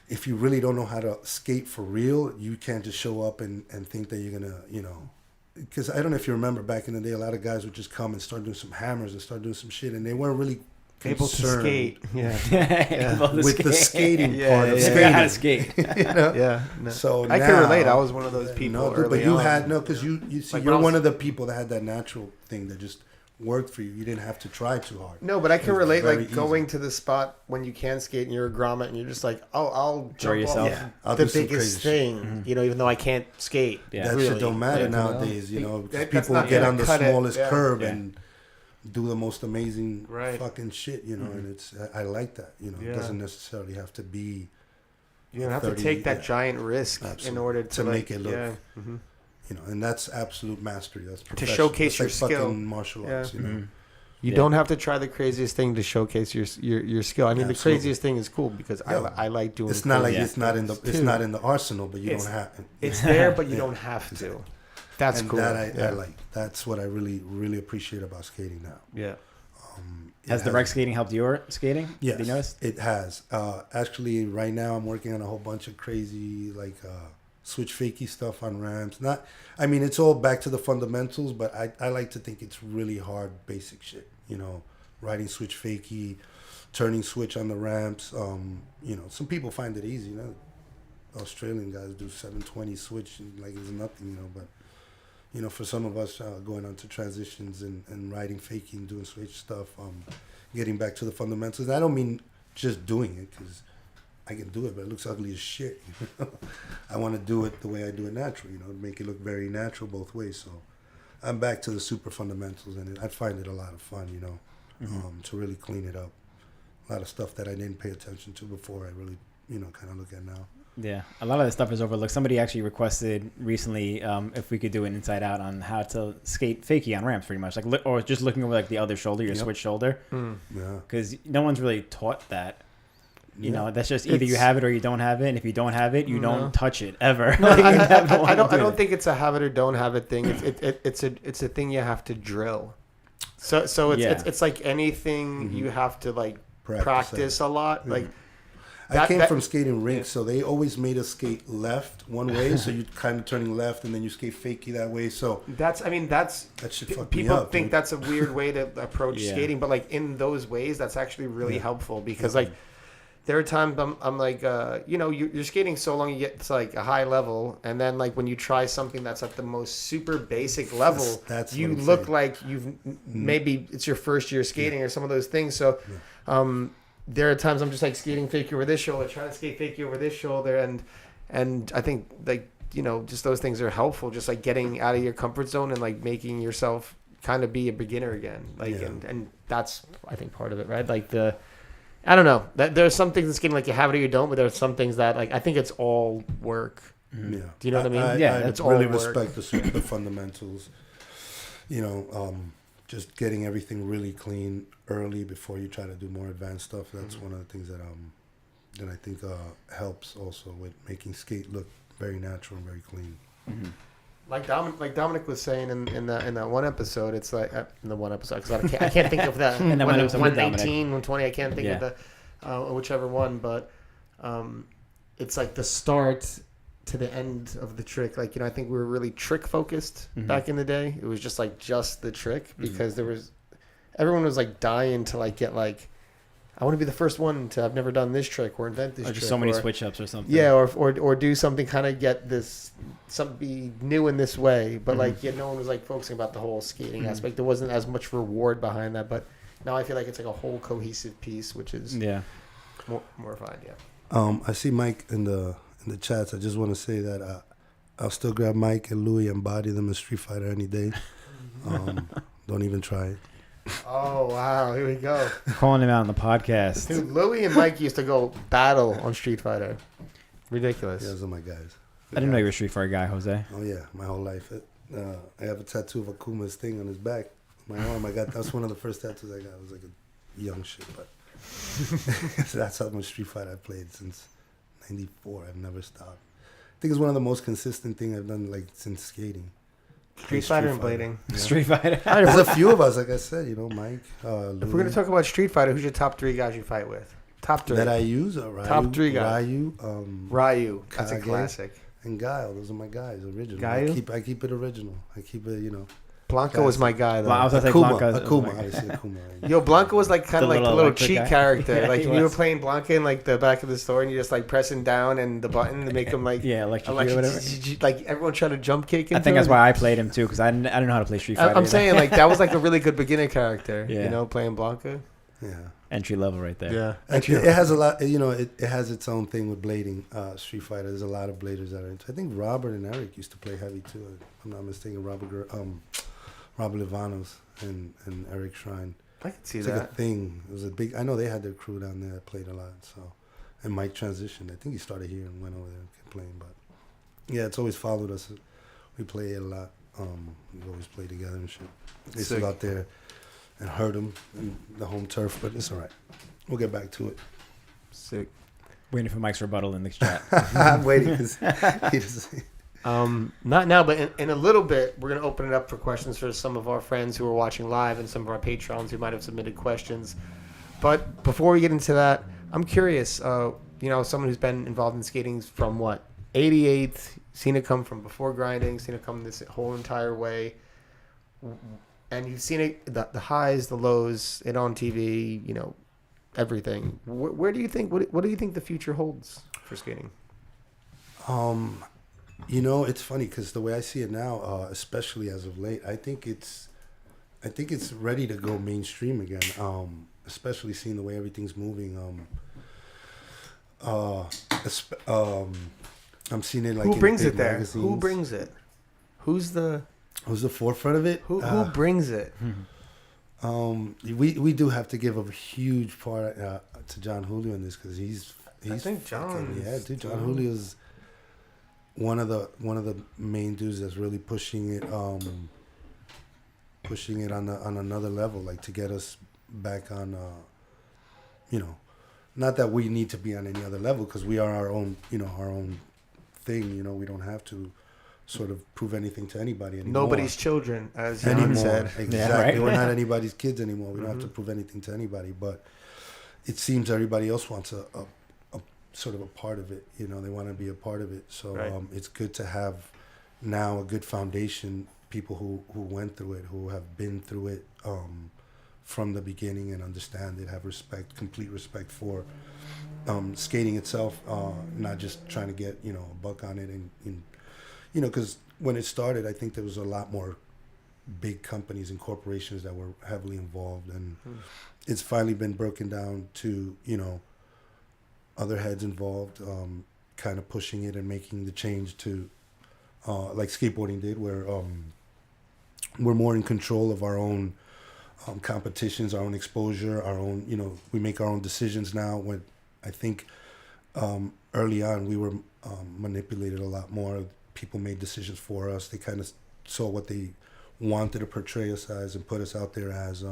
if you really don't know how to skate for real, you can't just show up and think that you're going to, you know, because I don't know if you remember back in the day, a lot of guys would just come and start doing some hammers and start doing some shit, and they weren't really able to skate. With the skating part of skating. How to skate. You know? No. So I now, can relate. I was one of those people. But you had, because you see, like you're one of the people that had that natural thing that just worked for you. You didn't have to try too hard. No, but I can relate, like, going easy to the spot when you can skate and you're a grommet and you're just like, oh, I'll Throw jump yourself. off I'll the do some biggest crazy thing, you know, even though I can't skate. Yeah. That really. shit don't matter Yeah. nowadays, you know, because That's people not get gonna on the cut it. smallest Yeah. curve Yeah. and do the most amazing Right. fucking shit, you know, and it's, I like that, you know. It doesn't necessarily have to be, You don't have to 30, take that yeah. giant risk in Absolutely. order To like, make it look- Yeah. you know, and that's absolute mastery. That's To professional. showcase That's your like skill. fucking martial arts, you know. You Yeah. don't have to try the craziest thing to showcase your skill. I mean, the Absolutely. craziest thing is cool because Yeah. I like doing. It's not like crazy it's not in the things, it's too. not in the arsenal, but you It's- don't have it. It's there, but you Yeah. don't have to. That's And cool. that I like. That's what I really appreciate about skating now. Yeah. Has the rec skating helped your skating? Yes, Have you noticed? it has. Actually, right now I'm working on a whole bunch of crazy like switch fakie stuff on ramps. I mean, it's all back to the fundamentals, but I like to think it's really hard, basic shit. You know, riding switch fakie, turning switch on the ramps. You know, some people find it easy. You know, Australian guys do 720 switch and like it's nothing. You know, but you know, for some of us going on to transitions and riding fakie and doing switch stuff, getting back to the fundamentals. I don't mean just doing it, because I can do it, but it looks ugly as shit. You know? I want to do it the way I do it natural, you know, make it look very natural both ways. So I'm back to the super fundamentals, and I find it a lot of fun, you know, to really clean it up. A lot of stuff that I didn't pay attention to before, I really, you know, kind of look at now. Yeah, a lot of the stuff is overlooked. Somebody actually requested recently if we could do an inside out on how to skate fakie on ramps, pretty much, like or just looking over like the other shoulder, your switch shoulder, Yeah. because no one's really taught that. You Yeah. know, that's just either you have it or you don't have it, and if you don't have it, you don't touch it ever. No, Like, you never I wanna don't. I do don't it. think it's a have it or don't have it thing. It's a thing you have to drill. So it's like anything you have to like practice a lot. Like I came from skating rinks, so they always made us skate left one way, so you kind of turning left, and then you skate fakie that way. So that's that shit fucked me people up. think dude. that's a weird way to approach Yeah. skating, but like in those ways, that's actually really helpful because like there are times I'm like you know you're skating so long you get to like a high level, and then like when you try something that's at the most super basic level, That's you what I'm look saying. like you've maybe it's your first year skating or some of those things. So there are times I'm just like skating fakie over this shoulder, trying to skate fakie over this shoulder, and And I think like, you know, just those things are helpful, just like getting out of your comfort zone and like making yourself kind of be a beginner again. Like, and that's, I think, part of it, right? Like I don't know, that there's some things that's getting like you have it or you don't, but there's some things that like, I think it's all work. Yeah. Do you know what I mean? I it's really all work. respect the fundamentals. You know, just getting everything really clean early before you try to do more advanced stuff. That's one of the things that I think helps also with making skate look very natural and very clean. Mm-hmm. Like Dominic was saying in that one episode, it's like in the one episode, because I can't think of that. And then one episode with 119, 120, I can't think of the whichever one, but it's like the start to the end of the trick. Like, you know, I think we were really trick focused back in the day. It was just the trick, because everyone was like dying to like get like, I want to be the first one to have never done this trick or invent this or trick. just so many switch ups or something. Yeah, or do something, kind of get this, be new in this way. But like, no one was like focusing about the whole skating aspect. There wasn't as much reward behind that. But now I feel like it's like a whole cohesive piece, which is more fun. Yeah. I see Mike in the chats. I just want to say that I'll still grab Mike and Louis and body them in Street Fighter any day. Don't even try it. Oh, wow. Here we go. Calling him out on the podcast. Dude, Louis and Mike used to go battle on Street Fighter. Ridiculous. Yeah, those are my guys. I didn't know you were a Street Fighter guy, Jose. Oh, yeah. My whole life. I have a tattoo of Akuma's thing on his back. My arm. That's one of the first tattoos I got. I was like a young shit. But so that's how much Street Fighter I played since 94. I've never stopped. I think it's one of the most consistent things I've done like since skating. Street Fighter and blading. Yeah. Street Fighter. There's a few of us, like I said, you know, Mike. Louis. If we're going to talk about Street Fighter, who's your top 3 guys you fight with? Top 3. That I use? Ryu, top 3 guys. Ryu. That's a classic. And Guile. Those are my guys, original. Guile? I keep it original. I keep it, you know. Blanca was my guy, though. Well, I was going to say Akuma, obviously Akuma. Right? Yo, Blanca was like kind of like a little cheat guy. character. Yeah, like he we were was. playing Blanca in like the back of the store, and you're just like pressing down and the button to make him like electric or whatever. Like everyone tried to jump kick into I think that's him. why I played him too, because I didn't know how to play Street Fighter. I'm saying like that was like a really good beginner character. Yeah. You know, playing Blanca. Yeah. Entry level right there. Yeah. It has a lot, you know, it has its own thing with blading, Street Fighter. There's a lot of bladers that are into. I think Robert and Eric used to play heavy too. If I'm not mistaken, Robert Livanos and Eric Shrine. I can see It's that. like a thing. It was a big. I know they had their crew down there that played a lot. So, and Mike transitioned. I think he started here and went over there and kept playing. But yeah, it's always followed us. We play it a lot. We always play together and shit. They used to go out there and hurt them in the home turf, but it's all right. We'll get back to it. Sick. Waiting for Mike's rebuttal in the chat. I'm waiting because he just. Not now, but in a little bit, we're going to open it up for questions for some of our friends who are watching live and some of our patrons who might have submitted questions. But before we get into that, I'm curious, you know, someone who's been involved in skating from what, 88, seen it come from before grinding, seen it come this whole entire way. And you've seen it, the highs, the lows, it on TV, you know, everything. Where do you think, what do you think the future holds for skating? You know, it's funny because the way I see it now, especially as of late, I think it's ready to go mainstream again. Especially seeing the way everything's moving. I'm seeing it like who brings in it there? magazines. Who brings it? Who's the forefront of it? Who brings it? We do have to give a huge part to John Julio in this because he's I think John. Yeah, dude, John Julio's one of the main dudes that's really pushing it on another level, like to get us back on. You know, not that we need to be on any other level because we are our own thing. You know, we don't have to sort of prove anything to anybody anymore. Nobody's children, as Jan said. Exactly. Yeah, right? We're not anybody's kids anymore. We don't have to prove anything to anybody. But it seems everybody else wants a sort of a part of it. You know, they want to be a part of it. So Right. It's good to have now a good foundation, people who went through it, who have been through it from the beginning and understand it, have respect, complete respect for skating itself, not just trying to get, you know, a buck on it. And you know, because when it started, I think there was a lot more big companies and corporations that were heavily involved. And it's finally been broken down to, you know, other heads involved, kind of pushing it and making the change to like skateboarding did, where we're more in control of our own competitions, our own exposure, our own, we make our own decisions now. When I think early on we were manipulated a lot more. People made decisions for us. They kind of saw what they wanted to portray us as and put us out there as.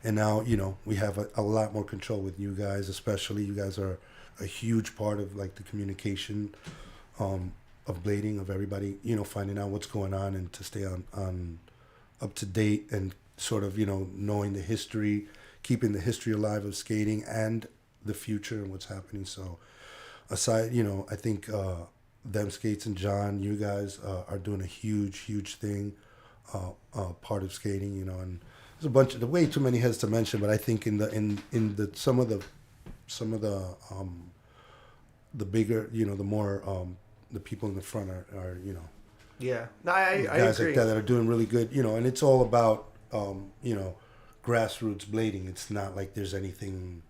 And now, we have a lot more control with you guys, especially. You guys are a huge part of like the communication of blading, of everybody, finding out what's going on and to stay on up to date and sort of, knowing the history, keeping the history alive of skating and the future and what's happening. So aside, I think them Skates and John, you guys are doing a huge thing, part of skating, and there's a bunch of way too many heads to mention, but I think in the some of the bigger, the more the people in the front are Yeah, no, I guys agree. like that are doing really good, and it's all about grassroots blading. It's not like there's anything,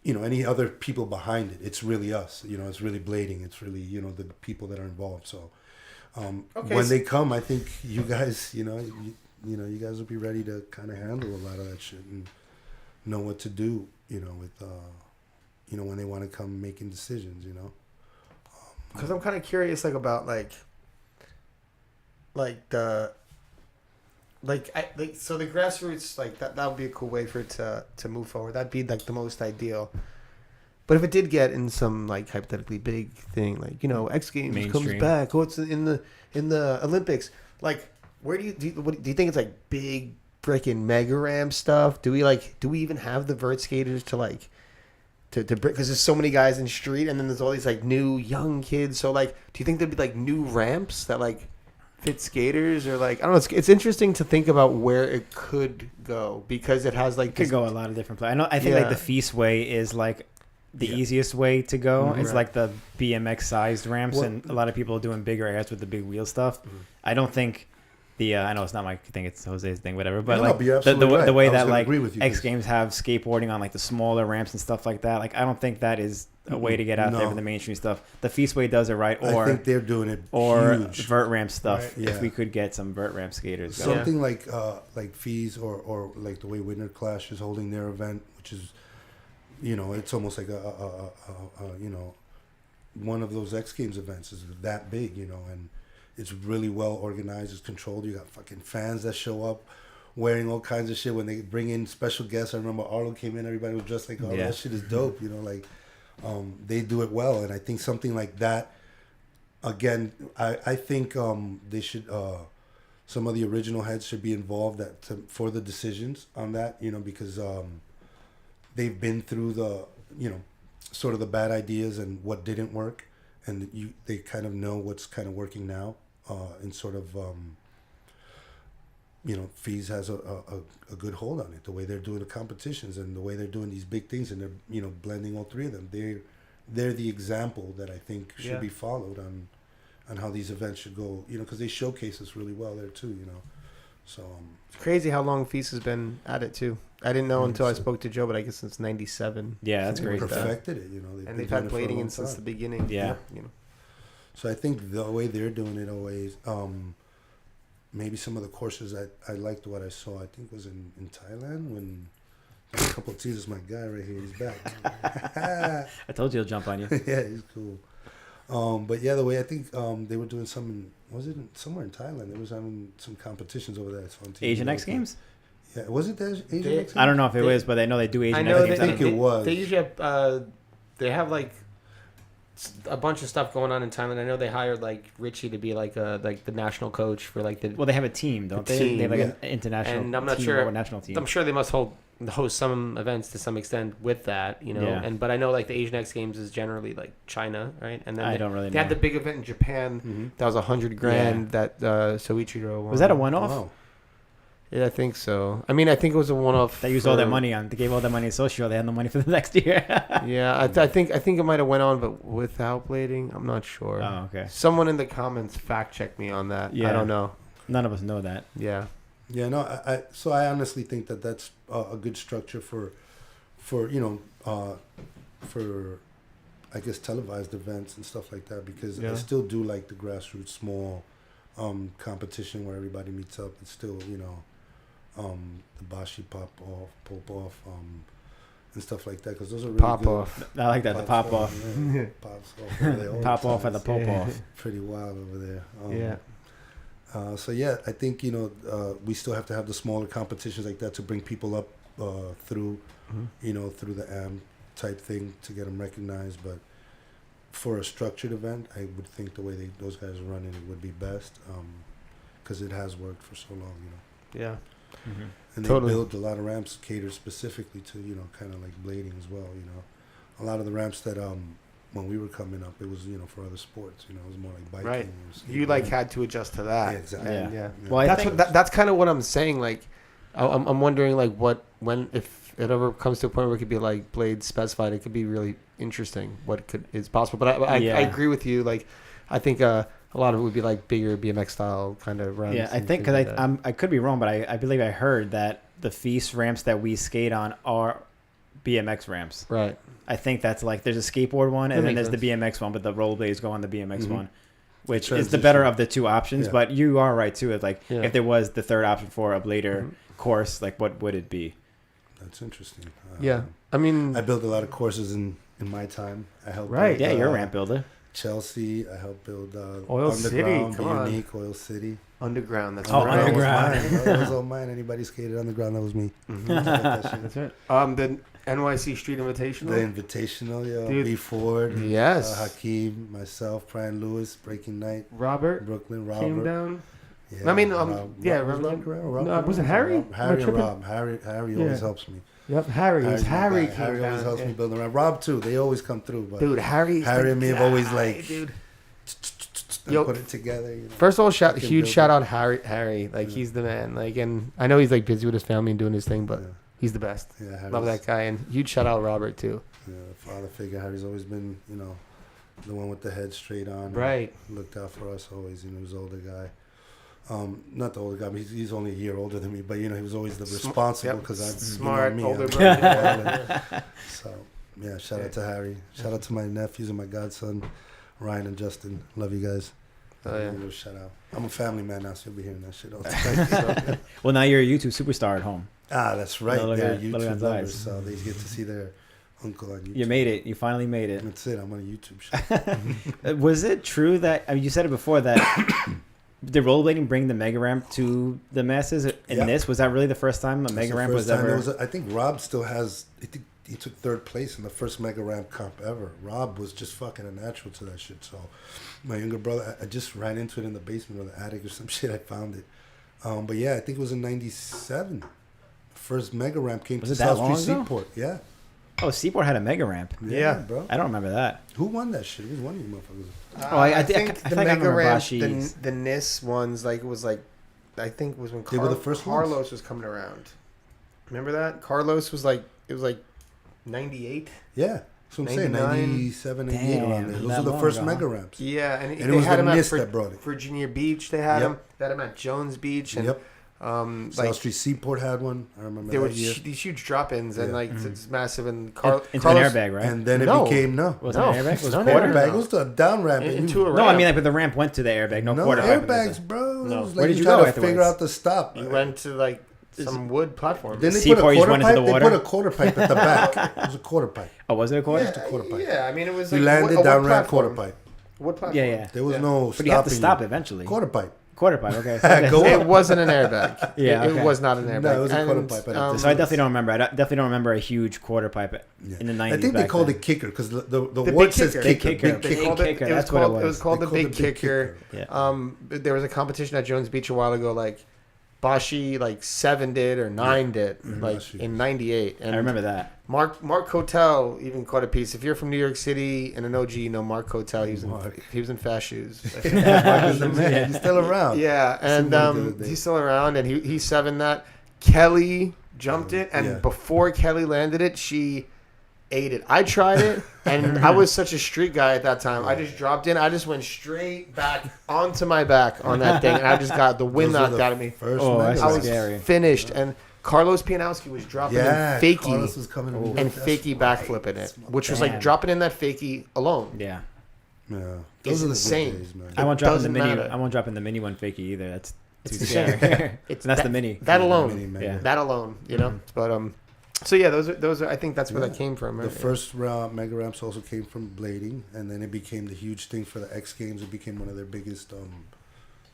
any other people behind it. It's really us, it's really blading. It's really, the people that are involved. So when they come, I think you guys, you guys will be ready to kind of handle a lot of that shit and know what to do, with, when they want to come making decisions, Because I'm kind of curious, about so the grassroots, that would be a cool way for it to move forward. That'd be the most ideal. But if it did get in some hypothetically big thing, X Games Mainstream. comes back, it's in the Olympics, where do you think it's big freaking mega ramp stuff? Do we even have the vert skaters to because there's so many guys in the street, and then there's all these new young kids. So do you think there'd be new ramps that fit skaters, or I don't know? It's interesting to think about where it could go, because it has it could go a lot of different places. I think the Feast way is the easiest way to go. Mm-hmm. It's the BMX sized ramps, and a lot of people are doing bigger airs with the big wheel stuff. Mm-hmm. I don't think I know it's not my thing, it's Jose's thing, whatever. But but you're absolutely right. the way I was that gonna agree with you, X Games have skateboarding on the smaller ramps and stuff like that. I don't think that is a way to get out there with the mainstream stuff. The Feast way does it right, I think they're doing it or huge. vert ramp stuff. Right. If Yeah. we could get some vert ramp skaters, Something like Fees or the way Winter Clash is holding their event, which is, it's almost like a one of those X Games events is that big, and it's really well organized. It's controlled. You got fucking fans that show up wearing all kinds of shit. When they bring in special guests, I remember Arlo came in, everybody was dressed like Arlo. Yeah. That shit is dope, they do it well. And I think something like that, again, I think they should, some of the original heads should be involved for the decisions on that, because they've been through the, sort of the bad ideas and what didn't work. And they kind of know what's kind of working now. And sort of, Fees has a good hold on it. The way they're doing the competitions and the way they're doing these big things, and they're, blending all three of them. They're the example that I think should be followed on how these events should go. Because they showcase us really well there too. So It's crazy how long Feast has been at it too. I didn't know until I spoke to Joe, but I guess since '97. Yeah, that's they great. perfected it. And they've had blading in since the beginning. Yeah. So I think the way they're doing it always, maybe some of the courses I liked what I saw. I think was in Thailand when a couple of teasers. My guy right here, he's back. I told you he'll jump on you. Yeah, he's cool. But yeah, the way I think they were doing somewhere in Thailand. They was having some competitions over there. It's on TV. Asian X Games? Yeah, wasn't that Asian X Games? I don't know if it was, but I know they do Asian I X know Games. I think it was. They usually have, they have a bunch of stuff going on in Thailand. I know they hired Richie to be the national coach for the. Well, they have a team, don't they? team, They have yeah. an international And I'm not team sure- or a national team. I'm sure they must host some events to some extent with that, Yeah. But I know the Asian X Games is generally China, right? And then I don't really they had know. the big event in Japan that was $100,000 that Soichiro won. Was that a one-off? Wow. Yeah, I think so. I mean, I think it was a one-off. They used all their money on. They gave all their money to Social. They had no money for the next year. Yeah, I think it might have went on, but without blading, I'm not sure. Oh, okay. Someone in the comments fact check me on that. Yeah. I don't know. None of us know that. Yeah. Yeah, no, so I honestly think that's a good structure for for I guess televised events and stuff like that, because Yeah. I still do like the grassroots small competition where everybody meets up. It's still, you know, the Bashi pop off, and stuff like that, because those are really Pop good. off. I like that. The pop off. Yeah. Pops off over there all Pop the off time. at the pop Yeah. off. Pretty wild over there. Yeah. So yeah, I think, you know, we still have to have the smaller competitions like that to bring people up through, you know, through the AM type thing to get them recognized. But for a structured event, I would think the way those guys are running it would be best, because it has worked for so long, you know. Yeah. And Totally. they build a lot of ramps catered specifically to, you know, kind of like blading as well, you know. A lot of the ramps that when we were coming up, it was, you know, for other sports, you know, it was more like biking. Right. or You skateboarding. like had to adjust to that. Yeah, exactly. And, Yeah. yeah. Well, I That's think that's kind of what I'm saying. Like, I'm wondering like when if it ever comes to a point where it could be like blade specified, it could be really interesting what is possible. But I Yeah. agree with you. Like, I think a lot of it would be like bigger BMX style kind of runs. Yeah, I and think things because like that. I could be wrong, but I believe I heard that the feast ramps that we skate on are BMX ramps. Right. I think that's like there's a skateboard one and That then makes there's the BMX one, but the rollerblades go on the BMX Mhm. one, which is the Transition. better of the two options. Yeah. But you are right too. It's like Yeah. if there was the third option for a blader Mhm. course, like what would it be? That's interesting. Yeah. I mean, I built a lot of courses in my time. I helped Right. build, Yeah, you're a ramp builder. Chelsea. I helped build Oil City, Underground, come on. Unique Oil City. underground. That's Oh, right. Underground. That was mine. That was all mine. Anybody skated underground, that was me. Mhm. That shit. That's right. The NYC Street Invitational. The Invitational, yeah. Dude. B Ford, Yes. Hakeem, myself, Brian Lewis, Breaking Night, Robert Brooklyn, came Robert. down. Yeah, I mean, Rob, yeah, was Robert- Rob around? Rob No, around? was it Harry? Rob, Am I Harry and tripping? Rob. Harry Yeah. always helps me. Yep, Harry. It was Harry's my Harry guy. came Harry always down. helps Yeah. me build around. Rob too. They always come through. But Dude, Harry and me have always guy, like dude. Yo, put it together. You know? First of all, Fucking huge build shout it. out Harry. Like Yeah. he's the man. Like, and I know he's like busy with his family and doing his thing, but Yeah. he's the best. Yeah, Harry's, Love that guy, and huge shout out Robert too. Yeah, father figure. Harry's always been, you know, the one with the head straight on. and Right. Looked out for us always. You know, he was an older guy. Not the older guy, but he's only a year older than me. But you know, he was always the responsible Yep. because I'm Smart you know, me, older I'm brother. wild. So yeah, shout out to Harry. Shout out to my nephews and my godson, Ryan and Justin. Love you guys. Oh, yeah. A little shout out. I'm a family man now, so you'll be hearing that shit all the time. So, Well, now you're a YouTube superstar at home. that's right. Little They're guy- little YouTube guy's lovers, eyes. so they get to see their uncle on YouTube. You made it. You finally made it. That's it. I'm on a YouTube show. Was it true that I mean, you said it before that did rollerblading bring the mega ramp to the masses? In Yeah. this, was that really the first time a That's mega the ramp first was time ever? I think Rob still has. I think he took third place in the first mega ramp comp ever. Rob was just fucking a natural to that shit. So my younger brother, I just ran into it in the basement or the attic or some shit. I found it. But yeah, I think it was in '97. First mega ramp came Was to it that South long Street ago? Seaport. Yeah. Oh, Seaport had a mega ramp. Yeah. bro. I don't remember that. Who won that shit? It was one of you motherfuckers. Oh, I think I the think I mega remember ramp, Bashi's. the NIS ones, like it was like, I think it was when They were the first ones? Carlos was coming around. Remember that? Carlos was like, it was like 98. Yeah. That's what I'm saying. 99. 97, 88 Damn, around there. Those that are the long first ago, mega huh? ramps. Yeah, and, And they it was had the him at NIST that brought it. Virginia Beach. They had Yep. him. They had him at Jones Beach, and Yep. like South Street Seaport had one. I remember there were that year. these huge drop-ins, and Yeah. like it's massive. And Into an Carlos airbag, right? And then it No. became was No, it an airbag? Was no, it no, quarter? no, airbag. It was a down ramp. and into you- a No, I ramp. mean like, but the ramp went to the airbag. No, no quarter pipe. airbags, bro. No. It was Where like did you try go to afterwards? figure out the stop. You went to like some wood platform. Then they put a Seaport, you just quarter went into pipe. the They water? put a quarter pipe at the back. It was a quarter pipe. Oh, was it a quarter? a quarter pipe. Yeah, I mean it was. We like landed a wood down ramp platform. quarter pipe. Wood platform. Yeah, yeah. There was no But you have to stopping stop you. eventually. Quarter pipe. Quarter pipe. Okay. So, Go It up. wasn't an airbag. Yeah, it okay. was not an airbag. No, it was a quarter And, pipe at a um, so I definitely don't remember. I definitely don't remember a huge quarter pipe Yeah. in the 90s. I think they back called then. it kicker because the big word says kicker. Big kicker. kicker. Big They Big kicker. called it. kicker, It was that's what it called. was. It was called They the called big it big kicker. Yeah. There was a competition at Jones Beach a while ago. Like Bashi, like 7 did or 9 did, like Bashi. in '98. And I remember that. Mark Hotel even caught a piece. If you're from New York City and an OG, you know Mark Hotel. Mark. He was in fast shoes. He's the man. He's still around. Yeah, and Seen him the other day. he's still around, and he 7 that. Kelly jumped it, and Yeah. before Kelly landed it, she ate it. I tried it, and I was such a street guy at that time. I just dropped in. I just went straight back onto my back on that thing, and I just got the wind Those are knocked the out of me. First Oh, mega that's I so was ramps. scary. finished, and Carlos Pianowski was dropping in fakie Carlos was coming and fakie backflipping it, which was like dropping in that fakie alone. Yeah. Yeah, It's those are the insane. good days, man. I won't drop in the doesn't mini. matter. I won't drop in the mini one fakie either. That's too It's scary. insane. And that's the mini. That alone. Mini, man. Yeah. That alone, you know. But so yeah, those are. I think that's where that came from. Right? The first mega ramps also came from blading, and then it became the huge thing for the X Games. It became one of their biggest,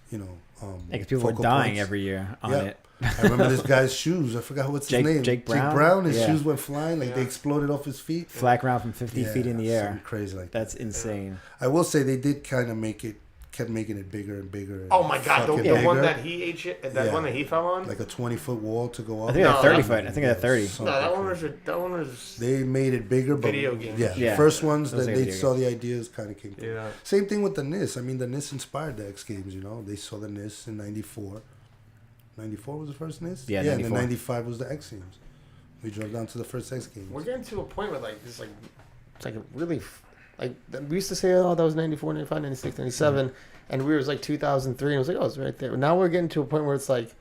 Because people were focal dying points. every year on Yeah. it. I remember this guy's shoes. I forgot what's his name. Jake Brown? His Yeah. shoes went flying, like they exploded off his feet. Flag round from 50 feet in the air. something crazy like that. That's insane. I will say they did kind of kept making it bigger and bigger. And Oh my god, the fucking one bigger. that he ate shit, that Yeah. one that he fell on. Like a 20-foot wall to go up. I think they're No, 30 that- foot. I think they're 30. No, that one was. They made it bigger, but Video game. Yeah, Yeah. the first ones Those that are they video saw the ideas kind of came. Yeah. Same thing with the NIS. I mean, the NIS inspired the X Games. You know, they saw the NIS in '94. '94 was the first NIS. Yeah, and 94. then '95 was the X Games. We drove down to the first X Games. We're getting to a point where like it's like a really like we used to say, oh, that was 94, 95, 96, 97, and we was like 2003, and it was like, oh, it's right there. Now we're getting to a point where it's like,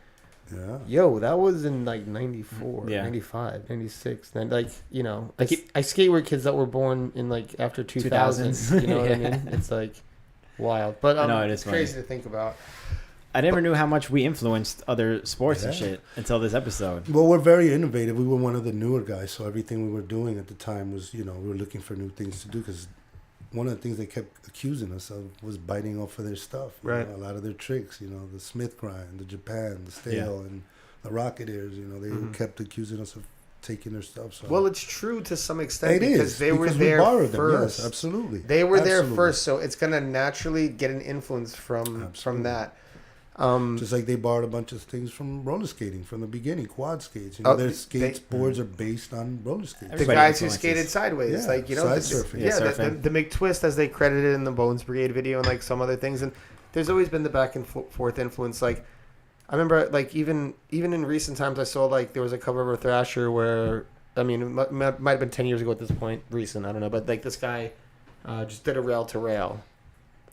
Yeah. yo, that was in like 94, Yeah. 95, 96. Then like, you know, I skate with kids that were born in like after 2000. 2000s. You know what I Yeah. mean? It's like wild, but No, it is it's crazy funny. to think about. I never knew how much we influenced other sports and Yeah. shit until this episode. Well, we're very innovative. We were one of the newer guys, so everything we were doing at the time was, we were looking for new things to do because one of the things they kept accusing us of was biting off of their stuff. You Right. know, a lot of their tricks, the Smith grind, the Japan, the stale, and the Rocketeers. They kept accusing us of taking their stuff. So. Well, it's true to some extent it because is they were because there we borrowed first. them. Yes, absolutely. They were there Absolutely. first, so it's gonna naturally get an influence from Absolutely. that. Just like they borrowed a bunch of things from roller skating from the beginning, quad skates. Oh, Their they- skates boards are based on roller skates. The Everybody guys who influences. skated sideways, Yeah, like side the, surfing. yeah, surfing. the McTwist as they credited in the Bones Brigade video and like some other things, and there's always been the back and forth influence. Like I remember, like even in recent times, I saw like there was a cover of a Thrasher where I mean it might have been 10 years ago at this point, recent, I don't know, but like this guy just did a rail to rail,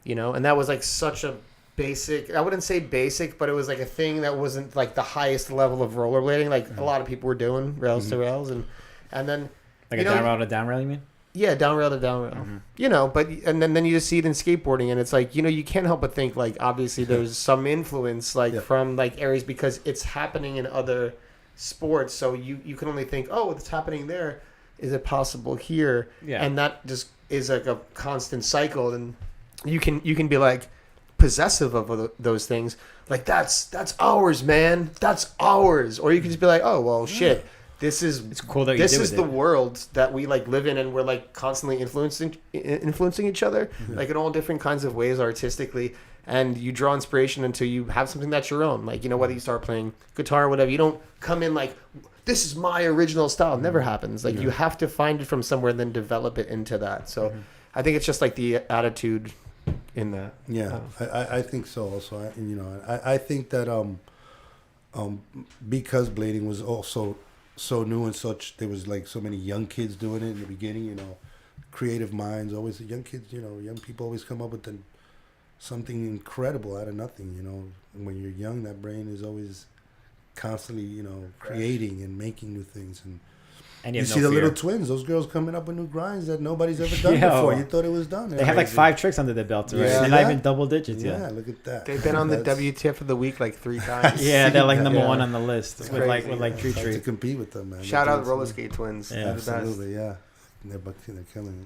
and that was like such a basic, I wouldn't say basic, but it was like a thing that wasn't like the highest level of rollerblading. Like a lot of people were doing rails to rails, and then Like a down rail to down rail, you mean? yeah, down rail to down rail. But and then you just see it in skateboarding, and it's like you can't help but think like obviously there's some influence like from like areas because it's happening in other sports. So you can only think, oh, it's happening there. Is it possible here? Yeah. And that just is like a constant cycle, and you can be like possessive of those things, like that's ours, man, that's ours. Or you can just be like, oh well, shit, this is It's cool that you this did is with the it. world that we like live in, and we're like constantly influencing each other, like in all different kinds of ways artistically. And you draw inspiration until you have something that's your own. Like whether you start playing guitar or whatever, you don't come in like this is my original style. It never happens. Like you have to find it from somewhere and then develop it into that. So I think it's just like the attitude in that. Yeah, I think so. Also, I think that because blading was also so new and such, there was like so many young kids doing it in the beginning. Creative minds always, young kids. Young people always come up with something incredible out of nothing. When you're young, that brain is always constantly, creating and making new things. And you you have see no the fear. little twins; those girls coming up with new grinds that nobody's ever done Yo. before. You thought it was done. They have like 5 tricks under their belt already. Yeah. They're not Yeah. even double digits Yeah, yet. look at that. They've been on the That's- WTF of the week like 3 times. Yeah, they're like number Yeah. 1 on the list with like crazy. Tree Hard to Tree. compete with them, man. Shout They're out doing Roller something. Skate Twins. Yeah. They're the best. Absolutely, yeah. They're killing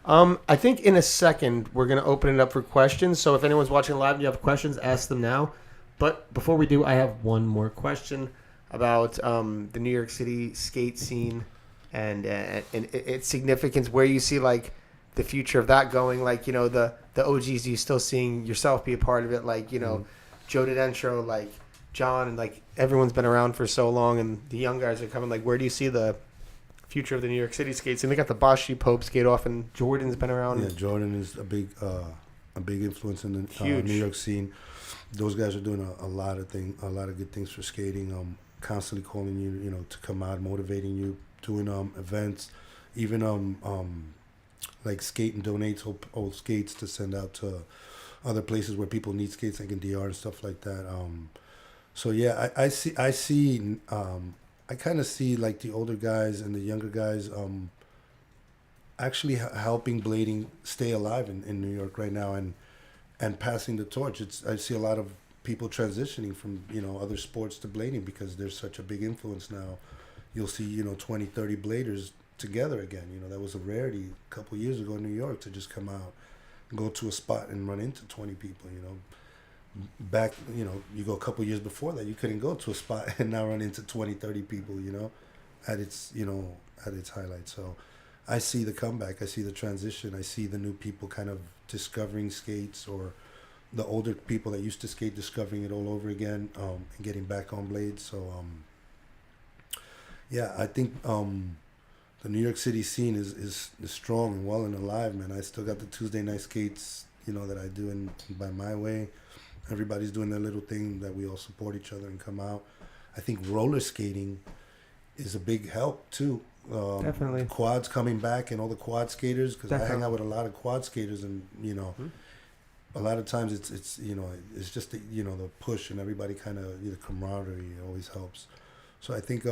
it. I think in a second we're gonna open it up for questions. So if anyone's watching live and you have questions, ask them now. But before we do, I have one more question about the New York City skate scene and its significance. Where you see like the future of that going, like the OGs. You still seeing yourself be a part of it, like Joe DeDentro, like John, and like everyone's been around for so long, and the young guys are coming. Like, where do you see the future of the New York City skates? And they got the Boshi Pope skate off, and Jordan's been around. Yeah, Jordan is a big influence in the Huge. New York scene. Those guys are doing a lot of good things for skating. Constantly calling you, to come out, motivating you, doing events, even like Skate and donates old skates to send out to other places where people need skates, like in DR and stuff like that. So yeah, I kind of see like the older guys and the younger guys actually helping blading stay alive in New York right now and passing the torch. I see a lot of people transitioning from other sports to blading because there's such a big influence now. You'll see 20, 30 bladers together again. That was a rarity a couple of years ago in New York to just come out and go to a spot and run into 20 people. Back you go a couple of years before that, you couldn't go to a spot and now run into 20, 30 people. At its at its highlight. So I see the comeback. I see the transition. I see the new people kind of discovering skates, or the older people that used to skate discovering it all over again, and getting back on blades. So yeah, I think the New York City scene is strong and well and alive, man. I still got the Tuesday night skates, that I do by my way. Everybody's doing their little thing that we all support each other and come out. I think roller skating is a big help too. Definitely. Quads coming back and all the quad skaters, because I hang out with a lot of quad skaters, and a lot of times it's it's just the push, and everybody kind of the camaraderie always helps. So I think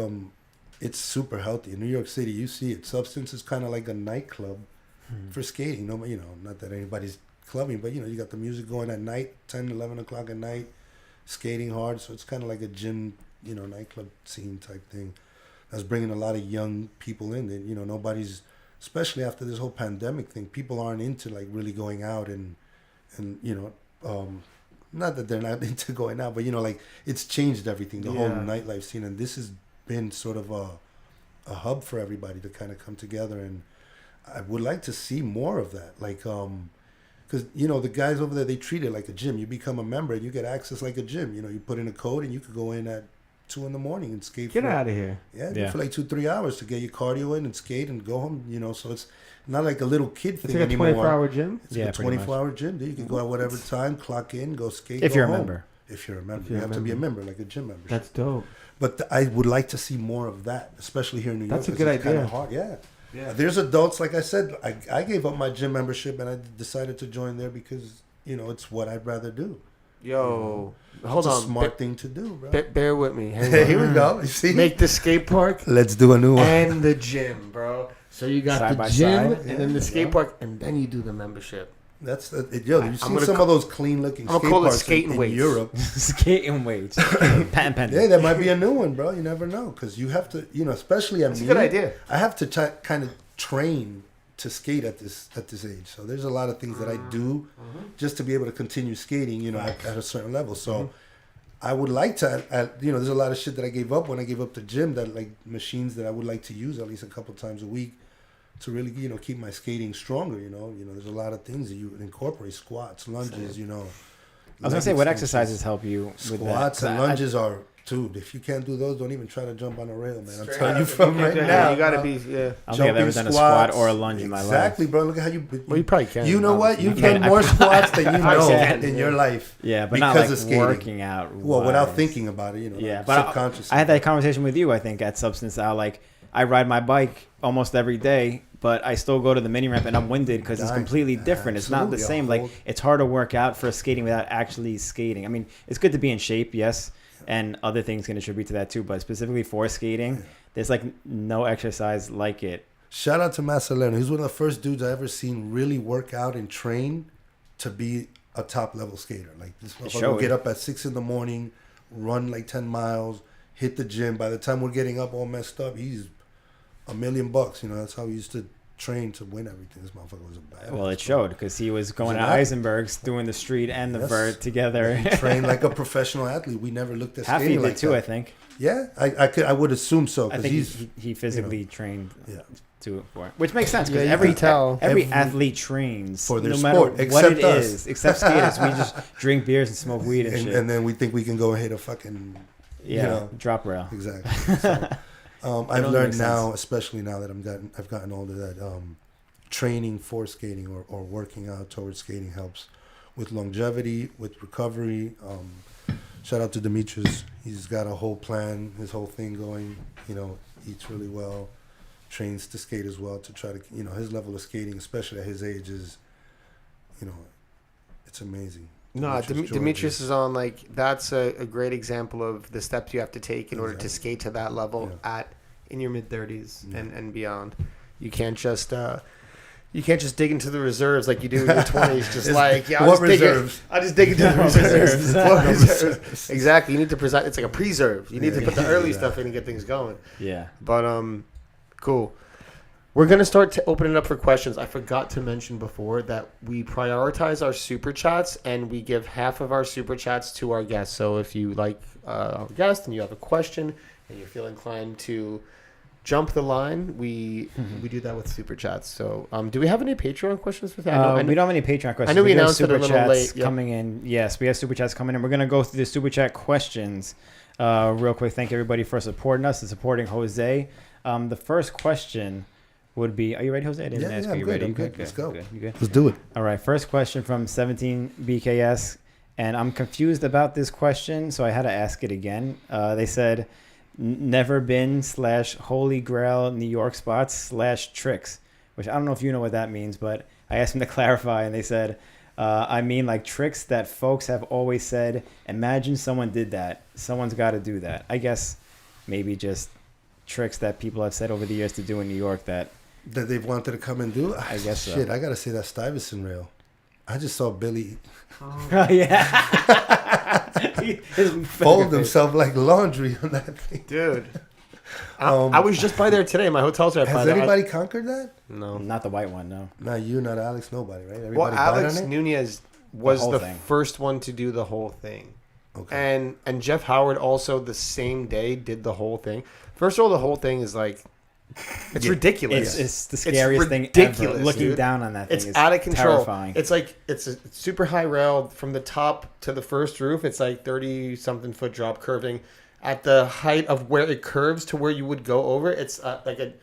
it's super healthy in New York City. You see it. Substance is kind of like a nightclub for skating. No, not that anybody's clubbing, but you got the music going at night, 10, 11 o'clock at night, skating hard. So it's kind of like a gym, nightclub scene type thing. That's bringing a lot of young people in. And, nobody's, especially after this whole pandemic thing, people aren't into like really going out and not that they're not into going out, but like it's changed everything, the whole nightlife scene. And this has been sort of a hub for everybody to kind of come together. And I would like to see more of that. Like, because, the guys over there, they treat it like a gym. You become a member and you get access like a gym. You put in a code and you could go in at 2 a.m. and skate. Get out of here. Yeah, for like 2-3 hours to get your cardio in and skate and go home. So it's not like a little kid thing anymore. It's like a 24-hour gym? It's like a 24-hour gym. You can go at whatever time, clock in, go skate, if go you're home. a member. If you're a member. You have to be a member, like a gym membership. That's dope. But I would like to see more of that, especially here in New York. That's a good idea. Kind of hard. Yeah. There's adults, like I said, I gave up my gym membership and I decided to join there because, it's what I'd rather do. Yo, hold on. It's a smart thing to do, bro. Bear with me. Here we go. You see? Make the skate park. Let's do a new one. And the gym, bro. So you got Side the by gym side. and then the skate park, and then you do the membership. That's you've seen some of those clean-looking I'm skate gonna call it parks skating in weights. Europe. Skating weights. Patent pending. Yeah, that might be a new one, bro. You never know, because you have to, especially at me. It's a good idea. I have to kind of train to skate at this age. So there's a lot of things that I do just to be able to continue skating, at a certain level. So I would like to, there's a lot of shit that I gave up when I gave up the gym, that like machines that I would like to use at least a couple times a week to really, keep my skating stronger. There's a lot of things that you incorporate: squats, lunges. I was gonna say, what exercises help you with that? Squats and lunges are. Dude, if you can't do those, don't even try to jump on a rail, man. I'm telling you from right now. You gotta be, I don't think I've ever done a squat or a lunge in my life. Exactly, bro. Look at how you. Well, you probably can. You know what? You've done more squats than you know in your life. Yeah, but because not like of skating. working out. Well, without thinking about it, Yeah, like but subconsciously. I had that conversation with you, I think, at Substance Out. Like, I ride my bike almost every day, but I still go to the mini ramp and I'm winded because it's completely different. It's not the same. Like, it's hard to work out for skating without actually skating. I mean, it's good to be in shape, yes, and other things can contribute to that too, but specifically for skating, there's like no exercise like it. Shout out to Maceleno. He's one of the first dudes I ever seen really work out and train to be a top level skater. Like, this motherfucker will get up at 6 a.m, run like 10 miles, hit the gym. By the time we're getting up all messed up, he's $1 million. That's how he used to train to win everything. This motherfucker was a bad. Well, it showed because he was going to Eisenberg's doing the street and the vert together. He trained like a professional athlete. We never looked at Half skating he did like too, that. I think. Yeah, I would assume so. I think he physically trained for it, which makes sense because every athlete trains for their no sport, matter what it us. is, except skaters. We just drink beers and smoke weed and shit. And then we think we can go and hit a fucking drop rail. Exactly. So, I've learned now, especially now that I've gotten older, that training for skating or working out towards skating helps with longevity, with recovery. Shout out to Demetrius. He's got a whole plan, his whole thing going. Eats really well, trains to skate as well to try to, his level of skating, especially at his age, is, it's amazing. No, Georgia. Demetrius is on, like, that's a great example of the steps you have to take in order to skate to that level in your mid-30s and beyond. You can't just dig into the reserves like you do in your 20s. Just like, I'll just dig into the reserves. What reserves? Exactly. You need to present. It's like a preserve. You need to put the early stuff in and get things going. Yeah. But cool. We're going to start to open it up for questions. I forgot to mention before that we prioritize our super chats and we give half of our super chats to our guests. So if you like our guest and you have a question and you feel inclined to jump the line, we do that with super chats. So do we have any Patreon questions for that? We don't have any Patreon questions. I know we do have announced it a little late. Coming in. Yes, we have super chats coming in. We're going to go through the super chat questions real quick. Thank everybody for supporting us and supporting Jose. The first question would be, are you ready, Jose? I didn't ask you. I'm You good. ready? I'm good. Good. Let's go. You good? Let's do it. All right. First question from 17BKS. And I'm confused about this question, so I had to ask it again. They said, never been / Holy Grail New York spots / tricks, which I don't know if you know what that means, but I asked them to clarify, and they said, I mean like tricks that folks have always said, imagine someone did that. Someone's got to do that. I guess maybe just tricks that people have said over the years to do in New York that they've wanted to come and do. I guess so. Shit, I gotta say that Stuyvesant rail. I just saw Billy Oh, yeah. fold himself like laundry on that thing. Dude. I was just by there today. My hotel's right by Has there. anybody conquered that? No. Not the white one, no. Not you, not Alex, nobody, right? Everybody Well, died Alex on it? Nunez was whole the thing. first one to do the whole thing. Okay. And Jeff Howard also the same day did the whole thing. First of all, the whole thing is like, it's ridiculous. It's the scariest thing ridiculous, ever. Looking dude. down on that thing It's is out of control. terrifying. It's like, it's a super high rail from the top to the first roof. It's like 30-something foot drop curving. At the height of where it curves to where you would go over, it's like a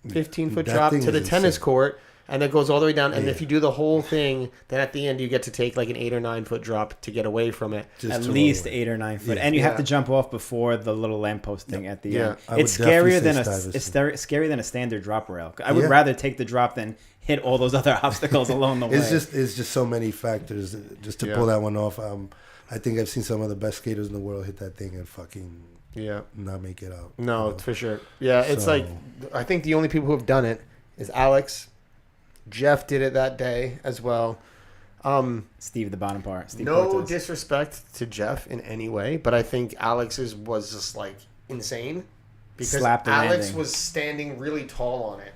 15-foot That drop thing to the is tennis insane. court. And it goes all the way down. And Yeah. if you do the whole thing, then at the end you get to take like an 8 or 9 foot drop to get away from it. Just At to least roll. 8 or 9 foot, Yeah. and you have Yeah. to jump off before the little lamppost thing at the Yeah. end. I would It's definitely scarier say than Stuyvesant. scarier than a standard drop rail. I would Yeah. rather take the drop than hit all those other obstacles along the way. It's just so many factors just to pull that one off. I think I've seen some of the best skaters in the world hit that thing and fucking not make it out. No, you know? for sure. Yeah, it's So- like, I think the only people who have done it is Alex. Jeff did it that day as well. Steve, the bottom part. Steve No Cortez. disrespect to Jeff in any way, but I think Alex's was just like insane because Slapped the Alex landing. was standing really tall on it.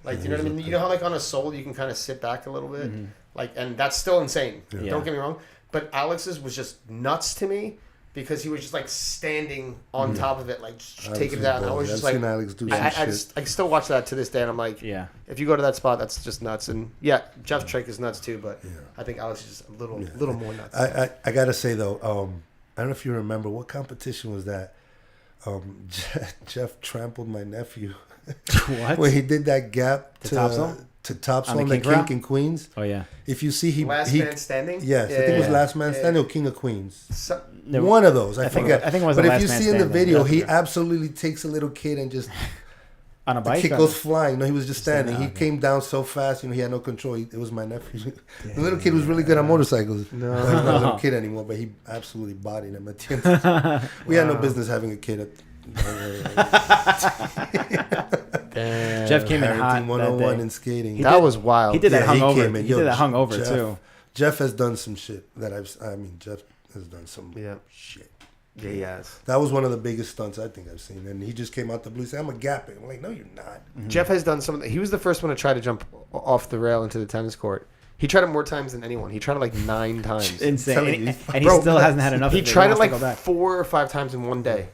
Like, you know what I mean? You know how like on a sole you can kind of sit back a little bit, like, and that's still insane. Yeah. Don't get me wrong, but Alex's was just nuts to me because he was just like standing on top of it, like just taking it down. And I was I've just like, seen Alex do some shit. I still watch that to this day, and I'm like, Yeah. if you go to that spot, that's just nuts. And yeah, Jeff's trick is nuts too, but I think Alex is just a little more nuts. I gotta say though, I don't know if you remember what competition was that. Jeff trampled my nephew What? when he did that gap To Topsail? to Topsail On on the the kink route? Kink in Queens. Oh yeah. If you see Last he man standing. yes, I think it was Last Man Standing or King of Queens. So, No, One of those, I think- forget. I think it was But the if Last you Man see in the Standing. video, That's he good. absolutely takes a little kid and just On a the bike. kid or- goes flying. No, he was just Standing, standing. He okay. came down so fast, he had no control. It was my nephew. The little kid was really good on motorcycles. No. Well, he's not a little kid anymore, but he absolutely bodied him at the end. We had no business having a kid. damn. Jeff came in hot Parenting that 101 day. in skating. That was wild. He did that Yeah, he hungover. came in. He Yo, did that hungover Jeff- too. Jeff has done some shit that Jeff has done some Yeah. shit. Yeah, he has. That was one of the biggest stunts I think I've seen. And he just came out the blue and said, I'm a gap it. I'm like, no, you're not. Jeff has done something. He was the first one to try to jump off the rail into the tennis court. He tried it more times than anyone. He tried it like 9 times. Insane. telling And, you. and he Bro, still hasn't had enough He of it. tried it wants to like go back. 4 or 5 times in one day.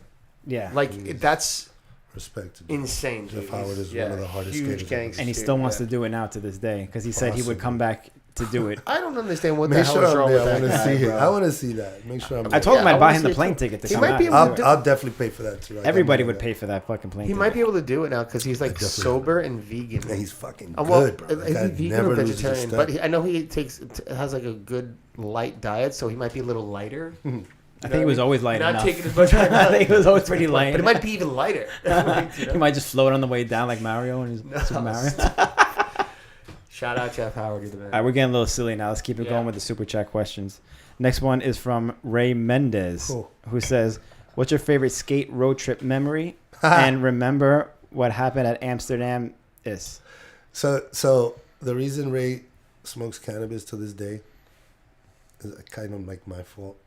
Yeah. Like, that's Respect to Jeff. insane. Jeff dude. Howard is one of the hardest huge skaters I've gangster. And he dude, still wants yeah. to do it now to this day because he said he would come back to do it. I don't understand what the Make hell sure is I'm wrong there. with I that want to guy, see it. bro. I want to see that. Make sure I'm I there. told him Yeah, I'd I buy wanna him the see it plane too. ticket to He come might out. be able to I'll definitely pay for that too. I Everybody know would that. pay for that fucking plane He ticket. might be able to do it now because he's like definitely sober and vegan. Yeah, he's fucking Well, good, bro. That is guy he vegan never or loses a vegetarian? step. But I know he has like a good light diet, so he might be a little lighter. I think he was always light Not enough. taking as much. I think he was always pretty light. But it might be even lighter. He might just float on the way down like Mario and his Super Mario. Shout out Jeff Howard, you're the man. All right, we're getting a little silly now. Let's keep it Yeah. going with the super chat questions. Next one is from Ray Mendez, Cool. who says, "What's your favorite skate road trip memory? And remember what happened at Amsterdam is." So the reason Ray smokes cannabis to this day is kind of like my fault.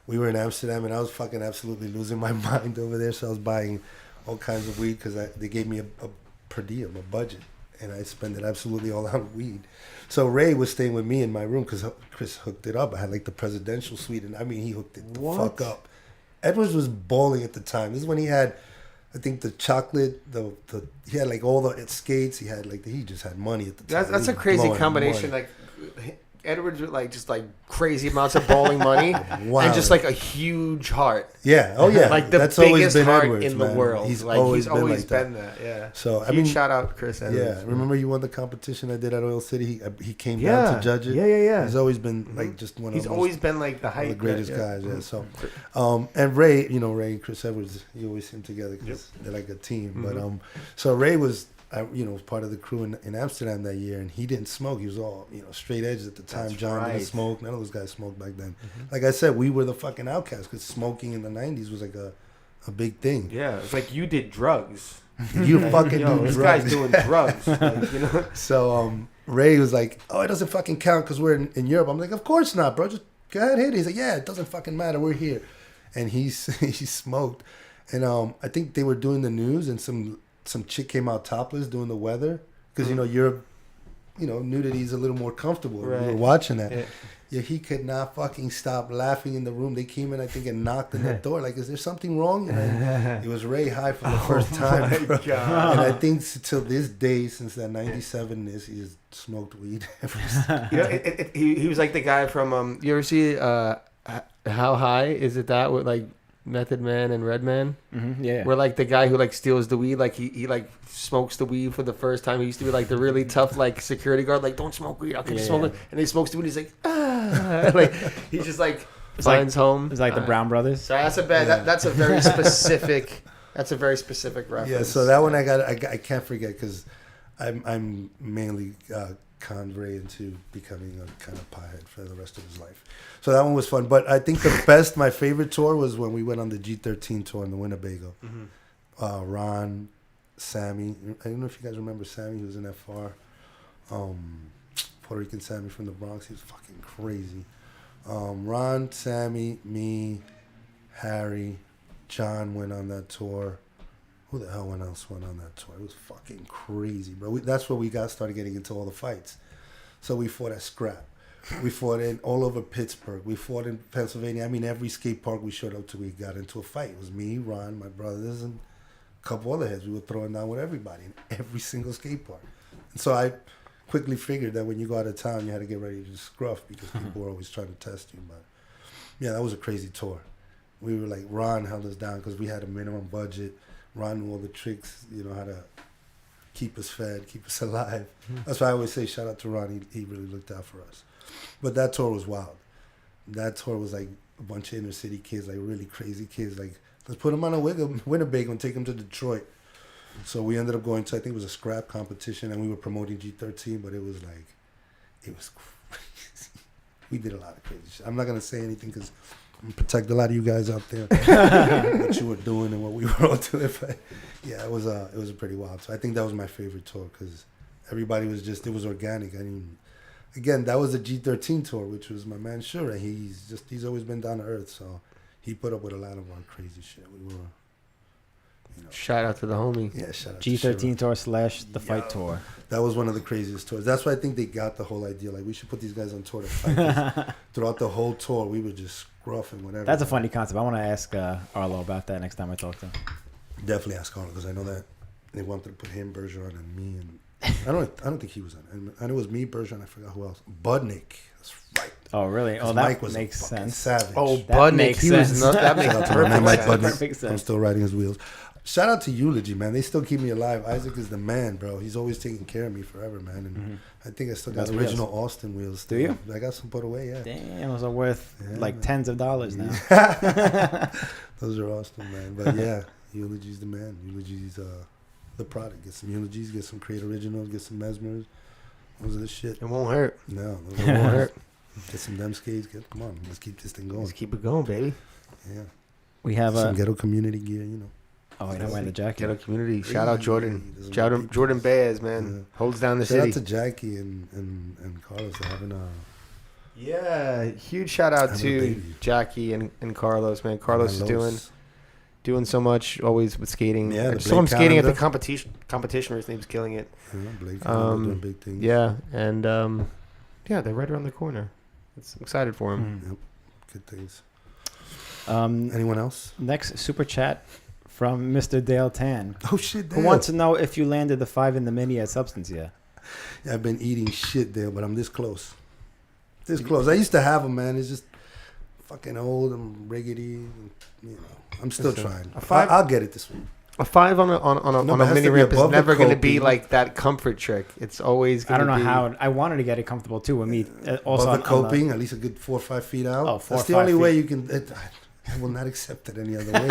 We were in Amsterdam and I was fucking absolutely losing my mind over there. So I was buying all kinds of weed because they gave me a per diem, a budget, and I spent it absolutely all on weed. So Ray was staying with me in my room because Chris hooked it up. I had like the presidential suite, and I mean he hooked it the fuck up. Edwards was balling at the time. This is when he had, I think, the chocolate, he had like all the skates. He had like he just had money at the time. That's He a was crazy blowing combination. money. Like Edwards with like just like crazy amounts of bowling money Wow. and just like a huge heart. Yeah. Oh yeah. Like the That's always biggest been heart Edwards, in the man. world. He's like always he's been always like been that. that. Yeah. So I Huge mean, shout out Chris Edwards. yeah. Remember you won the competition I did at Oil City? He came Yeah. down to judge it. Yeah. He's always been like just one of He's the always been like the one height. of the greatest yeah. guys. Yeah. So, and Ray, Ray and Chris Edwards, you always see them together because they're like a team. But so Ray was, was part of the crew in Amsterdam that year, and he didn't smoke. He was all straight edge at the time. That's John right. didn't smoke. None of those guys smoked back then. Like I said, we were the fucking outcasts because smoking in the '90s was like a big thing. Yeah, it's like you did drugs. You fucking Yo, do this drugs. guy's doing drugs. Like, So Ray was like, "Oh, it doesn't fucking count because we're in Europe." I'm like, "Of course not, bro. Just go ahead, hit it." He's like, "Yeah, it doesn't fucking matter. We're here." And he smoked, and I think they were doing the news, and some chick came out topless doing the weather because Europe, nudity's a little more comfortable. Right. We were watching that. Yeah. Yeah, he could not fucking stop laughing in the room. They came in, I think, and knocked on the door. Like, is there something wrong? And it was Ray high for the first time. Bro. God. And I think till this day, since that '97 he's smoked weed every single He was like the guy from you ever see How High Is It That with like Method Man and Redman? Yeah. Where like the guy who like steals the weed, like he like smokes the weed for the first time. He used to be like the really tough like security guard, like don't smoke weed, I'll catch you smoking. And he smokes the weed. He's like like he just like finds home. It's like the Brown Brothers. So that's a bad. That's a very specific. That's a very specific reference. Yeah, so that one I can't forget because I'm mainly conned Ray into becoming a kind of piehead for the rest of his life. So that one was fun. But I think my favorite tour was when we went on the G13 tour in the Winnebago. Ron, Sammy. I don't know if you guys remember Sammy. He was in FR. Puerto Rican Sammy from the Bronx. He was fucking crazy. Ron, Sammy, me, Harry, John went on that tour. Who the hell else went on that tour? It was fucking crazy, bro. That's where we started getting into all the fights. So we fought at Scrap. We fought all over Pittsburgh. We fought in Pennsylvania. I mean, every skate park we showed up to, we got into a fight. It was me, Ron, my brothers, and a couple other heads. We were throwing down with everybody in every single skate park. And so I quickly figured that when you go out of town, you had to get ready to scruff because people were always trying to test you. But yeah, that was a crazy tour. We were like, Ron held us down because we had a minimum budget. Ron knew all the tricks, how to keep us fed, keep us alive. That's why I always say shout out to Ron. He really looked out for us. But that tour was wild. That tour was like a bunch of inner city kids, like really crazy kids. Like, let's put them on a Winnebago and take them to Detroit. So we ended up going to, I think it was a scrap competition, and we were promoting G13, but it was crazy. We did a lot of crazy shit. I'm not going to say anything because I'm going to protect a lot of you guys out there, what you were doing and what we were all doing. But yeah, it was a pretty wild. So I think that was my favorite tour because everybody was it was organic. I mean, again, that was a G13 tour, which was my man Shura. He's always been down to earth, so he put up with a lot of our crazy shit. We were, shout out to the homie. Yeah, shout out G13 to tour / the fight tour. That was one of the craziest tours. That's why I think they got the whole idea. Like, we should put these guys on tour to fight. Throughout the whole tour, we were just scruffing whatever. That's a funny concept. I want to ask Arlo about that next time I talk to him. Definitely ask Arlo because I know that they wanted to put him, Bergeron, and me. And I don't think he was on it. I know it was me, Bergeron. I forgot who else. Budnick. That's right. Oh, really? Oh, Mike that was makes a fucking sense. savage. Oh, That Budnick. makes He was sense. not, that makes Shout out to my man Mike perfect sense. Budnick. Perfect sense. I'm still riding his wheels. Shout out to Eulogy, man. They still keep me alive. Isaac is the man, bro. He's always taking care of me forever, man. And I think I still got Those original Austin wheels. Still. Do you? I got some put away, yeah. Damn, those are worth like man. tens of dollars now. Those are Austin, man. But yeah, Eulogy's the man. Eulogy's the product. Get some Eulogies, get some Create Originals, get some Mesmers. Those are the shit. It won't hurt. No, those It won't hurt. Get some dem skates. Come on, let's keep this thing going. Let's keep it going, baby. Yeah. We have Some a. ghetto community gear, Oh, you're not wearing the jacket. Ghetto community. Shout out Jordan. Doesn't Jordan, make Jordan people- Baez, man. Holds down the Shout out city. to Jackie and Carlos. They're having a Yeah, huge shout out Having a to baby. Jackie and Carlos, man. Carlos is Carlos. doing so much always with skating. Yeah, I the saw him Blake skating at the calendar. competition recently. He was killing it. Blake doing big things. Yeah, and yeah, they're right around the corner. I'm excited for him. Mm. Yep. Good things. Um, Anyone else? next super chat from Mr. Dale Tan, Oh shit, who Dale. wants to know if you landed the 5 in the mini at Substance yet. Yeah, I've been eating shit, Dale, but I'm this close. This close. I used to have them, man. It's just fucking old and rickety. And, I'm still Listen, trying. a 5 I'll get it this week. A 5 on No, a but it has mini to be ramp is above the never going to be coping. like that comfort trick. It's always I going to don't be. know how. I wanted to get it comfortable too with me. Also, Above on the coping, at least a good 4 or 5 feet out. Oh, 4 That's or the only 5 way feet. you can. I will not accept it any other way.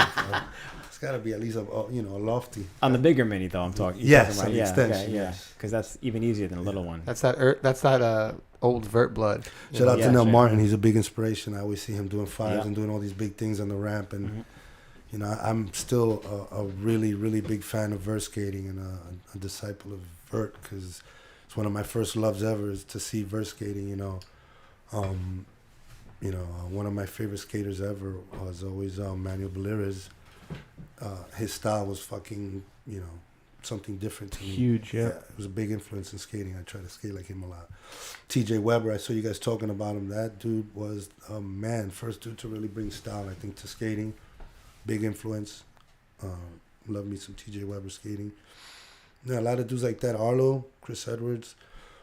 It's got to be at least a lofty. on the bigger mini though. I'm talking. you're Yes, talking on the yeah, extension, okay, yeah, yes. because that's even easier than a little one. That's that old vert blood. Shout out Yeah, to Neil sure. Martin. He's a big inspiration. I always see him doing 5s Yeah. and doing all these big things on the ramp. And, Mhm. I'm still a really, really big fan of vert skating and a disciple of vert because it's one of my first loves ever is to see vert skating, one of my favorite skaters ever was always Manuel Belirez. His style was fucking, something different to me. Huge, yeah. It was a big influence in skating. I try to skate like him a lot. TJ Weber, I saw you guys talking about him. That dude was a man, first dude to really bring style, I think, to skating. Big influence. Love me some TJ Weber skating. Yeah, a lot of dudes like that. Arlo, Chris Edwards.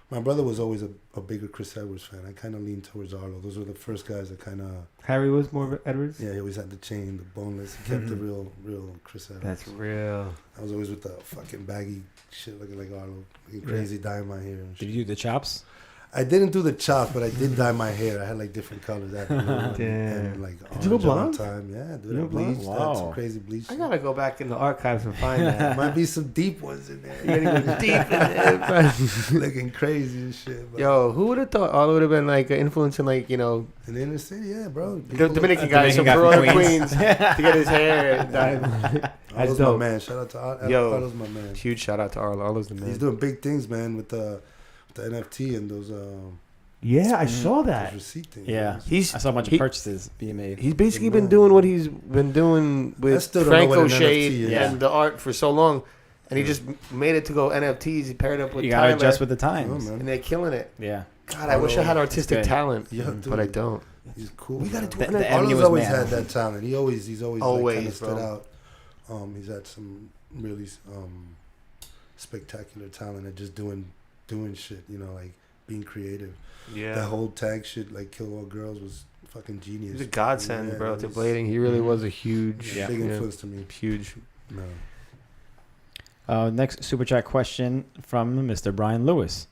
My brother was always a bigger Chris Edwards fan. I kind of leaned towards Arlo. Those were the first guys that kind of... Harry was more of Edwards? Yeah, he always had the chain, the boneless. He kept the real Chris Edwards. That's real. I was always with the fucking baggy shit looking like Arlo. Looking crazy, dyeing my hair and Did shit. you do the chops? I didn't do the chops, but I did dye my hair. I had like different colors. I had blue Damn. and like Did you go orange all blonde? the time. Yeah, dude. You I went blonde? bleached. I had some Wow. crazy bleach. I gotta go back in the archives and find that. Might be some deep ones in there. You gotta go deep in it. Looking crazy and shit. But Yo, who would have thought Arlo would have been like an influence in like, in the inner city, yeah, bro. the Dominican guy from Dominican guy from Queens Queens. to get his hair dyed. Arlo's dope. my man. Shout out to Arlo. Yo. Arlo's my man. Huge shout out to Arlo. Arlo's the man. He's doing big things, man, with the NFT and those Yeah, I saw those receipt things. Yeah. He's I saw a bunch of purchases being made. He's basically been doing what he's been doing I with still don't know what Franco an Shade NFT is. Yeah. and the art for so long, and he just made it to go NFTs. He paired up with You gotta Tyler, adjust with the Oh, times. man. and they're killing it. Yeah. God, I wish I had artistic good. talent, Yeah, but I dude. don't. He's cool. We gotta man. do The- an the NFT. avenue Arlo's was always man. had that talent. He's always Always, like, kind of stood bro. out. He's had some really spectacular talent at just doing shit. Like being creative. Yeah, That whole tag shit, like Kill All Girls, was fucking genius. he's a godsend, Yeah, bro. it To was blading, he really was a huge, Yeah. big influence to me. huge. No. Next super chat question from Mr. Brian Lewis,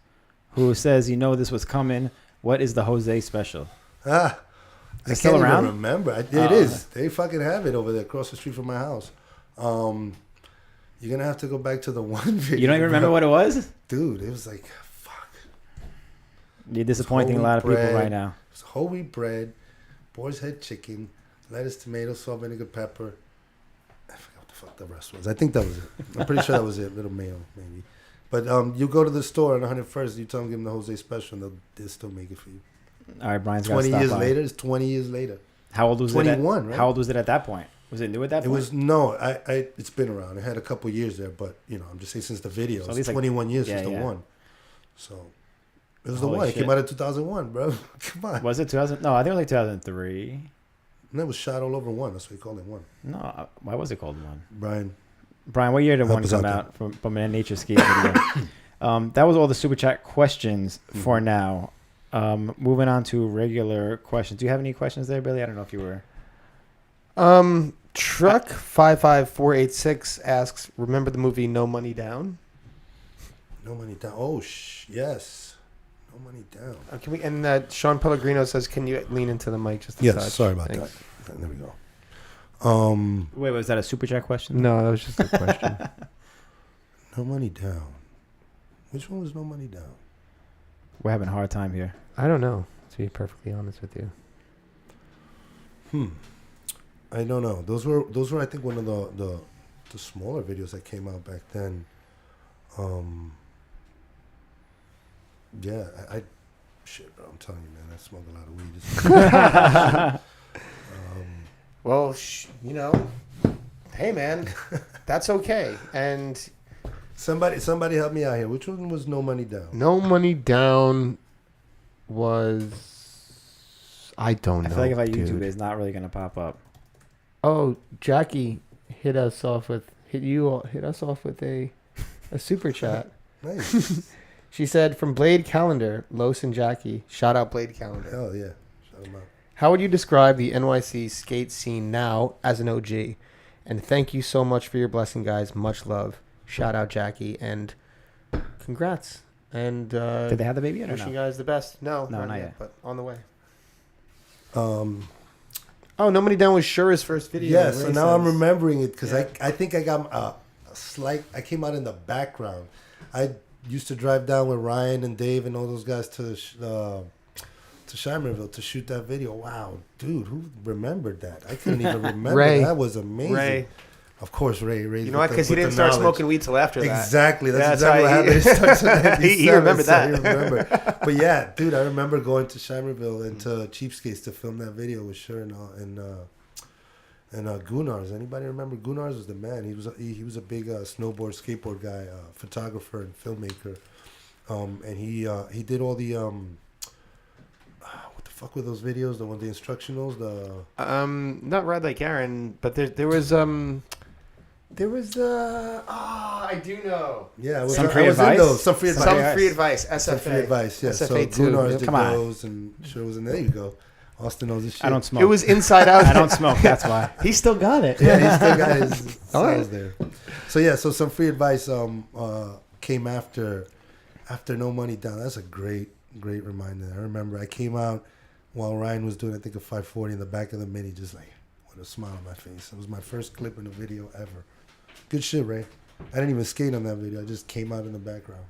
who says, this was coming. What is the Jose special? I it still can't around? even remember. It Oh, is. They fucking have it over there across the street from my house. You're gonna have to go back to the one video. You don't even remember bro. what it was? Dude, it was like, fuck. You're disappointing a lot of people bread. right now. It was whole wheat bread, boar's head chicken, lettuce, tomato, salt, vinegar, pepper. I forgot what the fuck the rest was. I think that was it. I'm pretty sure that was it. Little mayo, maybe. But you go to the store on 101st, you tell them, give them the Jose special, and they'll still make it for you. All right, Brian's got to 20 stop years by. later, it's 20 years later. How old was 21, it? right? How old was it at that point? Was it new at that It point? was, no, it's been around. It had a couple years there, but, I'm just saying since the video. So at It's least, like- 21 years yeah, since the yeah. one. So, it was Holy the one. shit. It came out in 2001, bro. Come on. Was it 2000? No, I think it was like 2003. And it was shot all over one. That's why he called it one. No, why was it called one? Brian, what year did Help one us come out out from an nature skate video? That was all the super chat questions for now. Moving on to regular questions. Do you have any questions there, Billy? I don't know if you were. Truck 55486 asks, remember the movie No Money Down? No money down. Oh, yes. No money down. Can we? And Sean Pellegrino says, can you lean into the mic just a Yes, touch? sorry about Thanks. that. There we go. Wait, was that a super chat question? No, that was just a question. No money down. Which one was no money down? We're having a hard time here. I don't know, to be perfectly honest with you. I don't know. Those were I think one of the smaller videos that came out back then. Yeah, I shit, bro. I'm telling you, man, I smoke a lot of weed. Well, you know, hey, man, that's okay. And Somebody help me out here. Which one was No Money Down? No Money Down was... I don't know, I feel like if I YouTube dude. it, it's not really gonna pop up. Oh, Jackie hit us off with a super chat. Nice. She said, from Blade Calendar, Los and Jackie. Shout out Blade Calendar. Hell yeah. Shout 'em out. How would you describe the NYC skate scene now as an OG? And thank you so much for your blessing, guys. Much love. Shout out Jackie and congrats. And Did they have the baby yet or wishing you no? guys the best. No, not yet. but on the way. Um, Oh, No Money Down was Shura's first video. yeah, so Ray now I'm says. remembering it because Yeah. I think I got a slight. I came out in the background. I used to drive down with Ryan and Dave and all those guys to Shimerville to shoot that video. Wow, dude, who remembered that? I couldn't even remember. Ray. That was amazing. Ray. Of course, Ray. You know what? Because he didn't start smoking weed till after that. Exactly. That's Yeah, exactly what happened. he remembered that. He remembered. But yeah, dude, I remember going to Shimerville and to Cheapskates to film that video with Sure and Gunars. Anybody remember? Gunars was the man. He was a big snowboard, skateboard guy, photographer and filmmaker. And he did all the what the fuck were those videos? The instructionals. Not Ride Like Aaron, but there was I do know. Yeah, it was, Some Free I was Advice? in those. Some free advice. Some Free Advice, SFA. Some free advice. Yeah. SFA So too. Gunars Yep. did Come on. those, and Sure was in there. You go. Austin knows his shit. I don't smoke. It was Inside Out. I don't smoke. That's why. He still got it. Yeah, he still got his All right. cells there. So yeah, so Some Free Advice came after No Money Down. That's a great reminder. I remember I came out while Ryan was doing I think a 540 in the back of the Mini, just like with a smile on my face. It was my first clip in a video ever. Good shit, Ray. I didn't even skate on that video. I just came out in the background.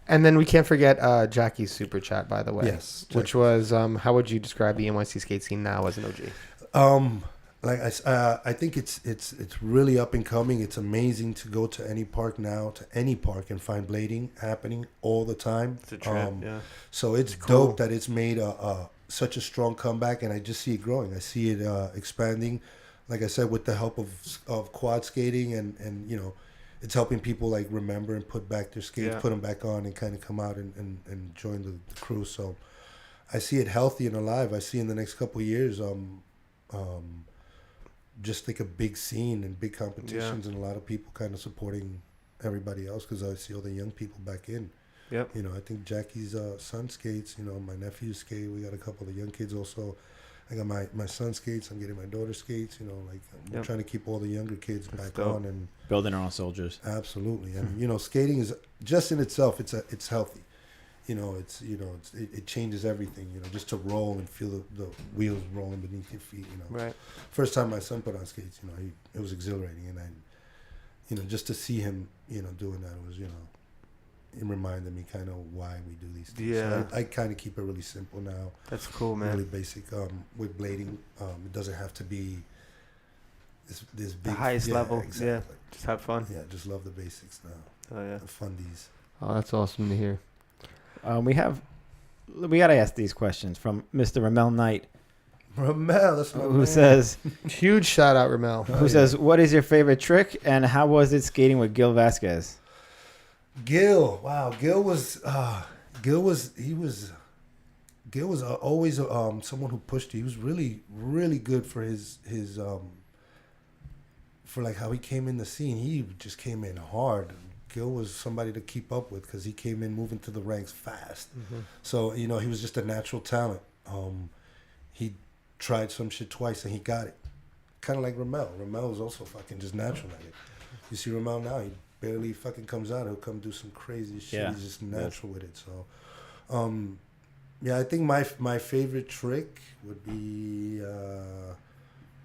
And then we can't forget Jackie's super chat, by the way. Yes, Which was, how would you describe the NYC skate scene now as an OG? Like I think it's really up and coming. It's amazing to go to any park now, and find blading happening all the time. It's a trend, yeah. So it's Cool. dope that it's made such a strong comeback, and I just see it growing. I see it expanding. Like I said, with the help of quad skating, and you know, it's helping people like remember and put back their skates, put them back on, and kind of come out and join the crew. So I see it healthy and alive. I see in the next couple of years, just like a big scene and big competitions, and a lot of people kind of supporting everybody else because I see all the young people back in. Yep. You know, I think Jackie's son skates. You know, my nephew skate. We got a couple of young kids also. I got my son skates. I'm getting my daughter skates. You know, like we're trying to keep all the younger kids back on and Building our own soldiers. absolutely. And you know, skating is just in itself. It's healthy. You know, it changes everything. You know, just to roll and feel the wheels rolling beneath your feet. You know, Right. First time my son put on skates, you know, it was exhilarating, and you know, just to see him, you know, doing that was, you know, it reminded me kind of why we do these things. Yeah. So I kind of keep it really simple now. That's cool, man. Really basic. With blading, it doesn't have to be this big. The highest level. Exactly. Yeah. Just have fun. Yeah, just love the basics now. Oh, yeah. The fundies. Oh, that's awesome to hear. We gotta ask these questions from Mr. Ramel Knight, Ramel, that's my who man. says, Huge shout out, Ramel. who says, what is your favorite trick and how was it skating with Gil Vasquez? Gil, wow, Gil was always someone who pushed you. He was really, really good for his for like how he came in the scene. He just came in hard. Gil was somebody to keep up with because he came in moving to the ranks fast. Mm-hmm. So, you know, he was just a natural talent. He tried some shit twice and he got it. Kind of like Ramel. Ramel was also fucking just natural at it. You see Ramel now, he barely fucking comes out. He'll come do some crazy shit. Yeah. He's just natural with it. So, yeah, I think my favorite trick would be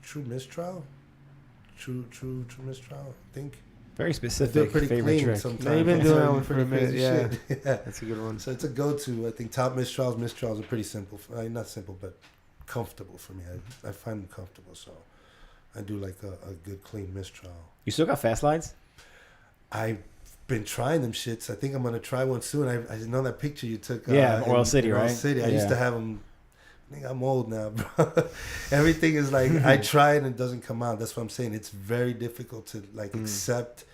True Mistrial. True Mistrial, I think. Very I do specific it pretty favorite clean trick. sometimes. Now, you've been doing So that I one do for pretty a minute, crazy yeah. shit. Yeah. That's a good one. So it's a go-to. I think top mistrials are pretty simple. Not simple, but comfortable for me. I find them comfortable, so I do like a good clean mistrial. You still got fast slides? I've been trying them shits. I think I'm gonna try one soon. I know that picture you took. Yeah, Oil City, in Oil right? City. I Yeah. used to have them. I think I'm old now, bro. Everything is like I try it and it doesn't come out. That's what I'm saying. It's very difficult to like accept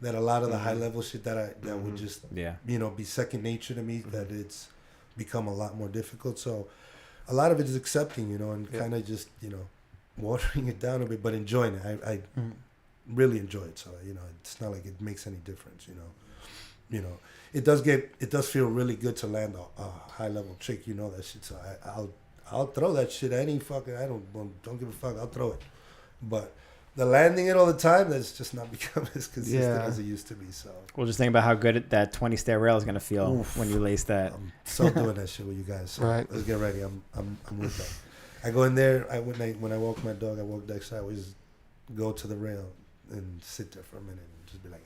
that a lot of the high level shit that would just be second nature to me. That it's become a lot more difficult. So a lot of it is accepting, and kind of just watering it down a bit, but enjoying it. I really enjoy it. So it's not like it makes any difference. It does feel really good to land a high level trick. That shit. So I'll throw that shit any fucking. I don't give a fuck. I'll throw it, but the landing it all the time, that's just not become as consistent as it used to be. So Well, just think about how good that 20 stair rail is gonna feel when you lace that. I'm so doing that shit with you guys. So Right. let's get ready. I'm with that. I go in there. When I walk my dog, I walk next. I always go to the rail and sit there for a minute and just be like,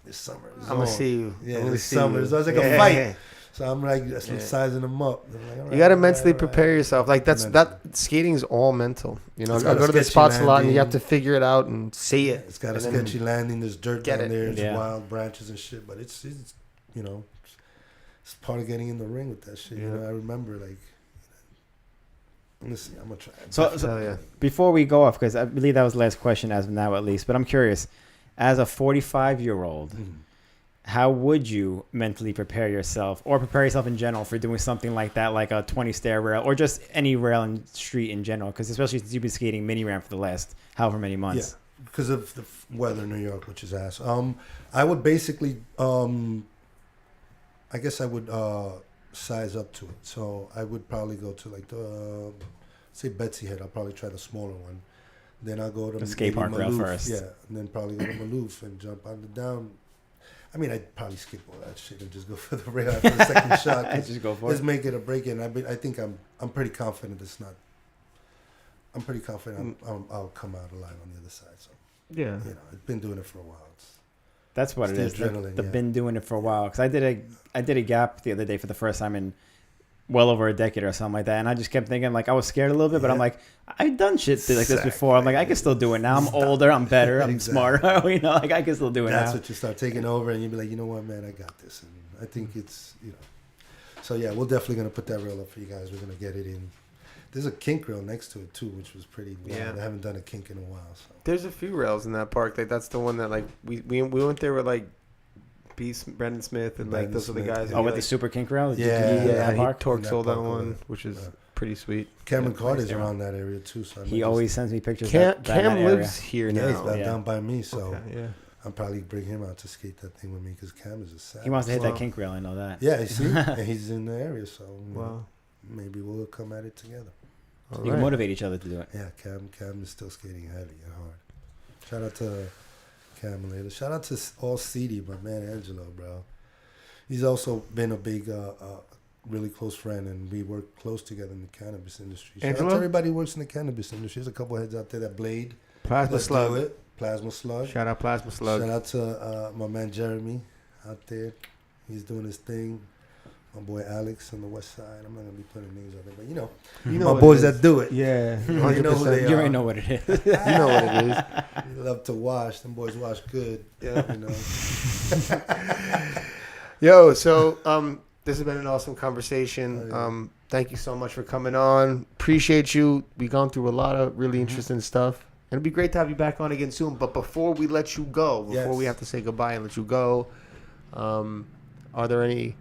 "This summer is I'm gonna on." see you. Yeah, I'm this see summer you. is. It's like a fight. So I'm like sizing them up. I'm like, all right, You gotta all right, mentally all right. prepare yourself. Like skating is all mental. I It's go got a to the sketchy spots a lot, and you have landing. to figure it out and see it. It's got a and then- sketchy landing. There's dirt Get down it. there. There's Yeah. wild branches and shit. But it's it's part of getting in the ring with that shit. Yeah. I remember like. Let me see. I'm gonna try. So Hell yeah. before we go off, because I believe that was the last question as of now at least, but I'm curious, as a 45-year-old, how would you mentally prepare yourself or prepare yourself in general for doing something like that, like a 20 stair rail or just any rail in street in general? Because especially since you've been skating mini ramp for the last however many months. Yeah, because of the weather in New York, which is ass. I would basically, I guess I would size up to it. So I would probably go to like the, say Betsy Head. I'll probably try the smaller one. Then I'll go to The Skatepark rail first. Yeah, and then probably go to Maloof and jump on the down. I mean, I'd probably skip all that shit and just go for the rail after the second shot. I just go for Let's it. make it or break it. And I think I'm pretty confident it's not. I'm pretty confident I'll come out alive on the other side. So Yeah. I've been doing it for a while. That's what It's it the is. adrenaline, They've yeah. been doing it for a while. Because I did a gap the other day for the first time in well over a decade or something like that. And I just kept thinking, like, I was scared a little bit, but I'm like, I've done shit like this before. I'm like, I can still do it now. I'm older. I'm better. I'm smarter. Like, I can still do it That's now. what you start taking over, and you'll be like, you know what, man, I got this. And I think it's, So, yeah, we're definitely going to put that rail up for you guys. We're going to get it in. There's a kink rail next to it, too, which was pretty wild. Yeah. I haven't done a kink in a while. So. There's a few rails in that park. Like that's the one that like we went there with like Brandon Smith and like Brandon those are the Smith, guys. yeah. Oh, with like, the super kink rail? Yeah. yeah, he Park? torque In that sold that park, one, yeah. which is Yeah. pretty sweet. Cameron Yeah, Carter's nice area. around that area, too. So I He might always sends me pictures Cam, of that Cam area. lives here just, now. he's down by me, so Okay, yeah. I'll probably bring him out to skate that thing with me because Cam is a savage. He wants to hit Wow. that kink rail. I know that. Yeah, you see? And he's in the area, so Wow. maybe we'll come at it together. All You can right. motivate each other to do it. Yeah, Cam is still skating heavy and hard. Shout out to Cam and Layla. Shout out to all CD, my man Angelo, bro. He's also been a big, really close friend, and we work close together in the cannabis industry. Shout out Angelo? to everybody who works in the cannabis industry. There's a couple heads out there that blade. Plasma Let's Slug. do it. Plasma Slug. Shout out Plasma Slug. Shout out to my man Jeremy out there. He's doing his thing. My boy Alex on the west side. I'm not going to be putting names out there, but You my what it boys is. that do it. Yeah, You know who 100%. they You are. already know what it is. You know what it is. They love to wash. Them boys wash good. Yeah. You know. Yo, so this has been an awesome conversation. Oh, yeah. Thank you so much for coming on. Appreciate you. We've gone through a lot of really interesting stuff. And it'd be great to have you back on again soon. But before we let you go, before we Yes. have to say goodbye and let you go, are there any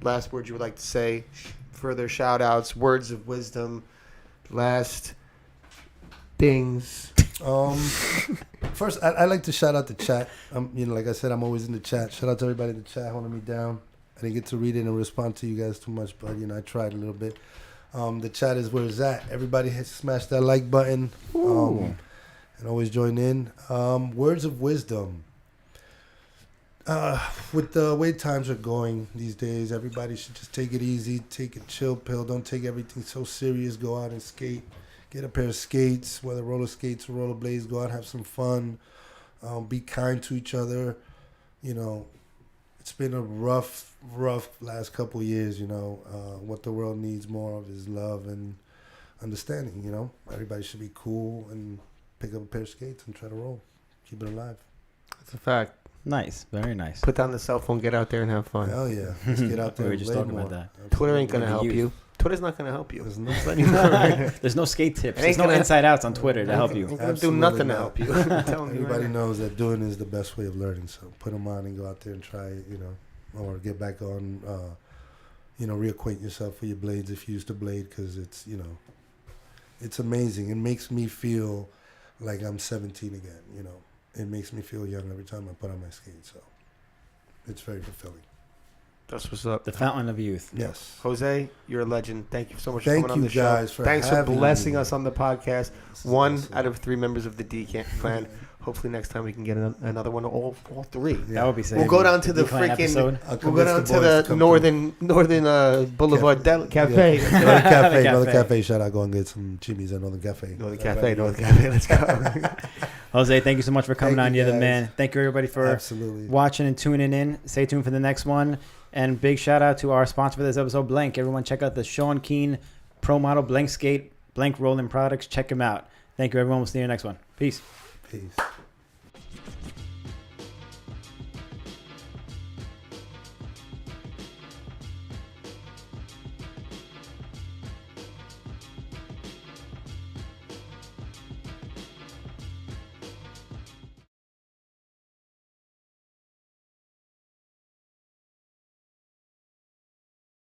last words you would like to say? Further shout outs, words of wisdom, last things. First, I like to shout out the chat. Like I said, I'm always in the chat. Shout out to everybody in the chat holding me down. I didn't get to read it and respond to you guys too much, but I tried a little bit. The chat is where it's at. Everybody hit smash that like button. And always join in. Words of wisdom. With the way times are going these days, everybody should just take it easy, take a chill pill. Don't take everything so serious. Go out and skate. Get a pair of skates, whether roller skates or rollerblades. Go out, have some fun. Be kind to each other. You know, it's been a rough last couple years. You know, what the world needs more of is love and understanding. You know, everybody should be cool and pick up a pair of skates and try to roll. Keep it alive. That's a fact. Nice, very nice. Put down the cell phone, get out there and have fun. Hell yeah. Let's get out there. We were just and play talking more. about that. Twitter ain't going to help Youth. you. Twitter's not going to help you. There's no, Just letting you know right now. There's no skate tips. It There's ain't no gonna- inside outs on Twitter to help you. Ain't going to do Absolutely nothing to not. help you. I'm telling you right Everybody now. knows that doing is the best way of learning. So put them on and go out there and try it, you know, or get back on, you know, reacquaint yourself with your blades if you used to blade, because it's, you know, it's amazing. It makes me feel like I'm 17 again, you know. It makes me feel young every time I put on my skates. So it's very fulfilling. That's what's up. The fountain of youth. Yes. Jose, you're a legend. Thank you so much for Thank coming on you the guys show. for Thanks for having blessing me. us on the podcast. This is One awesome. out of 3 members of the D clan. Hopefully next time we can get another one. All 3. That would be sick. We'll go down to the D-Clan freaking. episode. I'll We'll go down convince to boys the come northern Boulevard Cafe. through. Northern Cafe. Northern Cafe. Cafe. Shout out. Go and get some chimneys at Northern Cafe. Northern Cafe. Let's go. Jose, thank you so much for coming Thank on. you, You're the guys. man. Thank you, everybody, for Absolutely. watching and tuning in. Stay tuned for the next one. And big shout out to our sponsor for this episode, Blank. Everyone check out the Sean Keen Pro Model Blank Skate, Blank Rolling Products. Check him out. Thank you, everyone. We'll see you in the next one. Peace. Peace.